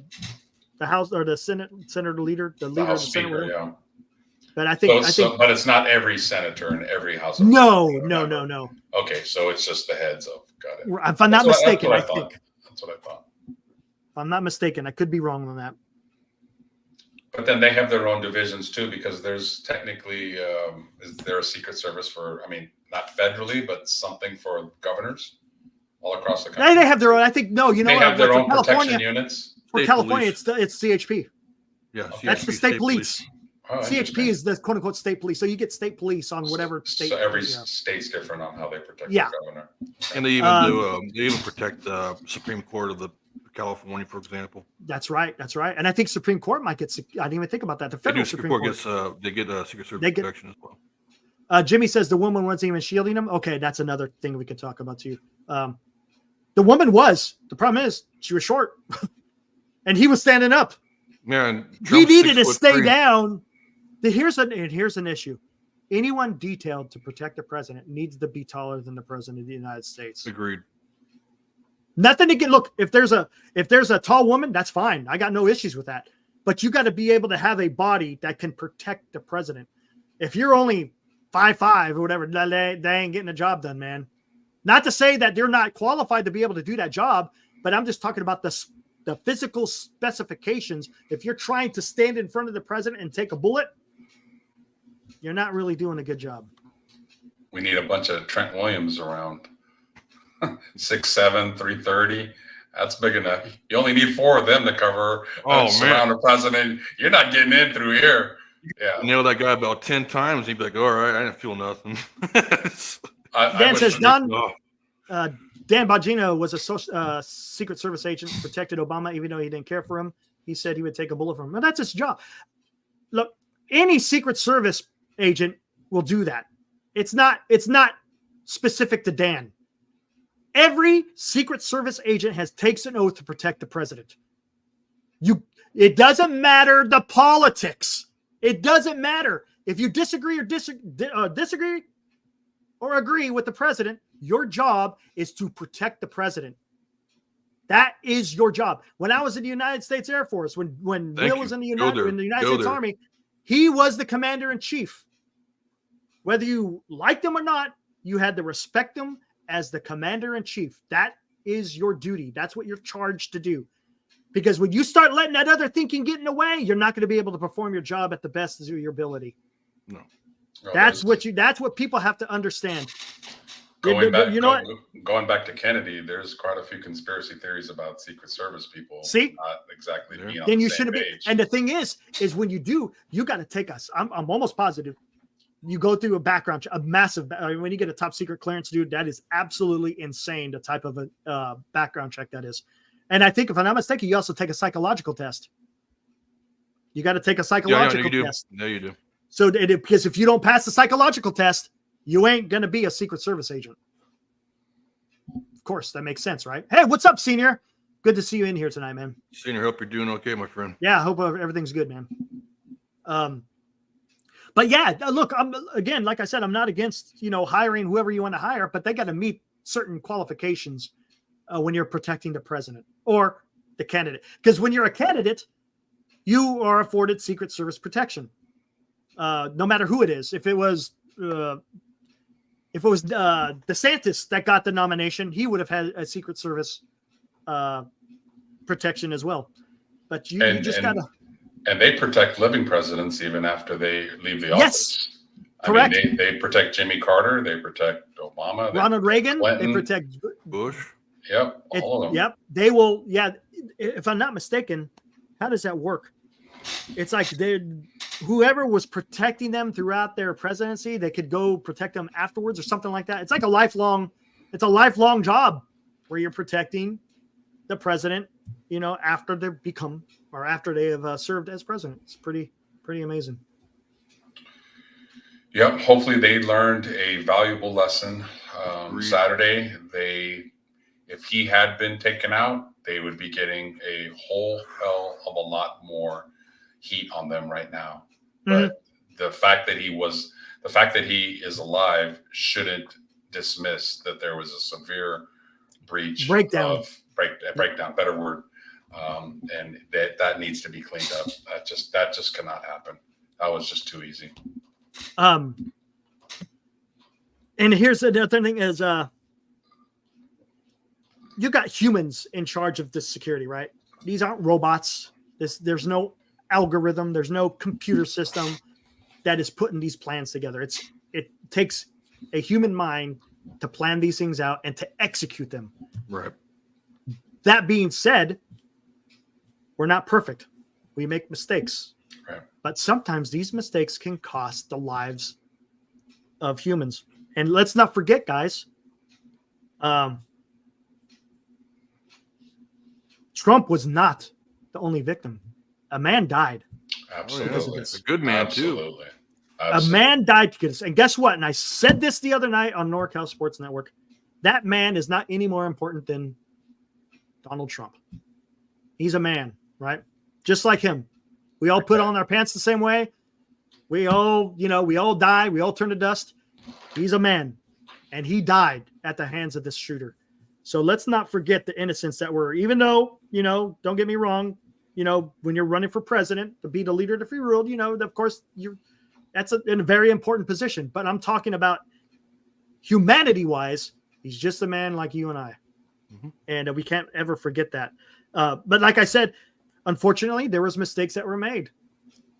House or the Senator leader, the leader House of the Senate. Speaker, yeah. But I think, but it's not every senator in every House. No. Okay, so it's just the heads of. Got it. If I'm not mistaken, I think that's what I thought. If I'm not mistaken, I could be wrong on that. But then they have their own divisions too, because there's technically is there a Secret Service for? I mean, not federally, but something for governors all across the country. They have their own. I think they have their own protection units. For California, it's CHP. Yeah, okay. That's the state police. Oh, CHP is the quote unquote state police. So you get state police on whatever state. So every state's different on how they protect the governor. Okay. And they even protect the Supreme Court of the California, for example. That's right. And I think Supreme Court might get. I didn't even think about that. The federal Supreme Court gets they get Secret Service protection as well. Jimmy says the woman wasn't even shielding him. Okay, that's another thing we could talk about too. The woman was. The problem is she was short, and he was standing up. Yeah, he needed to stay down. Here's an issue. Anyone detailed to protect the president needs to be taller than the president of the United States. Agreed. Nothing to get. Look, if there's a tall woman, that's fine. I got no issues with that. But you got to be able to have a body that can protect the president. If you're only 5'5" or whatever, they ain't getting the job done, man. Not to say that they're not qualified to be able to do that job, but I'm just talking about the physical specifications. If you're trying to stand in front of the president and take a bullet, you're not really doing a good job. We need a bunch of Trent Williams around. 6'7", 330. That's big enough. You only need 4 of them to cover surround the president. You're not getting in through here. Yeah. Nail that guy about 10 times. He'd be like, all right, I didn't feel nothing. Dan says, Dan Bongino was a Secret Service agent, protected Obama, even though he didn't care for him. He said he would take a bullet for him. And that's his job. Look, any Secret Service agent will do that. It's not specific to Dan. Every Secret Service agent takes an oath to protect the president. It doesn't matter the politics. It doesn't matter if you disagree or agree with the president. Your job is to protect the president. That is your job. When I was in the United States Air Force, when Will was in the United States Army, he was the commander in chief. Whether you liked him or not, you had to respect him as the commander in chief. That is your duty. That's what you're charged to do. Because when you start letting that other thinking get in the way, you're not going to be able to perform your job at the best of your ability. No. That's what people have to understand. Going back to Kennedy, there's quite a few conspiracy theories about Secret Service people. See, not exactly being on then the you same shouldn't page. be. And the thing is when you do, you got to take us. I'm almost positive. You go through a background, a massive. When you get a top secret clearance, dude, that is absolutely insane. The type of a background check that is. And I think, if I'm not mistaken, you also take a psychological test. You got to take a psychological test. No, you do. So, because if you don't pass the psychological test, you ain't going to be a Secret Service agent. Of course, that makes sense, right? Hey, what's up, Senior? Good to see you in here tonight, man. Senior, hope you're doing okay, my friend. Yeah, I hope everything's good, man. But yeah, look, again, like I said, I'm not against, hiring whoever you want to hire, but they got to meet certain qualifications when you're protecting the president or the candidate. Because when you're a candidate, you are afforded Secret Service protection, no matter who it is. If it was DeSantis that got the nomination, he would have had a Secret Service protection as well. But you just got to. And they protect living presidents even after they leave the office. Yes, correct. I mean, they protect Jimmy Carter. They protect Obama. Ronald Reagan. Clinton, they protect Bush. Yep, all of them. Yep, they will. Yeah, if I'm not mistaken, how does that work? It's like whoever was protecting them throughout their presidency, they could go protect them afterwards or something like that. It's like a lifelong job where you're protecting the president, after they become or after they have served as president. It's pretty amazing. Yep. Hopefully they learned a valuable lesson Saturday. If he had been taken out, they would be getting a whole hell of a lot more heat on them right now. Mm-hmm. But the fact that he is alive shouldn't dismiss that there was a severe breakdown, better word. And that needs to be cleaned up. That just cannot happen. That was just too easy. And here's the other thing is, you got humans in charge of this security, right? These aren't robots. There's no algorithm. There's no computer system that is putting these plans together. It takes a human mind to plan these things out and to execute them. Right. That being said, we're not perfect. We make mistakes. Right. But sometimes these mistakes can cost the lives of humans. And let's not forget, guys, Trump was not the only victim. A man died. Absolutely. A good man, Absolutely. too. A man died because, and guess what? And I said this the other night on NorCal Sports Network. That man is not any more important than Donald Trump. He's a man, right? Just like him. We all put on our pants the same way. We all die. We all turn to dust. He's a man. And he died at the hands of this shooter. So let's not forget the innocents that were, even though, don't get me wrong, when you're running for president to be the leader of the free world, of course, that's a very important position. But I'm talking about humanity-wise, He's just a man like you and I. And we can't ever forget that. But like I said, unfortunately, there was mistakes that were made.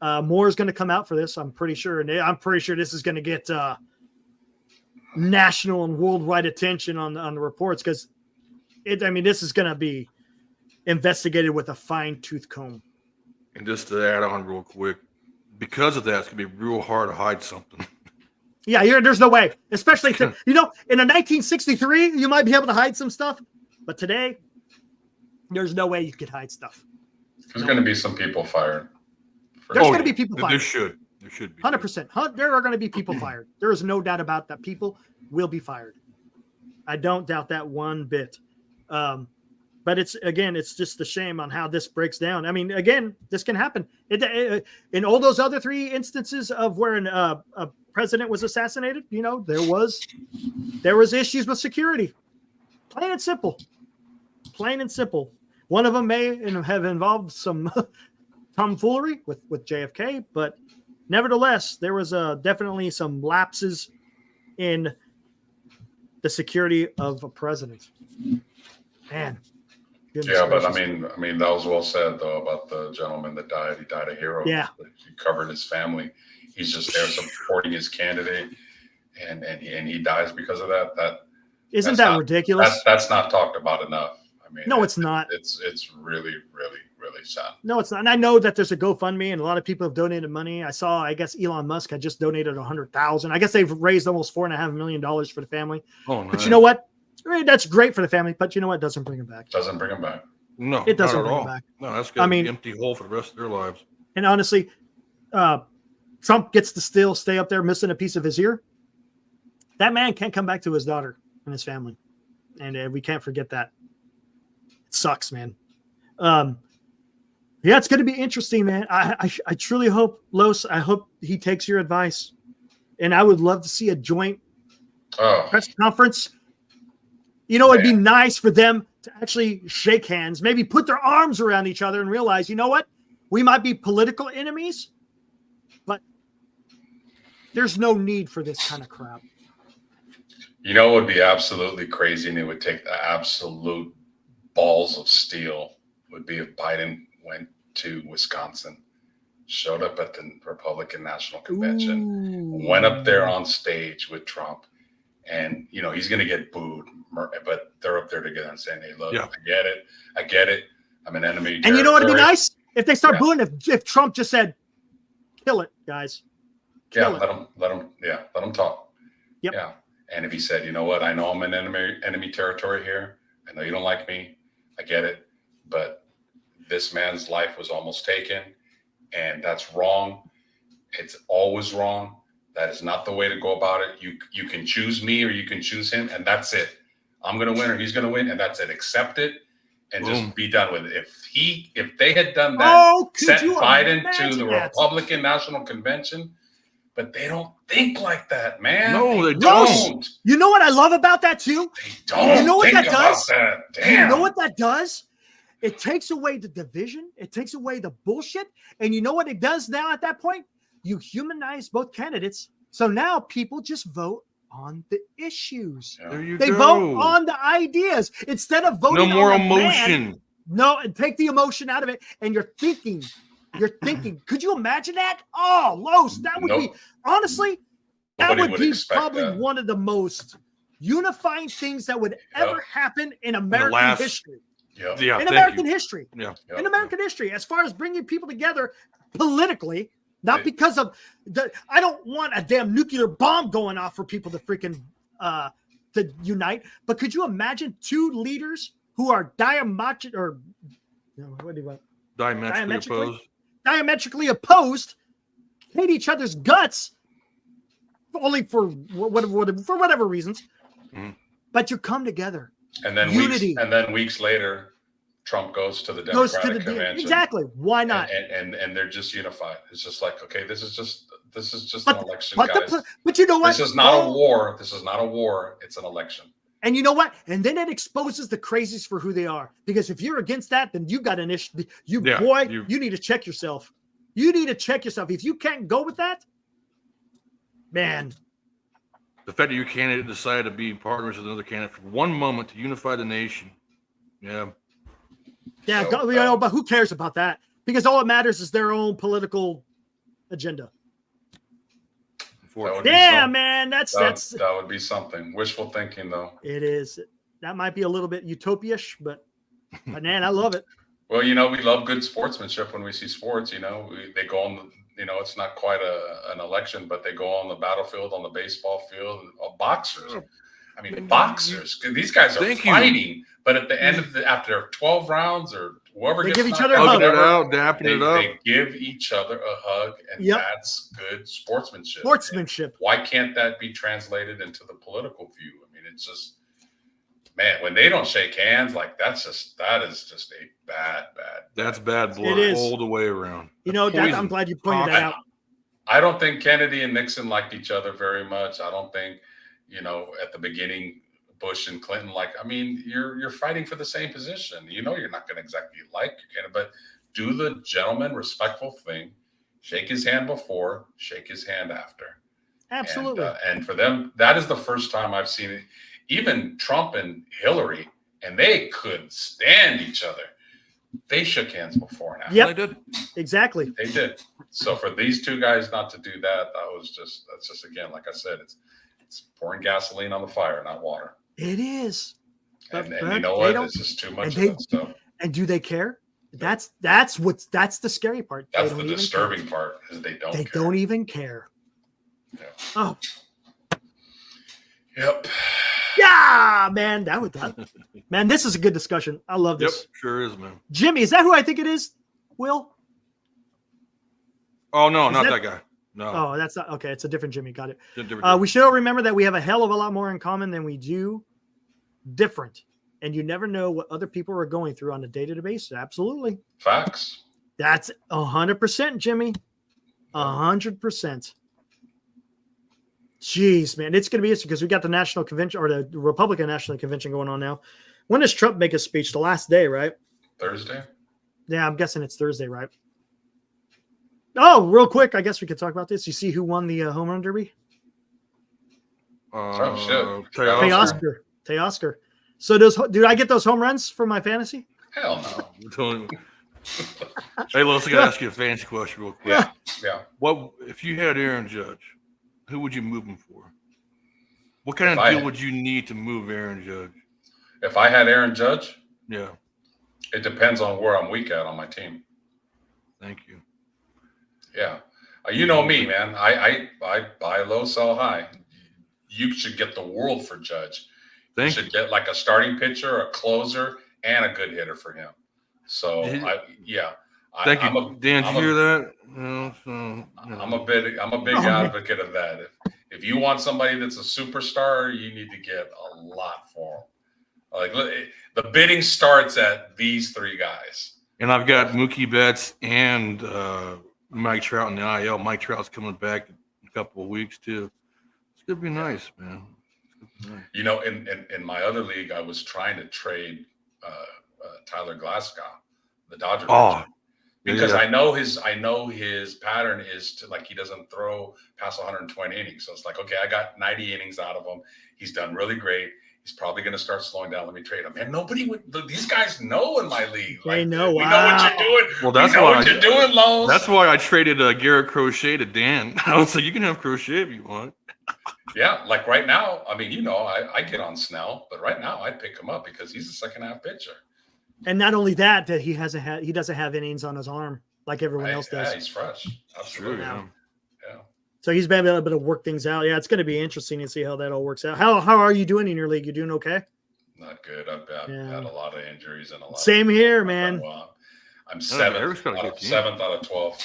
More is going to come out for this, I'm pretty sure. And I'm pretty sure this is going to get national and worldwide attention on the reports, because this is going to be investigated with a fine-tooth comb. And just to add on real quick, because of that, it's going to be real hard to hide something. Yeah, there's no way. Especially, in a 1963, you might be able to hide some stuff. But today, there's no way you could hide stuff. There's going to be some people fired. There's going to be people fired. There should be. 100%. There are going to be people fired. There is no doubt about that. People will be fired. I don't doubt that one bit. But it's just a shame on how this breaks down. I mean, again, this can happen. In all those other 3 instances of where a president was assassinated, there was issues with security. Plain and simple. One of them may have involved some tomfoolery with JFK, but nevertheless, there was definitely some lapses in the security of a president. Man. Yeah, but I mean, that was well said though about the gentleman that died. He died a hero. Yeah, he covered his family. He's just there supporting his candidate, and he dies because of that. Isn't that ridiculous? That's not talked about enough. I mean, no, it's not. It's really, really, really sad. No, it's not. And I know that there's a GoFundMe, and a lot of people have donated money. I guess Elon Musk had just donated $100,000. I guess they've raised almost $4.5 million for the family. Oh, nice. But you know what? That's great for the family, but you know what? It doesn't bring them back. No, it doesn't bring them back. No, that's going to be an empty hole for the rest of their lives. And honestly, Trump gets to still stay up there missing a piece of his ear. That man can't come back to his daughter and his family. And we can't forget that. It sucks, man. Yeah, it's going to be interesting, man. I truly hope, Los, I hope he takes your advice. And I would love to see a joint press conference. It'd be nice for them to actually shake hands, maybe put their arms around each other and realize, you know what? We might be political enemies, but there's no need for this kind of crap. It would be absolutely crazy, and it would take the absolute balls of steel, would be if Biden went to Wisconsin, showed up at the Republican National Convention, went up there on stage with Trump, and, he's going to get booed, but they're up there together and saying, hey, look, I get it. I'm an enemy. And you know what would be nice? If they start booing, if Trump just said, kill it, guys. Let him talk. Yep. Yeah. And if he said, you know what, I know I'm in enemy territory here. I know you don't like me. I get it. But this man's life was almost taken, and that's wrong. It's always wrong. That is not the way to go about it. You can choose me or you can choose him, and that's it. I'm going to win or he's going to win, and that's it. Accept it and just be done with it. If they had done that, sent Biden to the Republican National Convention, but they don't think like that, man. No, they don't. You know what I love about that too? They don't. You know what that does? Damn. You know what that does? It takes away the division. It takes away the bullshit. And you know what it does now at that point? You humanize both candidates. So now people just vote on the issues. Yeah. There you they go. Vote on the ideas instead of voting. No more on emotion. Man. No, take the emotion out of it, and you're thinking. You're thinking. Could you imagine that? Oh, Los, that would be honestly. That would be probably one of the most unifying things that would ever happen in American history. Yeah. In American history. Yeah. In American history, as far as bringing people together politically. Not because of I don't want a damn nuclear bomb going off for people to freaking to unite. But could you imagine 2 leaders who are diametrically opposed, hate each other's guts, only for whatever reasons. Mm-hmm. But you come together. And then unity. Weeks later, Trump goes to the Democratic convention. Exactly. Why not? And they're just unified. It's just like, okay, this is just an election, guys. But you know what? This is not a war. This is not a war. It's an election. And you know what? And then it exposes the crazies for who they are. Because if you're against that, then you got an issue. You need to check yourself. You need to check yourself. If you can't go with that, man. The fact that your candidate decided to be partners with another candidate for one moment to unify the nation. Yeah. Yeah, but who cares about that? Because all that matters is their own political agenda. Damn, man, that would be something. Wishful thinking, though. It is. That might be a little bit utopia-ish, but man, I love it. Well, we love good sportsmanship when we see sports. They go on. It's not quite an election, but they go on the battlefield, on the baseball field. Boxers. I mean, boxers. These guys are fighting, but at the end of after 12 rounds or whoever they gets give each other a hug. They give each other a hug, and that's good sportsmanship. And why can't that be translated into the political view? I mean, it's just, man, when they don't shake hands, like that is just a bad. That's bad blood all the way around. I'm glad you pointed that out. I don't think Kennedy and Nixon liked each other very much. I don't think, at the beginning, Bush and Clinton, you're fighting for the same position. You're not going to exactly like your candidate, but do the gentleman respectful thing. Shake his hand before, shake his hand after. Absolutely. And for them, that is the first time I've seen it. Even Trump and Hillary, and they couldn't stand each other. They shook hands before and after. Yeah, they did. Exactly. They did. So for these two guys not to do that, that's just again, like I said, it's pouring gasoline on the fire, not water. It is. And you know what? It's just too much of that stuff. And do they care? That's the scary part. That's the disturbing part, is they don't care. They don't even care. Yeah. Oh. Yep. Yeah, man. Man, this is a good discussion. I love this. Yep, sure is, man. Jimmy, is that who I think it is? Will? Oh, no, not that guy. No. Oh, that's not okay. It's a different Jimmy. Got it. We should all remember that we have a hell of a lot more in common than we do different. And you never know what other people are going through on a day-to-day basis. Absolutely. Facts. That's 100%, Jimmy. 100%. Jeez, man. It's going to be interesting because we got the National Convention or the Republican National Convention going on now. When does Trump make a speech? The last day, right? Thursday? Yeah, I'm guessing it's Thursday, right? Oh, real quick, I guess we could talk about this. You see who won the home run derby? Teoscar. So do I get those home runs for my fantasy? Hell no. Hey, let's ask you a fantasy question real quick. Yeah. What if you had Aaron Judge? Who would you move him for? What kind of deal would you need to move Aaron Judge? If I had Aaron Judge? Yeah. It depends on where I'm weak at on my team. Thank you. Yeah. You know me, man. I buy low, sell high. You should get the world for Judge. You should get like a starting pitcher, a closer, and a good hitter for him. So, Thank you. Dan, did you hear that? I'm a big advocate of that. If you want somebody that's a superstar, you need to get a lot for them. Like the bidding starts at these three guys. And I've got Mookie Betts and Mike Trout in the IL. Mike Trout's coming back in a couple of weeks too. It's gonna be nice, man. In my other league, I was trying to trade Tyler Glasgow, the Dodger pitcher, because I know his pattern is to he doesn't throw past 120 innings. So it's like, okay, I got 90 innings out of him. He's done really great. He's probably going to start slowing down. Let me trade him. And these guys know in my league. They know. We know what you're doing. Well, that's what you're doing, Lowe's. That's why I traded Garrett Crochet to Dan. I was like, you can have Crochet if you want. Yeah, like right now, I mean, I get on Snell, but right now I'd pick him up because he's a second half pitcher. And not only that he doesn't have innings on his arm like everyone else does. Yeah, he's fresh. Absolutely. Yeah. So he's been able to work things out. Yeah, it's going to be interesting to see how that all works out. How are you doing in your league? You doing okay? Not good. I've had a lot of injuries and a lot. Same here, man. I'm seventh out of 12.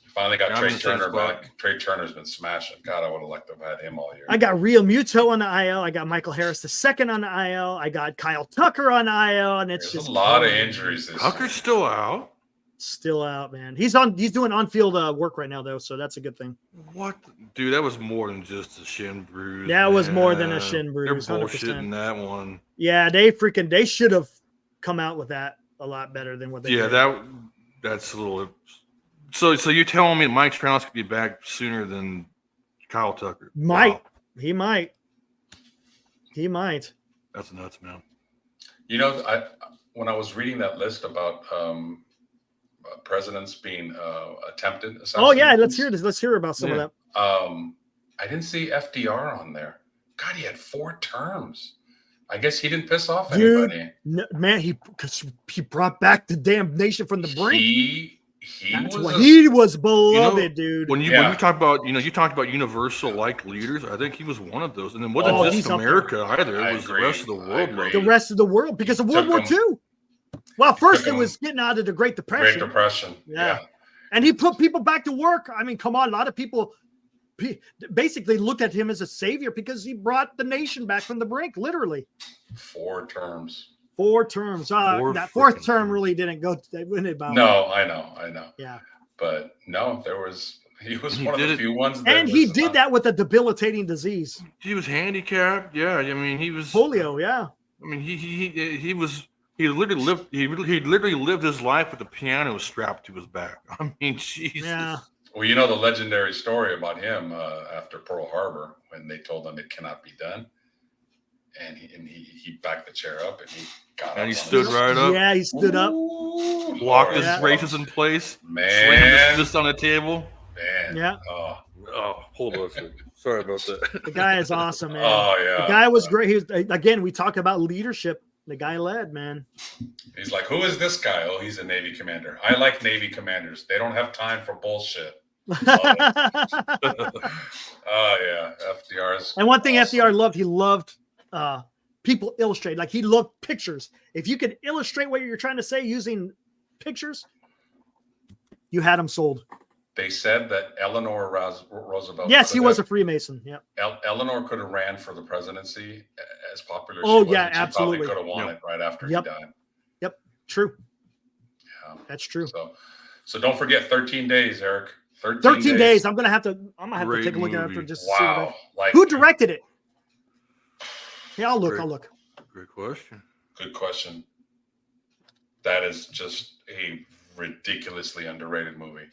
Finally got Trey Turner back. Trey Turner's been smashing. God, I would have liked to have had him all year. I got Real Muto on the IL. I got Michael Harris II on the IL. I got Kyle Tucker on the IL, and it's just a lot of injuries. Tucker's still out. Still out, man. He's doing on-field work right now, though, so that's a good thing. What, dude? That was more than just a shin bruise. That was more than a shin bruise. They're bullshitting that one. Yeah, they should have come out with that a lot better than what they did. Yeah, that's a little. So you're telling me Mike Trout's could be back sooner than Kyle Tucker? Might. He might. That's nuts, man. When I was reading that list about presidents being attempted assassinations. Oh yeah, let's hear this. Let's hear about some of that. I didn't see FDR on there. God, he had 4 terms. I guess he didn't piss off anybody. Man, he brought back the damn nation from the brink. He was beloved, dude. When you talk about, you talked about universal like leaders. I think he was one of those, and it wasn't just America either. It was the rest of the world. The rest of the world, because of World War II. Well, first it was getting out of the Great Depression. Great Depression, yeah. And he put people back to work. I mean, come on, a lot of people basically looked at him as a savior because he brought the nation back from the brink, literally. 4 terms. 4 terms. That 4th term really didn't go. No, I know. Yeah. But no, he was one of the few ones. And he did that with a debilitating disease. He was handicapped. Yeah, I mean, he was polio. Yeah. I mean, he literally lived his life with a piano strapped to his back. I mean, Jesus. Yeah. Well, you know the legendary story about him after Pearl Harbor when they told him it cannot be done, and he backed the chair up and he got up. And he stood right up. Yeah, he stood up. Locked his braces in place. Man. Slammed his fist on the table. Man. Yeah. Oh, hold on a second. Sorry about that. The guy is awesome, man. Oh yeah. The guy was great. He was, again, we talk about leadership. The guy led, man. He's like, who is this guy? Oh, he's a Navy commander. I like Navy commanders. They don't have time for bullshit. Oh yeah, FDR's. And one thing FDR loved, he loved people illustrate. Like he loved pictures. If you could illustrate what you're trying to say using pictures, you had him sold. They said that Eleanor Roosevelt. Yes, he was a Freemason. Yeah. Eleanor could have ran for the presidency as popular. Oh, she was, yeah, absolutely. Probably could have won it right after he died. Yep. True. Yeah. That's true. So don't forget 13 days, Eric. 13 days. I'm gonna have to Great take a look at movie. it just wow. to see who directed it. Yeah, I'll look. Great question. Good question. That is just a ridiculously underrated movie.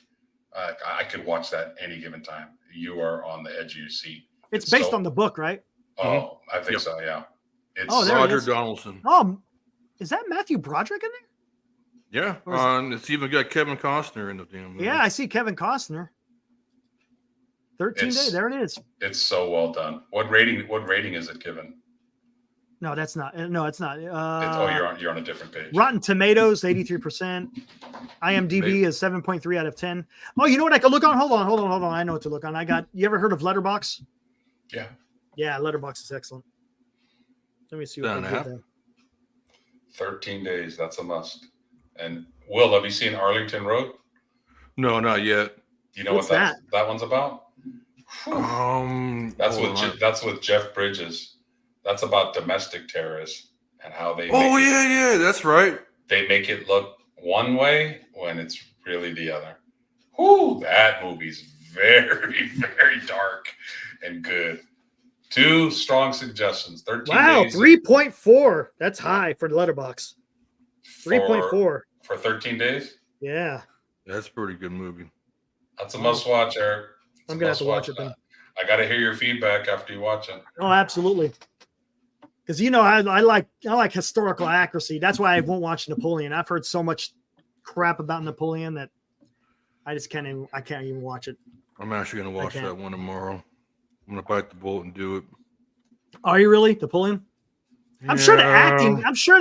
I could watch that any given time. You are on the edge of your seat. It's based on the book, right? Oh, I think so. Yeah. It's Roger Donaldson. Is that Matthew Broderick in Yeah. there? It's even got Kevin Costner in the damn movie. Yeah, I see Kevin Costner. 13 days. There it is. It's so well done. What rating is it given? No, that's not. No, it's not. You're on a different page. Rotten Tomatoes, 83%. IMDb is 7.3 out of 10. Oh, you know what I could look on? Hold on. I know what to look on. You ever heard of Letterboxd? Yeah. Yeah, Letterboxd is excellent. Let me see what they did there. 13 days. That's a must. And Will, have you seen Arlington Road? No, not yet. You know what that one's about? That's with Jeff Bridges. That's about domestic terrorists and how they. That's right. They make it look one way when it's really the other. Whoo, that movie's very, very dark and good. 2 strong suggestions. 13 days. 3.4. That's high for the Letterboxd. 3.4 for 13 days. Yeah, that's a pretty good movie. That's a must watch, Eric. I'm gonna have to watch it then. I got to hear your feedback after you watch it. Oh, absolutely. Because I like historical accuracy. That's why I won't watch Napoleon. I've heard so much crap about Napoleon that I just can't even watch it. I'm actually gonna watch that one tomorrow. I'm gonna bite the bullet and do it. Are you really, Napoleon? Yeah. I'm sure the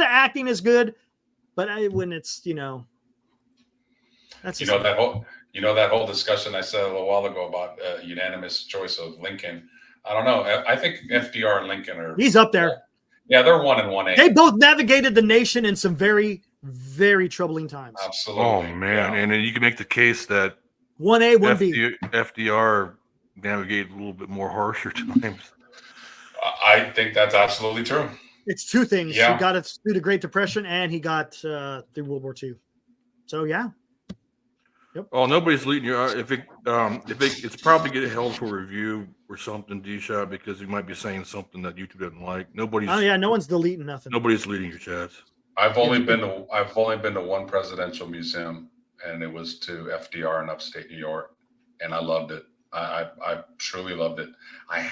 acting is good, but when it's that's that whole discussion I said a little while ago about unanimous choice of Lincoln. I don't know. I think FDR and Lincoln are. He's up there. Yeah, they're 1 and 1A. They both navigated the nation in some very, very troubling times. Absolutely. Oh man, and then you can make the case that 1A, 1B. FDR navigated a little bit more harsher times. I think that's absolutely true. It's 2 things. Yeah. He got it through the Great Depression, and he got through World War II. So yeah. Yep. Oh, nobody's leading you. It's probably getting held for review or something, D-Shot, because you might be saying something that YouTube doesn't like. No one's deleting nothing. Nobody's leading your chats. I've only been to one presidential museum, and it was to FDR in upstate New York, and I loved it. I truly loved it.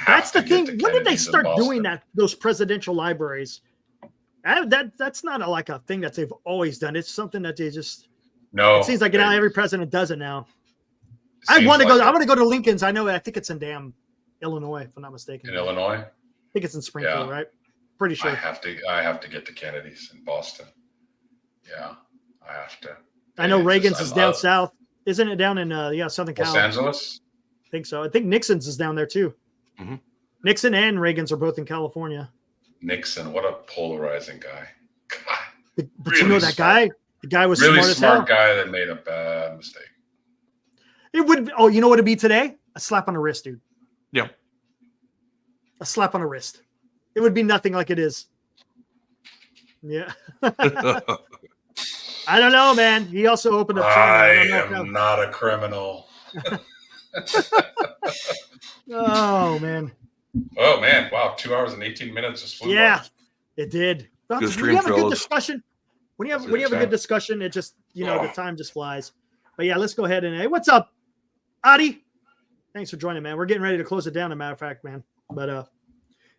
That's the thing. When did they start doing that? Those presidential libraries. That's not like a thing that they've always done. It's something that they just. No, it seems like now every president does it now. I want to go. I want to go to Lincoln's. I think it's in Illinois, if I'm not mistaken. In Illinois, I think it's in Springfield, right? Pretty sure. I have to get to Kennedy's in Boston. Yeah, I have to. I know Reagan's is down south, isn't it? Down in Southern California. Los Angeles. I think so. I think Nixon's is down there too. Mm-hmm. Nixon and Reagan's are both in California. Nixon, what a polarizing guy. God, but really you know that guy? The guy was really smart guy that made a bad mistake. It would. Oh, you know what it'd be today? A slap on the wrist, dude. Yeah. A slap on the wrist. It would be nothing like it is. Yeah. I don't know, man. He also opened up. I am not a criminal. Oh man. Oh man! Wow, 2 hours and 18 minutes just flew. Yeah, by. It did. When you have a good discussion, when you have a good discussion, it just the time just flies. But yeah, let's go ahead and hey, what's up, Adi? Thanks for joining, man. We're getting ready to close it down. As a matter of fact, man. But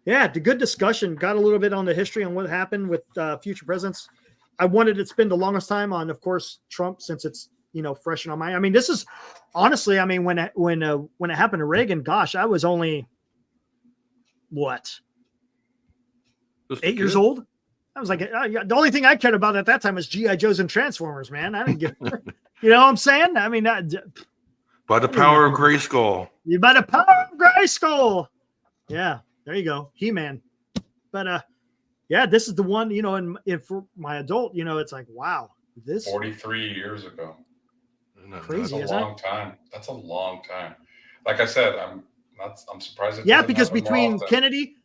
yeah, the good discussion. Got a little bit on the history on what happened with future presidents. I wanted to spend the longest time on, of course, Trump, since it's fresh in our mind. I mean, this is honestly, I mean, when it happened to Reagan, gosh, I was only what, 8 years old. I was like, the only thing I cared about at that time was GI Joes and Transformers, man. I didn't get, you know what I'm saying? I mean, by the power of Grayskull. By the power of Grayskull. Yeah, there you go, He-Man. But yeah, this is the one, and for my adult, it's like, wow, this 43 years ago. Crazy, that's a long time. That's a long time. Like I said, I'm surprised. Because between Kennedy,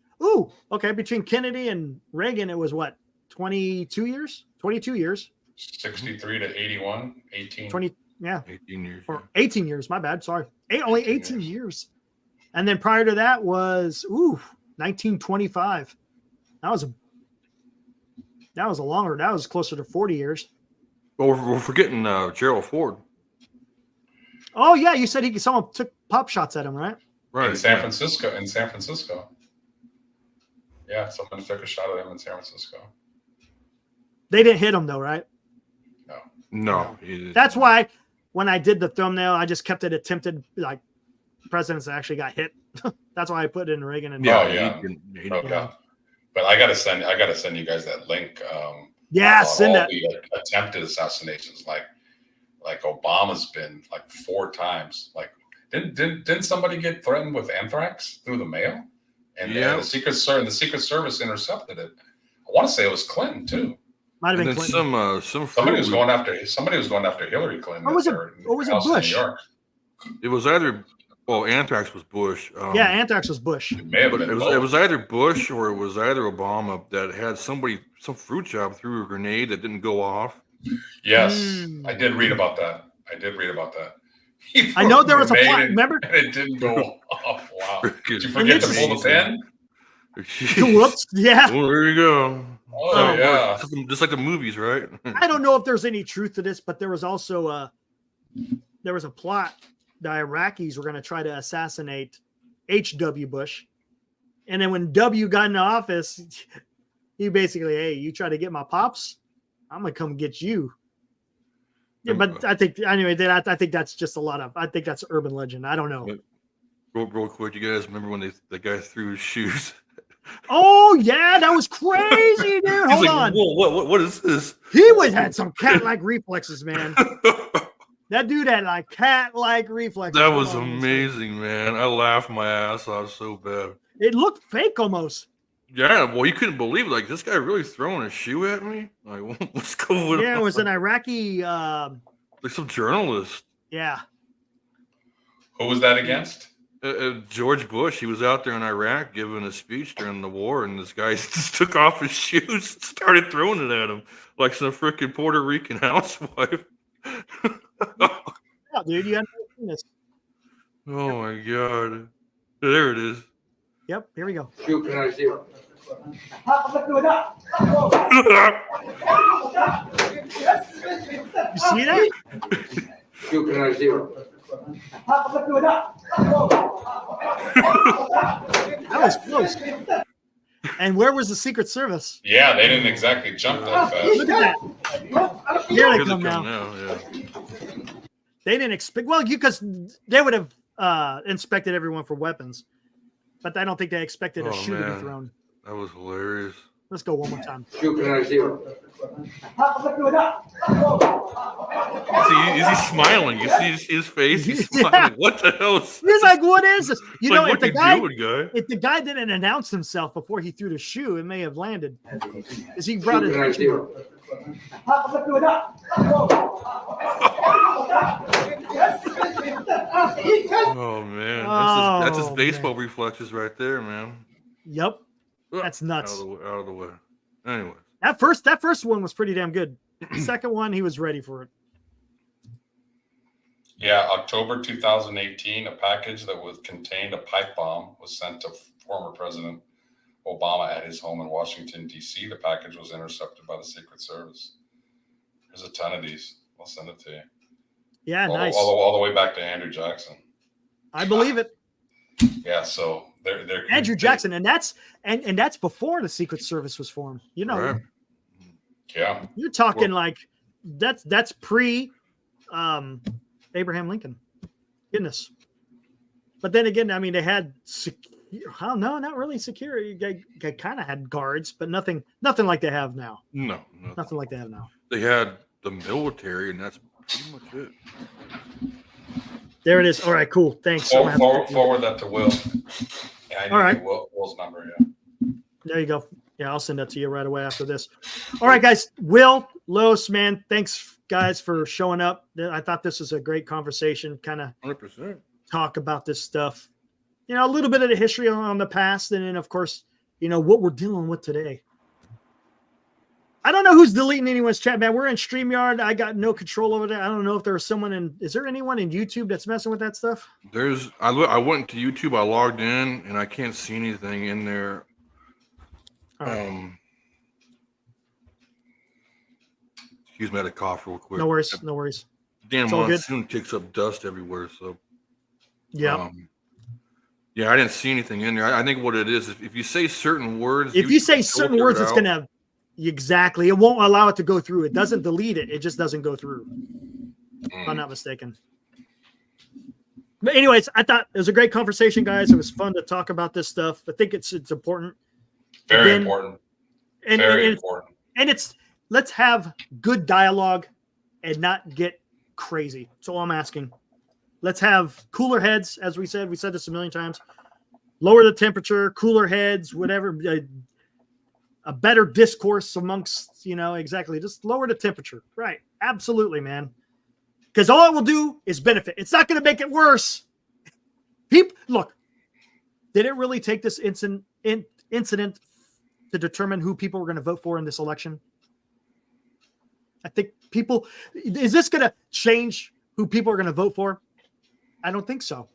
between Kennedy and Reagan, it was what, 22 years? 22 years. 63 to 81, 18. 20, yeah. 18 years. Or 18 years, my bad, sorry. Only 18 years. And then prior to that was 1925. That was closer to 40 years. Well, we're forgetting Gerald Ford. Oh yeah, you said someone took pop shots at him, right? Right. In San Francisco. Yeah, someone took a shot at him in San Francisco. They didn't hit him though, right? No. That's why when I did the thumbnail, I just kept it attempted, like presidents that actually got hit. That's why I put it in Reagan and yeah. But I gotta send you guys that link. Send that. The attempted assassinations, like Obama's been like 4 times. Like, didn't somebody get threatened with anthrax through the mail? And the Secret Service intercepted it. I want to say it was Clinton too. Might have been Clinton. Somebody was going after Hillary Clinton. Or was it Bush? It was either. Well, anthrax was Bush. Anthrax was Bush. It was either Bush or it was either Obama that had some fruit job threw a grenade that didn't go off. Yes, I did read about that. I know there was a plot. Remember? And it didn't go off. Wow. Did you forget to pull the pin? Whoops. Yeah. Well, there you go. Oh, yeah. Just like the movies, right? I don't know if there's any truth to this, but there was also a plot. The Iraqis were going to try to assassinate H.W. Bush. And then when W got in the office, he basically, hey, you try to get my pops, I'm going to come get you. Yeah, but I think, anyway, I think that's just I think that's urban legend. I don't know. Real quick, you guys remember when the guy threw his shoes? Oh, yeah, that was crazy, dude. Hold on. Whoa, what is this? He had some cat-like reflexes, man. That dude had like cat-like reflexes. That was amazing, man. I laughed my ass off so bad. It looked fake almost. Yeah, well, you couldn't believe it. Like, this guy really throwing a shoe at me? Like, what's going on? Yeah, it was an Iraqi... like some journalist. Yeah. Who was that against? George Bush. He was out there in Iraq giving a speech during the war, and this guy just took off his shoes and started throwing it at him like some freaking Puerto Rican housewife. Yeah, dude, you haven't seen this. Oh my god. There it is. Yep, here we go. You see that? Zero. That was close. And where was the Secret Service? Yeah, they didn't exactly jump that fast. Look at that. Here they come now. Yeah. They didn't expect, well, because they would have inspected everyone for weapons, but I don't think they expected a shoe to be thrown. That was hilarious. Let's go one more time. Is he smiling? You see his face? He's smiling. What the hell? He's like, what is this? You know, if the guy didn't announce himself before he threw the shoe, it may have landed. Because he brought it. Oh man, that's his baseball reflexes right there, man. Yep, that's nuts. Out of the way. Anyway, that first one was pretty damn good. The second one, he was ready for it. Yeah, October 2018, a package that contained a pipe bomb was sent to former President Obama at his home in Washington, D.C. The package was intercepted by the Secret Service. There's a ton of these. I'll send it to you. Yeah, nice. All the way back to Andrew Jackson. I believe it. Yeah, so they're Andrew Jackson, and that's before the Secret Service was formed. You know, right. Yeah, you're talking like that's pre Abraham Lincoln. Goodness. But then again, I mean, they had not really security. They kind of had guards, but nothing like they have now. No, nothing like they have now. They had the military, and that's pretty much it. There it is. All right, cool. Thanks. Forward that to Will. Yeah, all right. Will's number. Yeah. There you go. Yeah, I'll send that to you right away after this. All right, guys. Will, Los, man, thanks, guys, for showing up. I thought this was a great conversation. Kind of 100%. Talk about this stuff. You know, a little bit of the history on the past, and then, of course, you know, what we're dealing with today. I don't know who's deleting anyone's chat, man. We're in StreamYard. I got no control over that. I don't know if there's someone is there anyone in YouTube that's messing with that stuff? I went to YouTube, I logged in, and I can't see anything in there. Right. Excuse me, I had a cough real quick. No worries. Damn monsoon kicks up dust everywhere, so. Yeah. Yeah, I didn't see anything in there. I think what it is, if you say certain words. If you say certain words, it's going to. Exactly. It won't allow it to go through. It doesn't delete it. It just doesn't go through. If I'm not mistaken. But anyways, I thought it was a great conversation, guys. It was fun to talk about this stuff. I think it's important. Very important. Very important. And let's have good dialogue and not get crazy. That's all I'm asking. Let's have cooler heads, as we said. We said this a million times. Lower the temperature, cooler heads, whatever. A better discourse amongst, exactly. Just lower the temperature. Right. Absolutely, man. Because all it will do is benefit. It's not going to make it worse. Look, did it really take this incident to determine who people were going to vote for in this election? I think is this going to change who people are going to vote for? I don't think so.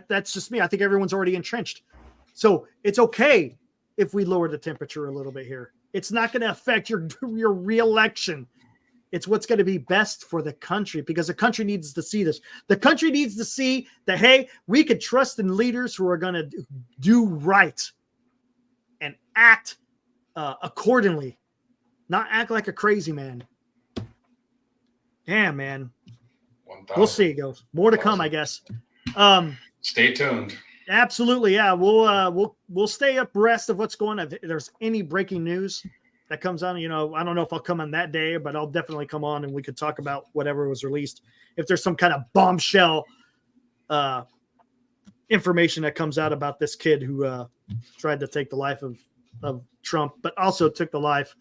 That's just me. I think everyone's already entrenched. So it's okay if we lower the temperature a little bit here. It's not going to affect your re-election. It's what's going to be best for the country, because the country needs to see this. The country needs to see that, hey, we can trust in leaders who are going to do right and act accordingly, not act like a crazy man. Yeah, man. 1,000. We'll see. More to come, I guess. Stay tuned. Absolutely, yeah. We'll stay abreast of what's going on. If there's any breaking news that comes on, I don't know if I'll come on that day, but I'll definitely come on and we could talk about whatever was released. If there's some kind of bombshell information that comes out about this kid who tried to take the life of Trump, but also took the life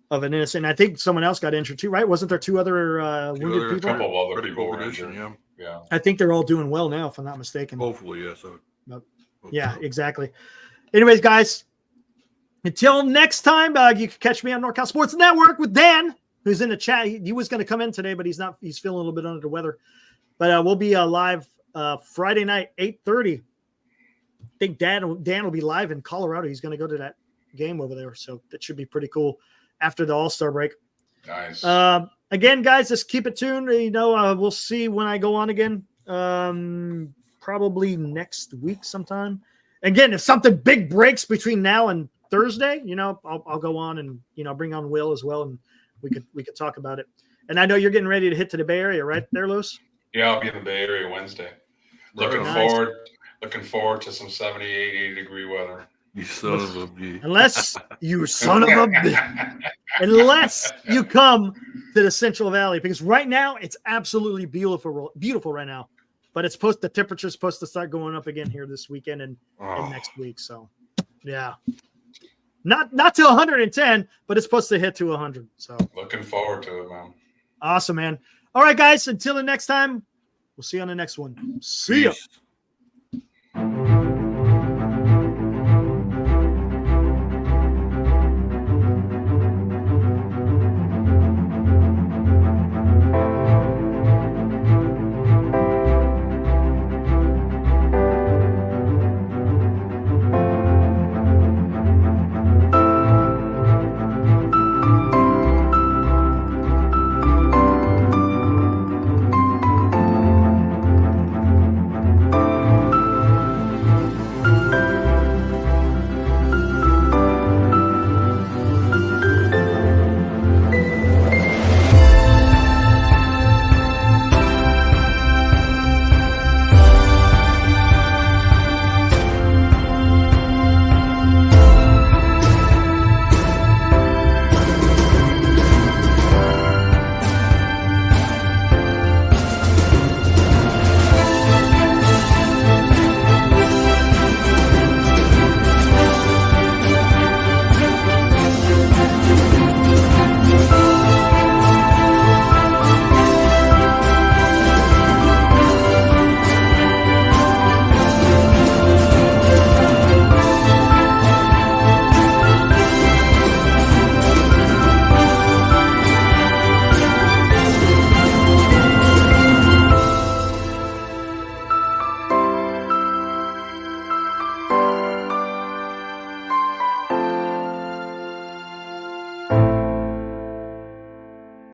of an innocent. I think someone else got injured too, right? Wasn't there two other wounded people? A couple of other people were injured. Yeah. I think they're all doing well now, if I'm not mistaken. Hopefully, yeah. Yeah, exactly. Anyways, guys, until next time, you can catch me on NorCal Sports Network with Dan, who's in the chat. He was going to come in today, but he's not. He's feeling a little bit under the weather. But we'll be live Friday night, 8:30. I think Dan will be live in Colorado. He's going to go to that game over there, so that should be pretty cool after the All-Star break. Nice. Again, guys, just keep it tuned. We'll see when I go on again. Probably next week sometime. Again, if something big breaks between now and Thursday, I'll go on and bring on Will as well, and we could talk about it. And I know you're getting ready to hit to the Bay Area, right there, Lewis? Yeah, I'll be in the Bay Area Wednesday. Looking forward to some 78, 80 degree weather. You son of a bitch. Unless you son of a bitch. Unless you come to the Central Valley, because right now it's absolutely beautiful right now. But the temperature's supposed to start going up again here this weekend and next week. So yeah. Not to 110, but it's supposed to hit to 100. So looking forward to it, man. Awesome, man. All right, guys. Until the next time, we'll see you on the next one. See ya.